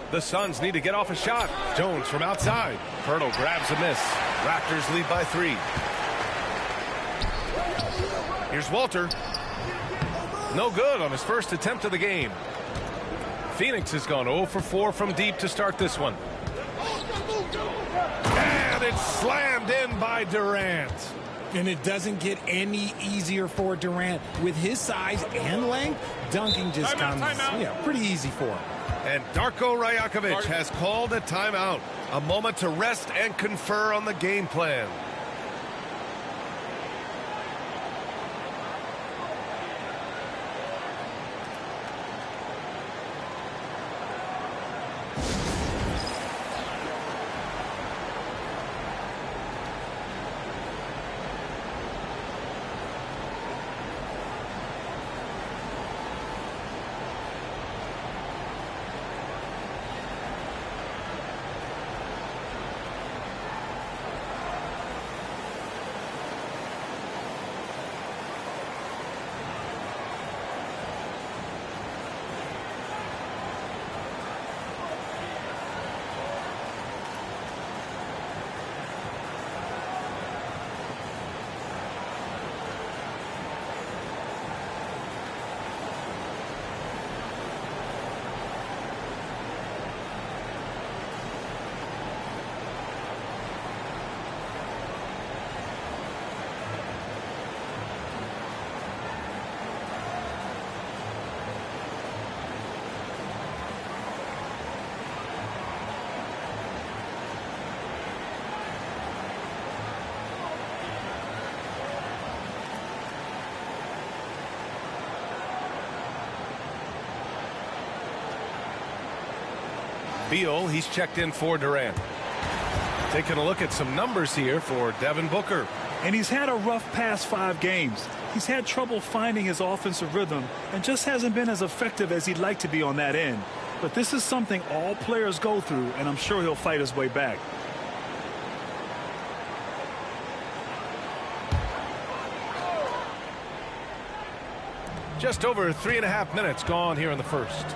The Suns need to get off a shot. Jones from outside. Pirtle grabs a miss. Raptors lead by 3. Here's Walter. No good on his first attempt of the game. Phoenix has gone 0 for 4 from deep to start this one. And it's slammed in by Durant. And it doesn't get any easier for Durant. With his size and length, dunking just comes pretty easy for him. And Darko Rajakovic has called a timeout. A moment to rest and confer on the game plan. Beal, he's checked in for Durant. Taking a look at some numbers here for Devin Booker. And he's had a rough past 5 games. He's had trouble finding his offensive rhythm and just hasn't been as effective as he'd like to be on that end. But this is something all players go through, and I'm sure he'll fight his way back. Just over 3.5 minutes gone here in the first.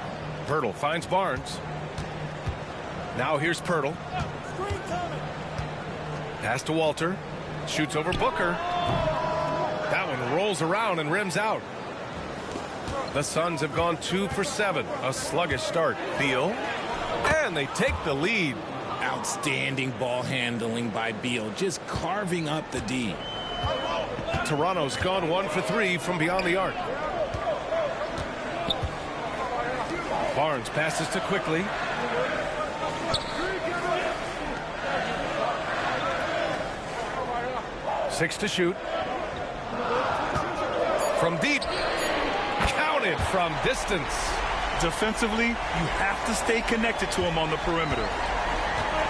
Pirtle finds Barnes. Now here's Pirtle. Pass to Walter. Shoots over Booker. That one rolls around and rims out. The Suns have gone 2 for 7. A sluggish start. Beal. And they take the lead. Outstanding ball handling by Beal. Just carving up the D. Toronto's gone 1 for 3 from beyond the arc. Barnes passes to Quickly. Six to shoot. From deep. Counted from distance. Defensively, you have to stay connected to him on the perimeter.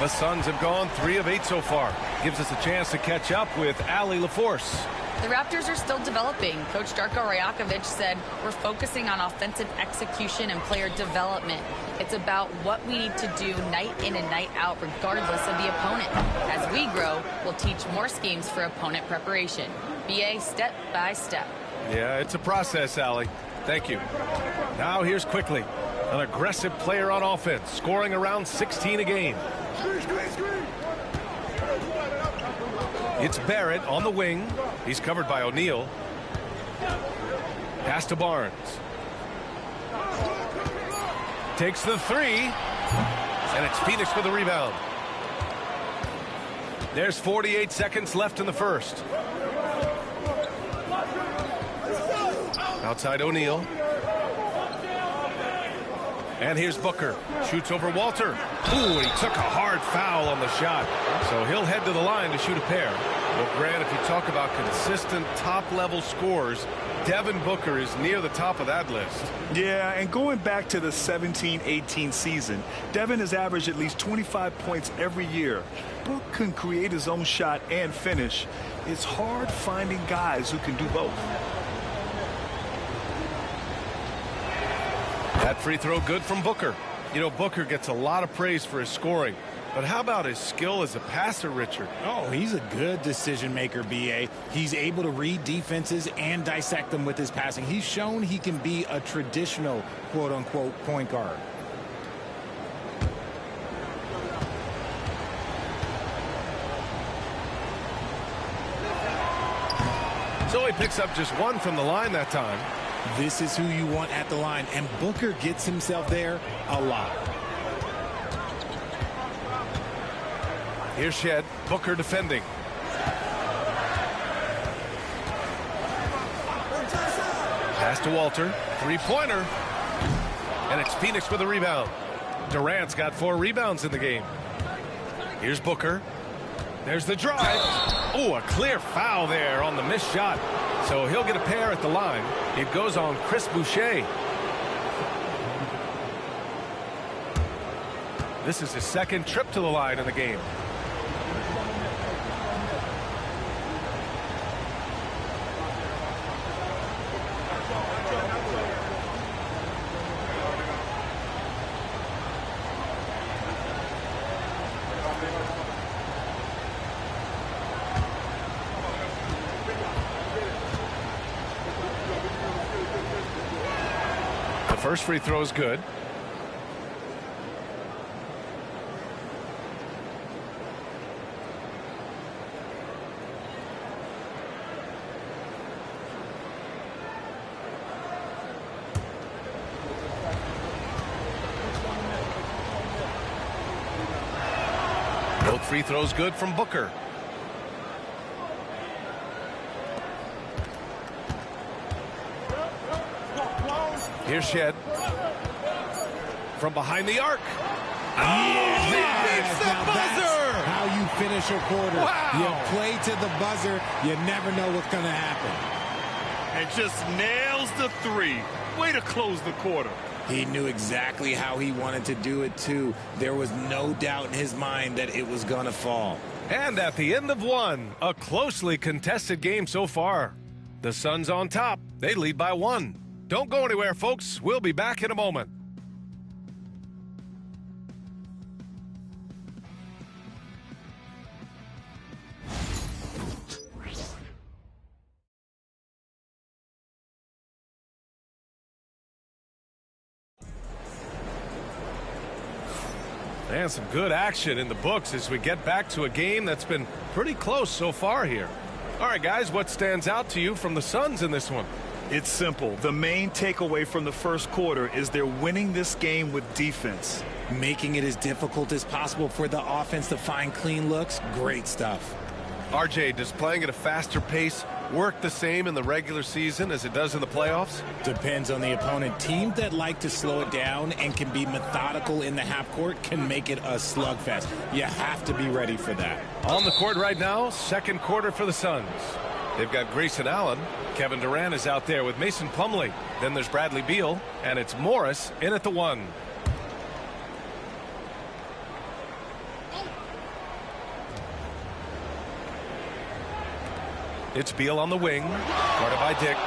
The Suns have gone 3 of 8 so far. Gives us a chance to catch up with Allie LaForce. The Raptors are still developing. Coach Darko Rajakovic said, we're focusing on offensive execution and player development. It's about what we need to do night in and night out, regardless of the opponent. As we grow, we'll teach more schemes for opponent preparation. BA step by step. Yeah, it's a process, Allie. Thank you. Now here's Quickly, an aggressive player on offense, scoring around 16 a game. It's Barrett on the wing. He's covered by O'Neal. Pass to Barnes. Takes the 3. And it's Phoenix with the rebound. There's 48 seconds left in the first. Outside O'Neal. And here's Booker. Shoots over Walter. Ooh, he took a hard foul on the shot. So he'll head to the line to shoot a pair. Well, Grant, if you talk about consistent top-level scores, Devin Booker is near the top of that list. Yeah, and going back to the 17-18 season, Devin has averaged at least 25 points every year. Book can create his own shot and finish. It's hard finding guys who can do both. That free throw good from Booker. You know, Booker gets a lot of praise for his scoring. But how about his skill as a passer, Richard? Oh, he's a good decision maker, BA. He's able to read defenses and dissect them with his passing. He's shown he can be a traditional, quote-unquote, point guard. So he picks up just 1 from the line that time. This is who you want at the line, and Booker gets himself there a lot. Here's Shed. Booker defending. Pass to Walter. Three-pointer. And it's Phoenix with a rebound. Durant's got 4 rebounds in the game. Here's Booker. There's the drive. Oh, a clear foul there on the missed shot. So he'll get a pair at the line. It goes on Chris Boucher. This is his second trip to the line in the game. First free throw is good. Both free throws good from Booker. Here's Shed. From behind the arc. Yeah, he beats the buzzer! How you finish a quarter. Wow. You play to the buzzer. You never know what's going to happen. And just nails the 3. Way to close the quarter. He knew exactly how he wanted to do it, too. There was no doubt in his mind that it was going to fall. And at the end of one, a closely contested game so far. The Suns on top. They lead by 1. Don't go anywhere, folks. We'll be back in a moment. And some good action in the books as we get back to a game that's been pretty close so far here. All right, guys, what stands out to you from the Suns in this one? It's simple. The main takeaway from the first quarter is they're winning this game with defense. Making it as difficult as possible for the offense to find clean looks. Great stuff. RJ, does playing at a faster pace work the same in the regular season as it does in the playoffs? Depends on the opponent. Teams that like to slow it down and can be methodical in the half court can make it a slugfest. You have to be ready for that. On the court right now, second quarter for the Suns. They've got Grayson Allen. Kevin Durant is out there with Mason Plumlee. Then there's Bradley Beal, and it's Morris in at the 1. It's Beal on the wing, guarded by Dick.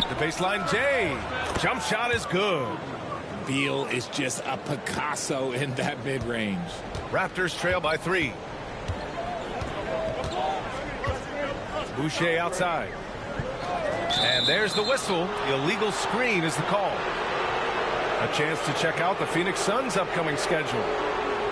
The baseline, Jay. Jump shot is good. Beal is just a Picasso in that mid-range. Raptors trail by 3. Boucher outside. And there's the whistle. Illegal screen is the call. A chance to check out the Phoenix Suns' upcoming schedule.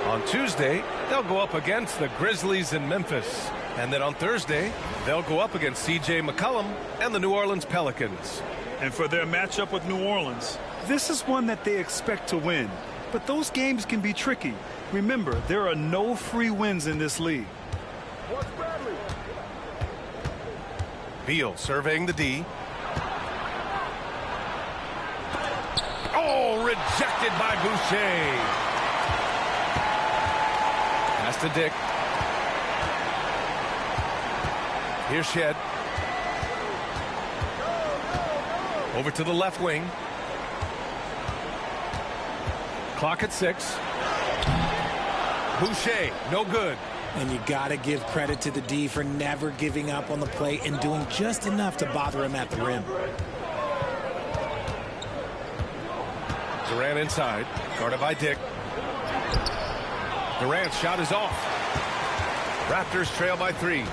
On Tuesday, they'll go up against the Grizzlies in Memphis. And then on Thursday, they'll go up against C.J. McCollum and the New Orleans Pelicans. And for their matchup with New Orleans, this is one that they expect to win. But those games can be tricky. Remember, there are no free wins in this league. Beal surveying the D. Oh, rejected by Boucher. Pass to Dick. Here's Shed. Over to the left wing. Clock at 6. Boucher, no good. And you got to give credit to the D for never giving up on the play and doing just enough to bother him at the rim. Durant inside, guarded by Dick. Durant's shot is off. Raptors trail by 3.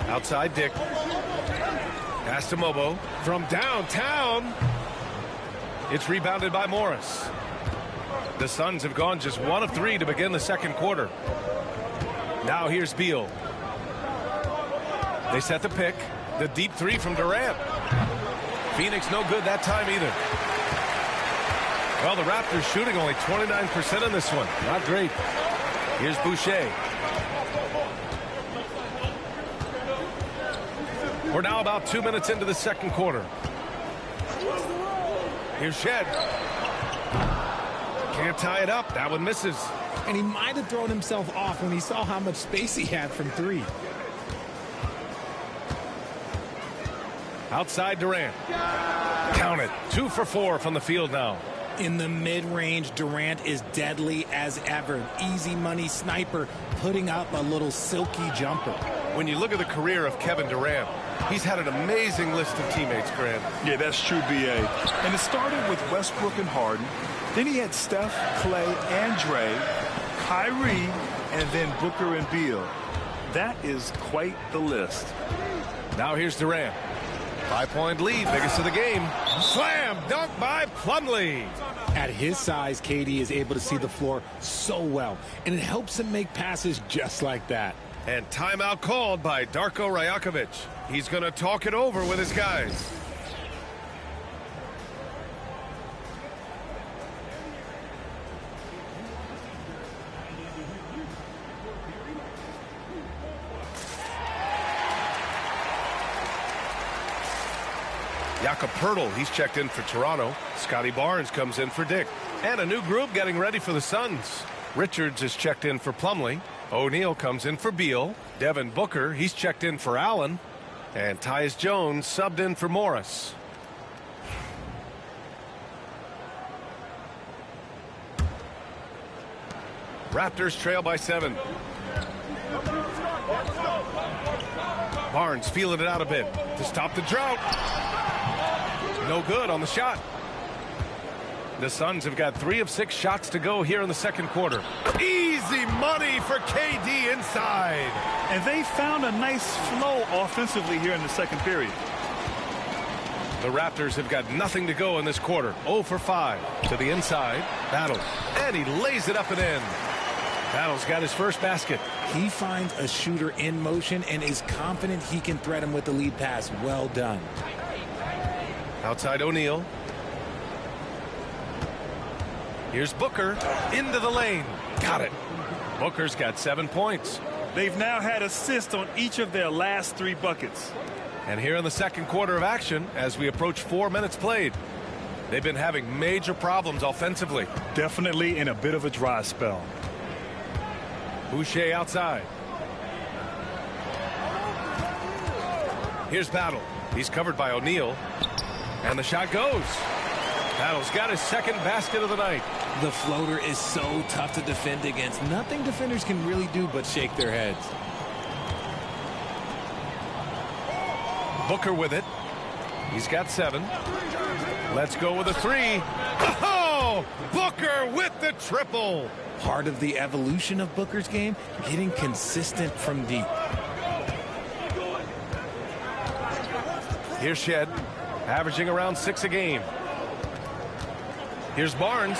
Outside Dick. Pass to Mobo from downtown. It's rebounded by Morris. The Suns have gone just 1 of 3 to begin the second quarter. Now here's Beal. They set the pick. The deep 3 from Durant. Phoenix no good that time either. Well, the Raptors shooting only 29% in this one. Not great. Here's Boucher. We're now about 2 minutes into the second quarter. Here's Shed. Can't tie it up. That one misses. And he might have thrown himself off when he saw how much space he had from 3. Outside Durant. Count it. 2 for 4 from the field now. In the mid-range, Durant is deadly as ever. Easy money sniper, putting up a little silky jumper. When you look at the career of Kevin Durant, he's had an amazing list of teammates, Grant. Yeah, that's true, B.A. And it started with Westbrook and Harden. Then he had Steph, Clay, and Dre, Kyrie, and then Booker and Beal. That is quite the list. Now here's Durant. 5-point lead, biggest of the game. Slam dunk by Plumlee. At his size, KD is able to see the floor so well, and it helps him make passes just like that. And timeout called by Darko Rajakovic. He's going to talk it over with his guys. Jakob Poeltl, he's checked in for Toronto. Scotty Barnes comes in for Dick. And a new group getting ready for the Suns. Richards is checked in for Plumlee. O'Neal comes in for Beal. Devin Booker, he's checked in for Allen. And Tyus Jones subbed in for Morris. Raptors trail by 7. Barnes feeling it out a bit to stop the drought. No good on the shot. The Suns have got 3 of 6 shots to go here in the second quarter. Easy money for KD inside. And they found a nice flow offensively here in the second period. The Raptors have got nothing to go in this quarter. 0 for 5 to the inside. Battle. And he lays it up and in. Battle's got his first basket. He finds a shooter in motion and is confident he can threat him with the lead pass. Well done. Outside O'Neal. Here's Booker into the lane. Got it. Booker's got 7 points. They've now had assists on each of their last 3 buckets. And here in the second quarter of action, as we approach 4 minutes played, they've been having major problems offensively. Definitely in a bit of a dry spell. Boucher outside. Here's Battle. He's covered by O'Neal. And the shot goes. Battle's got his second basket of the night. The floater is so tough to defend against. Nothing defenders can really do but shake their heads. Booker with it. He's got 7. Let's go with a 3. Oh! Booker with the triple. Part of the evolution of Booker's game, getting consistent from deep. Here's Shed, averaging around 6 a game. Here's Barnes.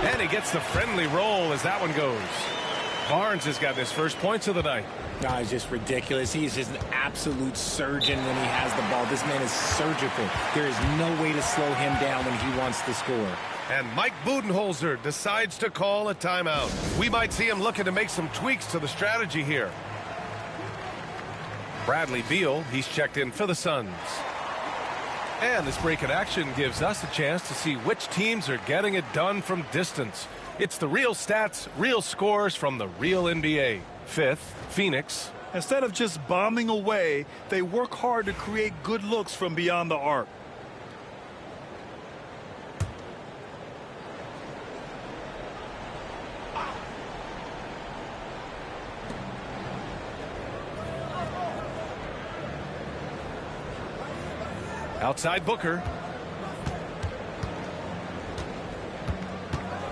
And he gets the friendly roll as that one goes. Barnes has got his first points of the night. No, it's just ridiculous. He is just an absolute surgeon when he has the ball. This man is surgical. There is no way to slow him down when he wants to score. And Mike Budenholzer decides to call a timeout. We might see him looking to make some tweaks to the strategy here. Bradley Beal, he's checked in for the Suns. And this break in action gives us a chance to see which teams are getting it done from distance. It's the real stats, real scores from the real NBA. 5th, Phoenix. Instead of just bombing away, they work hard to create good looks from beyond the arc. Outside Booker.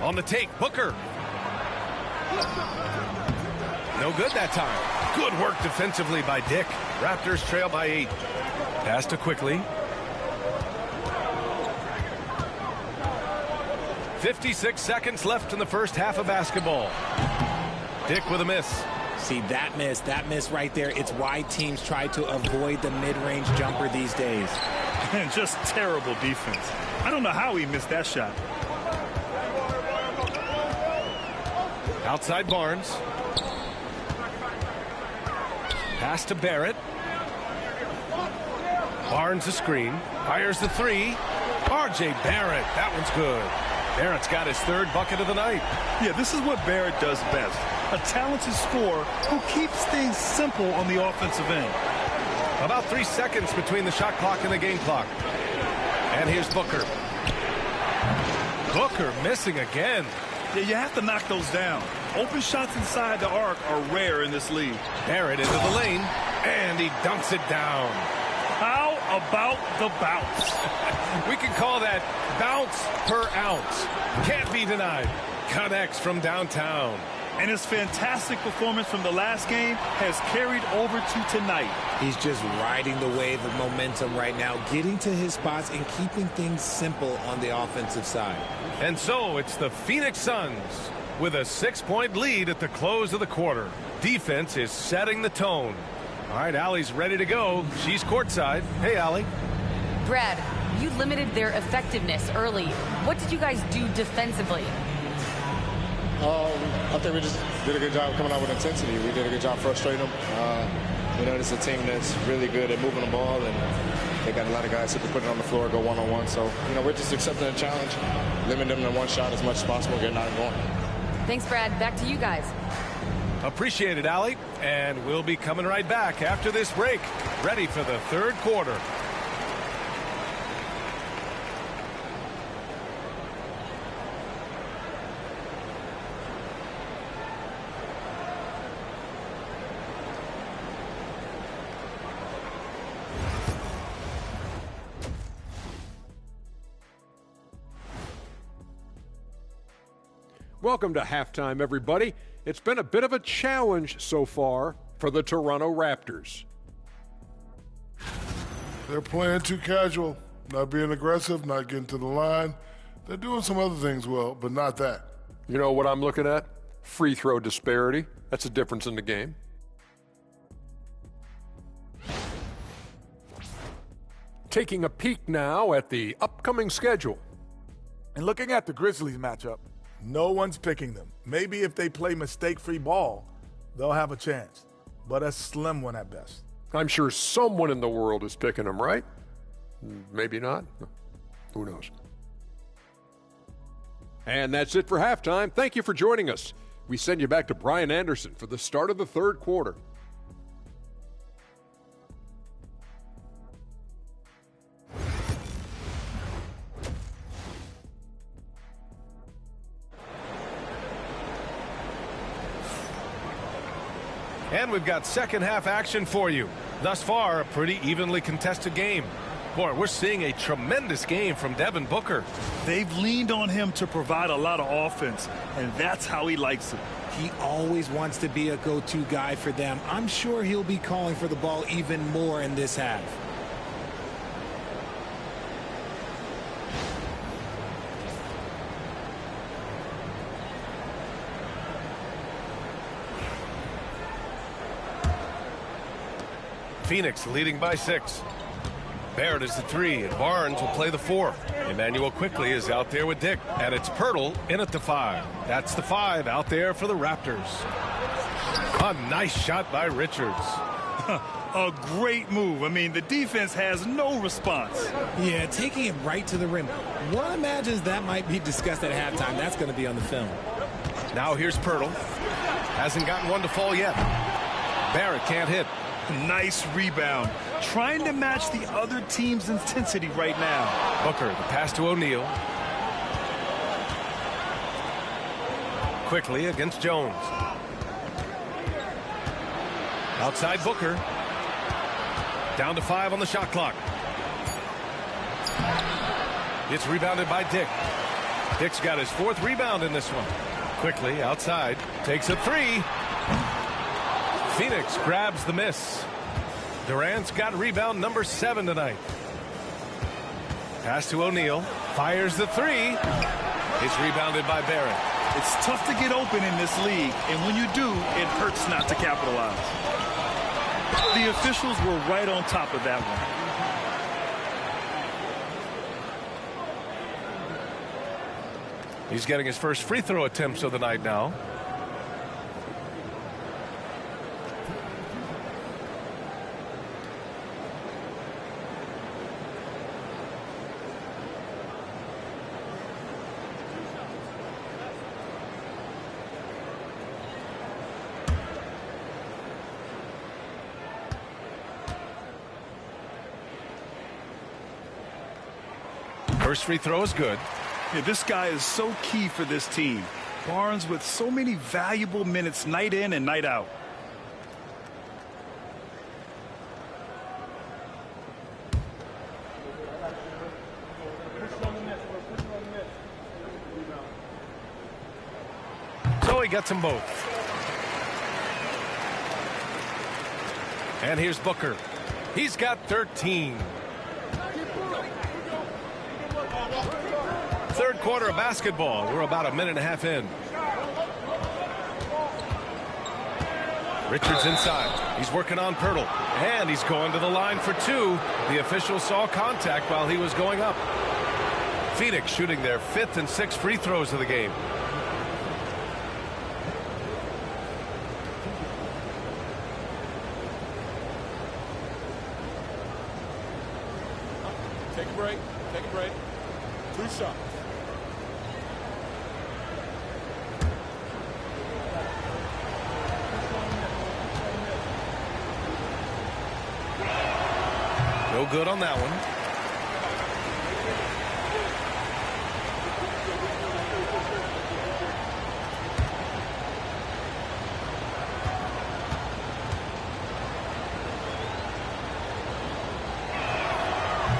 On the take, Booker. No good that time. Good work defensively by Dick. Raptors trail by 8. Pass to Quickly. 56 seconds left in the first half of basketball. Dick with a miss. See, that miss right there, it's why teams try to avoid the mid-range jumper these days. And just terrible defense. I don't know how he missed that shot. Outside Barnes. Pass to Barrett. Barnes a screen. Fires the 3. R.J. Barrett. That one's good. Barrett's got his 3rd bucket of the night. Yeah, this is what Barrett does best. A talented scorer who keeps things simple on the offensive end. About 3 seconds between the shot clock and the game clock. And here's Booker. Booker missing again. Yeah, you have to knock those down. Open shots inside the arc are rare in this league. Barrett into the lane, and he dunks it down. How about the bounce? We can call that bounce per ounce. Can't be denied. Connects from downtown. And his fantastic performance from the last game has carried over to tonight. He's just riding the wave of momentum right now, getting to his spots and keeping things simple on the offensive side. And so it's the Phoenix Suns with a 6-point lead at the close of the quarter. Defense is setting the tone. All right, Allie's ready to go. She's courtside. Hey, Allie. Brad, you limited their effectiveness early. What did you guys do defensively? I think we just did a good job coming out with intensity. We did a good job frustrating them. You know, it's a team that's really good at moving the ball, and they got a lot of guys who can put it on the floor, go one-on-one. So, you know, we're just accepting the challenge, limiting them to one shot as much as possible, getting out and going. Thanks, Brad. Back to you guys. Appreciate it, Allie. And we'll be coming right back after this break, ready for the third quarter. Welcome to halftime, everybody. It's been a bit of a challenge so far for the Toronto Raptors. They're playing too casual, not being aggressive, not getting to the line. They're doing some other things well, but not that. You know what I'm looking at? Free throw disparity. That's a difference in the game. Taking a peek now at the upcoming schedule. And looking at the Grizzlies matchup, no one's picking them. Maybe if they play mistake-free ball, they'll have a chance, but a slim one at best. I'm sure someone in the world is picking them, right? Maybe not. Who knows? And that's it for halftime. Thank you for joining us. We send you back to Brian Anderson for the start of the third quarter. And we've got second half action for you. Thus far, a pretty evenly contested game. Boy, we're seeing a tremendous game from Devin Booker. They've leaned on him to provide a lot of offense, and that's how he likes it. He always wants to be a go-to guy for them. I'm sure he'll be calling for the ball even more in this half. Phoenix leading by 6. Barrett is the 3, and Barnes will play the 4. Emmanuel quickly is out there with Dick, and it's Pirtle in at the 5. That's the 5 out there for the Raptors. A nice shot by Richards. A great move. I mean, the defense has no response. Yeah, taking it right to the rim. One imagines that might be discussed at halftime. That's going to be on the film. Now here's Pirtle. Hasn't gotten one to fall yet. Barrett can't hit. Nice rebound. Trying to match the other team's intensity right now. Booker, the pass to O'Neal. Quickly against Jones. Outside Booker. Down to 5 on the shot clock. It's rebounded by Dick. Dick's got his 4th rebound in this one. Quickly outside. Takes a 3. Phoenix grabs the miss. Durant's got rebound number 7 tonight. Pass to O'Neal. Fires the 3. It's rebounded by Barrett. It's tough to get open in this league, and when you do, it hurts not to capitalize. The officials were right on top of that one. He's getting his first free throw attempts of the night now. First free throw is good. Yeah, this guy is so key for this team. Barnes with so many valuable minutes night in and night out. So he gets them both. And here's Booker. He's got 13. Third quarter of basketball. We're about a minute and a half in. Richards inside. He's working on Pirtle. And he's going to the line for 2. The official saw contact while he was going up. Phoenix shooting their 5th and 6th free throws of the game. Take a break. Take a break. 2 shots. No good on that one.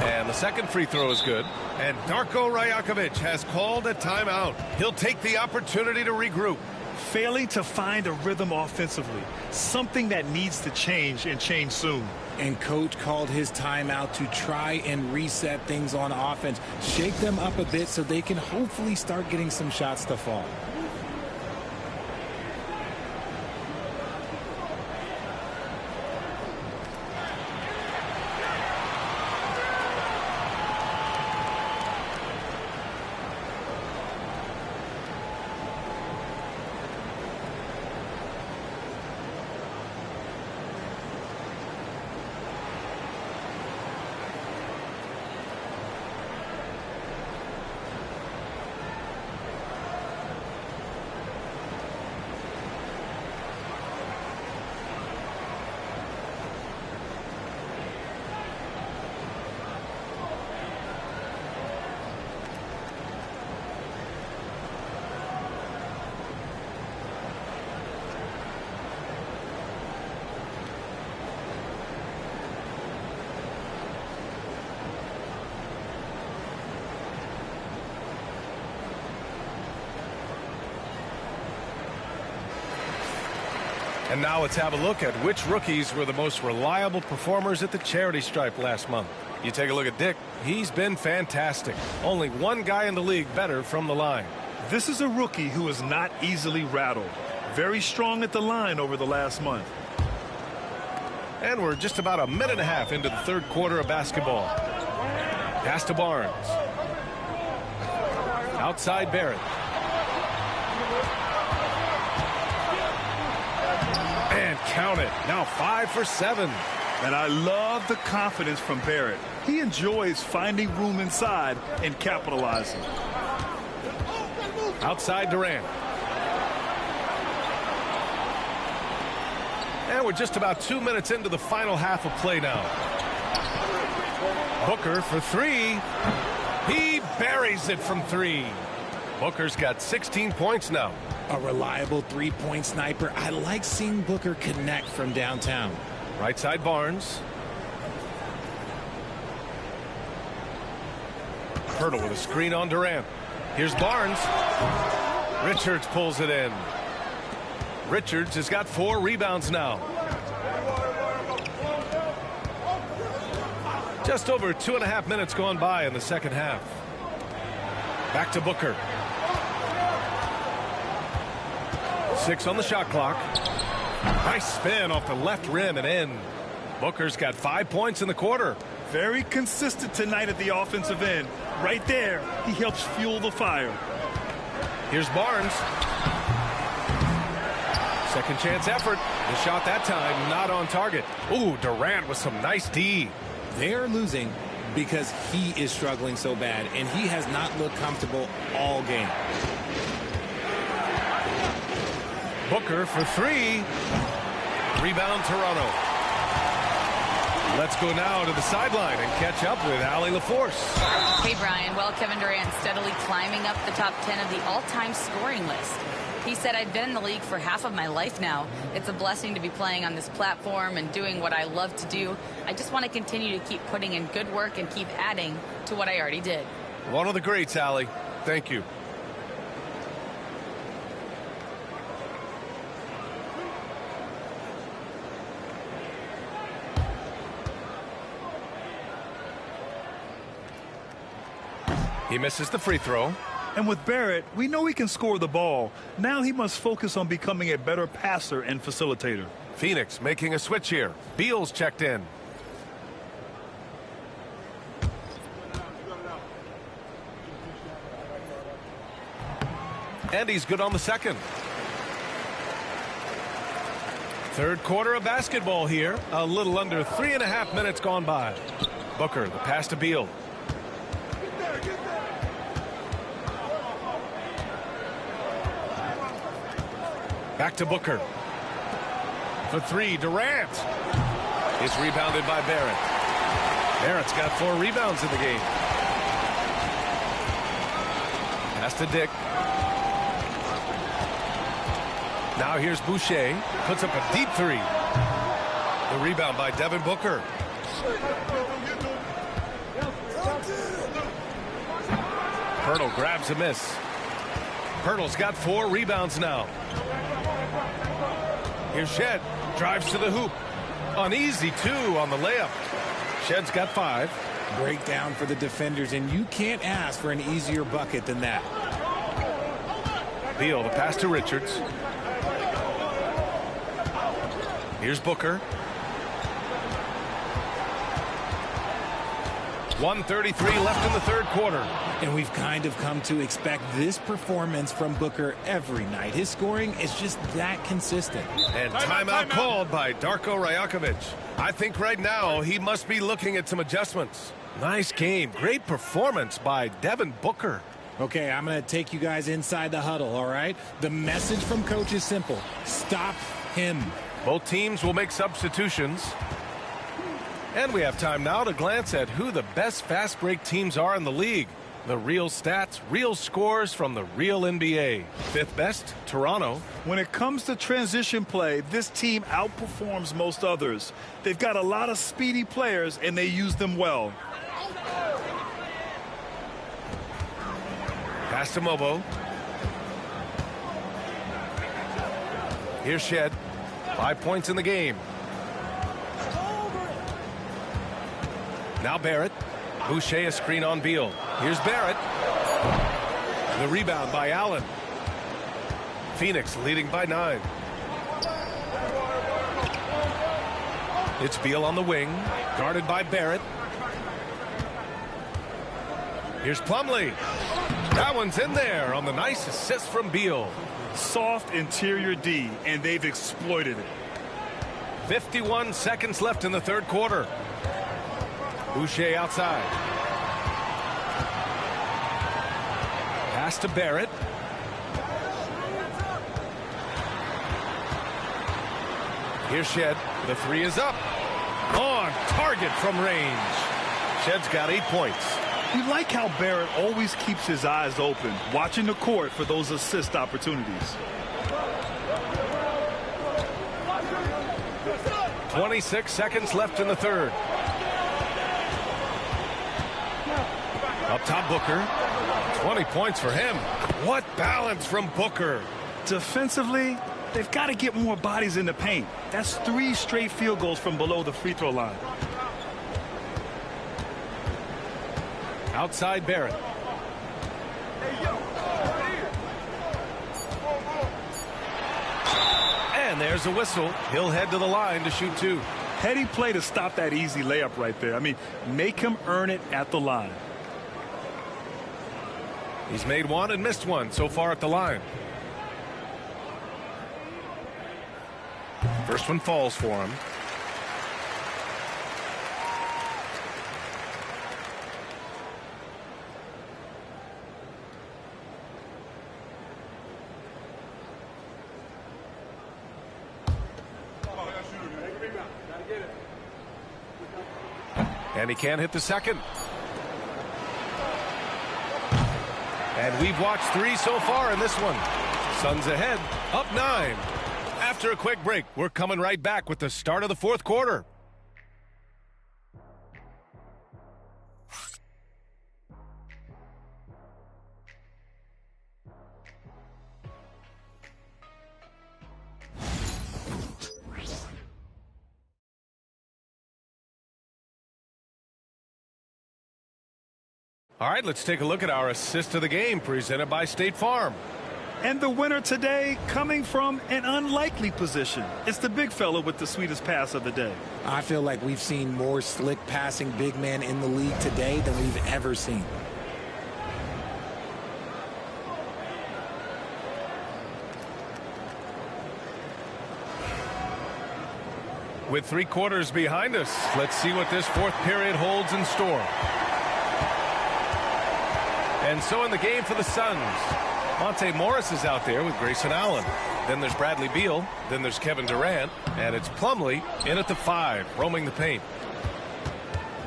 And the second free throw is good. And Darko Rajakovic has called a timeout. He'll take the opportunity to regroup. Failing to find a rhythm offensively, something that needs to change and change soon. And coach called his timeout to try and reset things on offense, shake them up a bit so they can hopefully start getting some shots to fall. And now let's have a look at which rookies were the most reliable performers at the charity stripe last month. You take a look at Dick. He's been fantastic. Only one guy in the league better from the line. This is a rookie who is not easily rattled. Very strong at the line over the last month. And we're just about a minute and a half into the third quarter of basketball. Pass to Barnes. Outside Barrett. And count it. Now 5 for 7. And I love the confidence from Barrett. He enjoys finding room inside and capitalizing. Outside Durant. And we're just about 2 minutes into the final half of play now. Booker for three. He buries it from three. Booker's got 16 points now. A reliable three-point sniper. I like seeing Booker connect from downtown. Right side Barnes. Hurdle with a screen on Durant. Here's Barnes. Richards pulls it in. Richards has got 4 rebounds now. Just over 2.5 minutes gone by in the second half. Back to Booker. 6 on the shot clock. Nice spin off the left rim and in. Booker's got 5 points in the quarter. Very consistent tonight at the offensive end. Right there, he helps fuel the fire. Here's Barnes. Second chance effort. The shot that time not on target. Ooh, Durant with some nice D. They're losing because he is struggling so bad, and he has not looked comfortable all game. Booker for three. Rebound Toronto. Let's go now to the sideline and catch up with Allie LaForce. Hey, Brian. Well, Kevin Durant steadily climbing up the top 10 of the all-time scoring list. He said, I've been in the league for half of my life now. It's a blessing to be playing on this platform and doing what I love to do. I just want to continue to keep putting in good work and keep adding to what I already did. One of the greats, Allie. Thank you. He misses the free throw. And with Barrett, we know he can score the ball. Now he must focus on becoming a better passer and facilitator. Phoenix making a switch here. Beal's checked in. And he's good on the second. Third quarter of basketball here. A little under 3.5 minutes gone by. Booker, the pass to Beal. Back to Booker. For three, Durant is rebounded by Barrett. Barrett's got 4 rebounds in the game. Pass to Dick. Now here's Boucher. Puts up a deep 3. The rebound by Devin Booker. Pirtle grabs a miss. Pirtle's got 4 rebounds now. Here's Shed. Drives to the hoop. Uneasy 2 on the layup. Shed's got 5. Breakdown for the defenders, and you can't ask for an easier bucket than that. Beal, the pass to Richards. Here's Booker. 1:33 left in the third quarter. And we've kind of come to expect this performance from Booker every night. His scoring is just that consistent. And timeout called by Darko Rajakovic. I think right now he must be looking at some adjustments. Nice game. Great performance by Devin Booker. Okay, I'm going to take you guys inside the huddle, all right? The message from coach is simple. Stop him. Both teams will make substitutions. And we have time now to glance at who the best fast break teams are in the league. The real stats, real scores from the real NBA. 5th best, Toronto. When it comes to transition play, this team outperforms most others. They've got a lot of speedy players, and they use them well. Pass to Mobo. Here's Shed. 5 points in the game. Now Barrett. Boucher a screen on Beal. Here's Barrett. The rebound by Allen. Phoenix leading by 9. It's Beal on the wing. Guarded by Barrett. Here's Plumlee. That one's in there on the nice assist from Beal. Soft interior D, and they've exploited it. 51 seconds left in the third quarter. Boucher outside. Pass to Barrett. Here's Shed. The 3 is up. On target from range. Shed's got 8 points. You like how Barrett always keeps his eyes open, watching the court for those assist opportunities. 26 seconds left in the third. Up top, Booker. 20 points for him. What balance from Booker. Defensively, they've got to get more bodies in the paint. That's 3 straight field goals from below the free throw line. Outside Barrett. And there's a whistle. He'll head to the line to shoot 2. Heady play to stop that easy layup right there. I mean, make him earn it at the line. He's made 1 and missed 1 so far at the line. First one falls for him. And he can't hit the second. And we've watched 3 so far in this one. Suns ahead, up 9. After a quick break, we're coming right back with the start of the fourth quarter. All right, let's take a look at our assist of the game presented by State Farm. And the winner today coming from an unlikely position. It's the big fella with the sweetest pass of the day. I feel like we've seen more slick passing big men in the league today than we've ever seen. With 3 quarters behind us, let's see what this fourth period holds in store. And so in the game for the Suns, Monte Morris is out there with Grayson Allen. Then there's Bradley Beal. Then there's Kevin Durant. And it's Plumlee in at the 5, roaming the paint.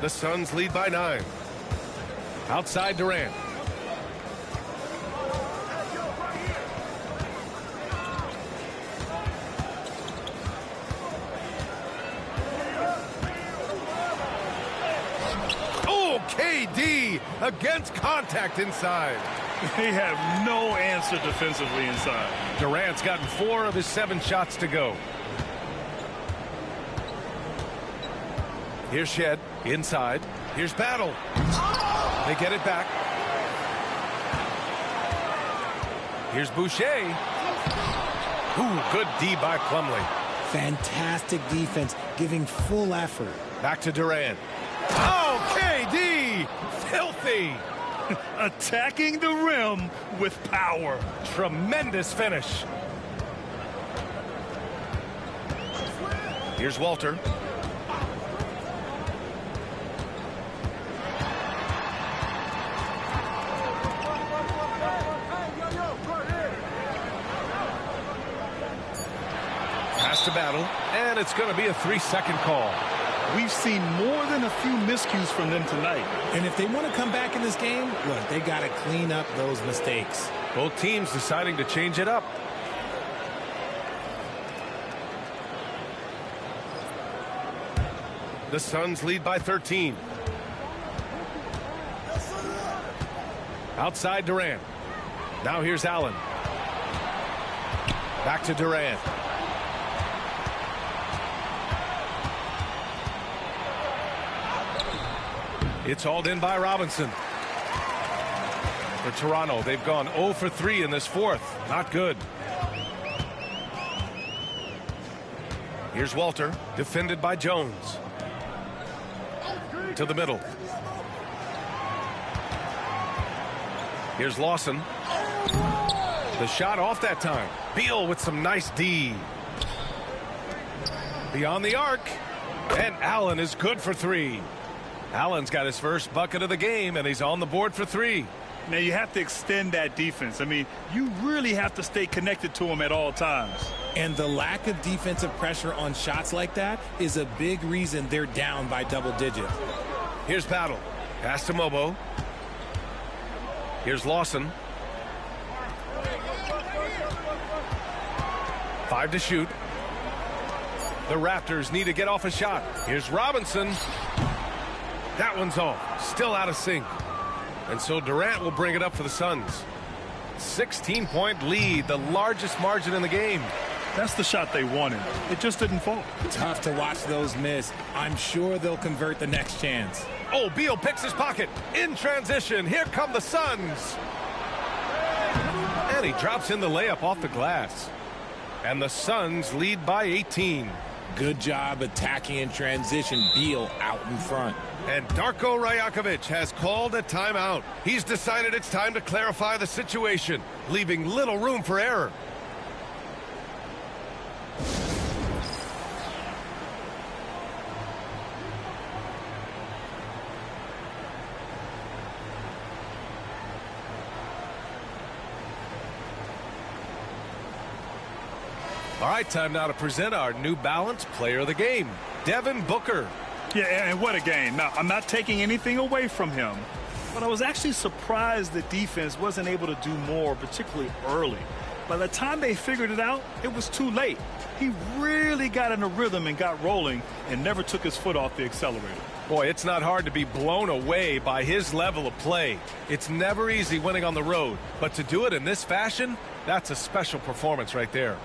The Suns lead by 9. Outside Durant. Oh, KD against contact inside. They have no answer defensively inside. Durant's gotten 4 of his 7 shots to go. Here's Shed inside. Here's Battle. They get it back. Here's Boucher. Ooh, good D by Plumlee. Fantastic defense, giving full effort. Back to Durant. Oh, KD! Filthy! Attacking the rim with power. Tremendous finish. Here's Walter. Pass to Battle, and it's going to be a 3-second call. We've seen more than a few miscues from them tonight. And if they want to come back in this game, look, they got to clean up those mistakes. Both teams deciding to change it up. The Suns lead by 13. Outside Durant. Now here's Allen. Back to Durant. It's hauled in by Robinson. For Toronto, they've gone 0 for 3 in this fourth. Not good. Here's Walter, defended by Jones. To the middle. Here's Lawson. The shot off that time. Beal with some nice D. Beyond the arc. And Allen is good for 3. Allen's got his first bucket of the game, and he's on the board for 3. Now, you have to extend that defense. I mean, you really have to stay connected to him at all times. And the lack of defensive pressure on shots like that is a big reason they're down by double digits. Here's Battle. Pass to Mobo. Here's Lawson. 5 to shoot. The Raptors need to get off a shot. Here's Robinson. That one's off. Still out of sync. And so Durant will bring it up for the Suns. 16-point lead, the largest margin in the game. That's the shot they wanted. It just didn't fall. Tough to watch those miss. I'm sure they'll convert the next chance. Oh, Beal picks his pocket. In transition, here come the Suns. And he drops in the layup off the glass. And the Suns lead by 18. Good job attacking in transition. Beal out in front. And Darko Rajakovic has called a timeout. He's decided it's time to clarify the situation, leaving little room for error. All right, time now to present our New Balance Player of the Game, Devin Booker. Yeah, and what a game. Now, I'm not taking anything away from him, but I was actually surprised the defense wasn't able to do more, particularly early. By the time they figured it out, it was too late. He really got in a rhythm and got rolling and never took his foot off the accelerator. Boy, it's not hard to be blown away by his level of play. It's never easy winning on the road, but to do it in this fashion, that's a special performance right there.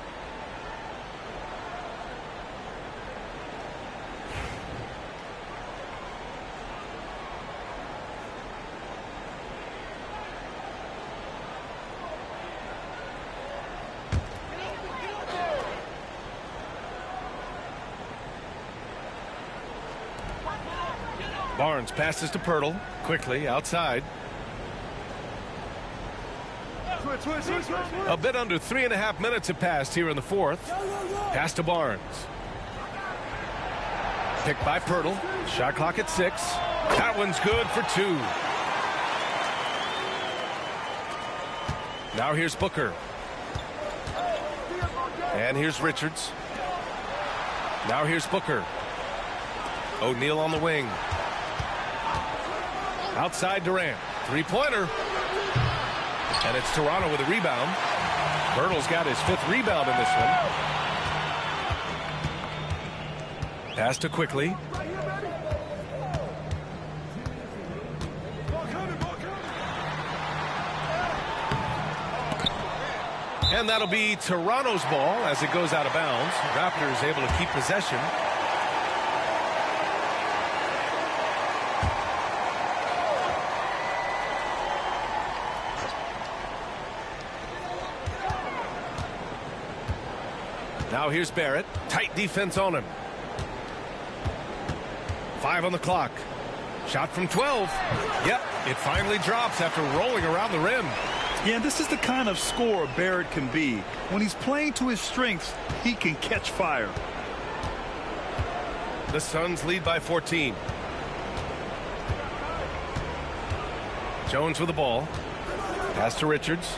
Barnes passes to Pirtle. Quickly outside. A bit under 3.5 minutes have passed here in the fourth. Pass to Barnes. Picked by Pirtle. Shot clock at 6. That one's good for 2. Now here's Booker. And here's Richards. Now here's Booker. O'Neal on the wing. Outside Durant. Three-pointer. And it's Toronto with a rebound. Birtle's got his 5th rebound in this one. Pass to Quickly. And that'll be Toronto's ball as it goes out of bounds. Raptors able to keep possession. Now here's Barrett. Tight defense on him. 5 on the clock. Shot from 12. Yep, it finally drops after rolling around the rim. Yeah, this is the kind of scorer Barrett can be. When he's playing to his strengths, he can catch fire. The Suns lead by 14. Jones with the ball. Pass to Richards.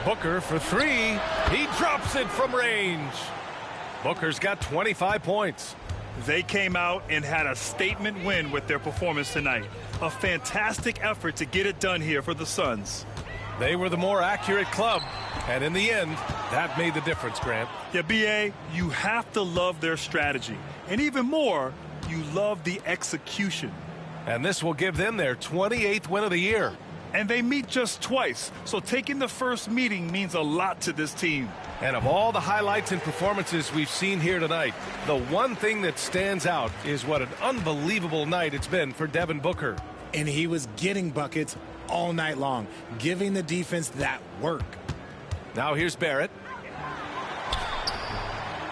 Booker for 3. He drops it from range. Booker's got 25 points. They came out and had a statement win with their performance tonight. A fantastic effort to get it done here for the Suns. They were the more accurate club, and in the end, that made the difference, Grant. Yeah, B.A., you have to love their strategy. And even more, you love the execution. And this will give them their 28th win of the year. And they meet just twice, so taking the first meeting means a lot to this team. And of all the highlights and performances we've seen here tonight, the one thing that stands out is what an unbelievable night it's been for Devin Booker. And he was getting buckets all night long, giving the defense that work. Now here's Barrett.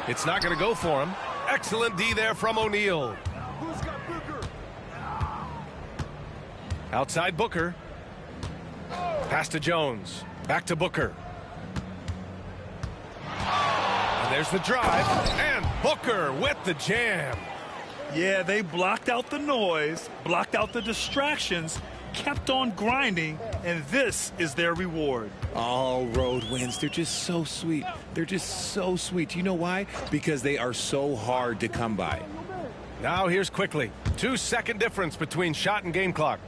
It's not going to go for him. Excellent D there from O'Neal. Outside Booker. Pass to Jones. Back to Booker. And there's the drive. And Booker with the jam. Yeah, they blocked out the noise, blocked out the distractions, kept on grinding, and this is their reward. All road wins. They're just so sweet. They're just so sweet. You know why? Because they are so hard to come by. Now here's Quickly. 2-second difference between shot and game clock.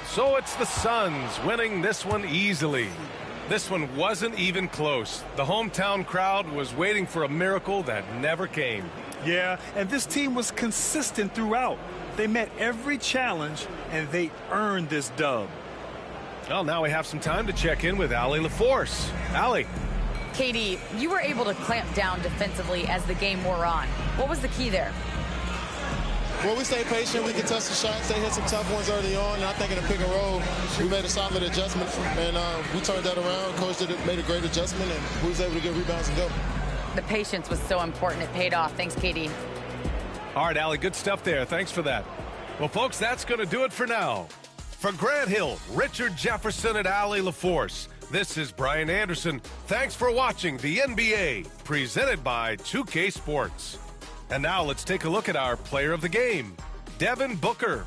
So it's the Suns winning this one easily. This one wasn't even close. The hometown crowd was waiting for a miracle that never came. Yeah, and this team was consistent throughout. They met every challenge, and they earned this dub. Well, now we have some time to check in with Allie LaForce. Allie. KD, you were able to clamp down defensively as the game wore on. What was the key there? Well, we stayed patient. We contested the shots. They hit some tough ones early on. And I think in the pick and roll, we made a solid adjustment. And we turned that around. Coach made a great adjustment, and we was able to get rebounds and go. The patience was so important. It paid off. Thanks, KD. All right, Allie, good stuff there. Thanks for that. Well, folks, that's going to do it for now. For Grant Hill, Richard Jefferson, and Allie LaForce, this is Brian Anderson. Thanks for watching the NBA, presented by 2K Sports. And now let's take a look at our player of the game, Devin Booker.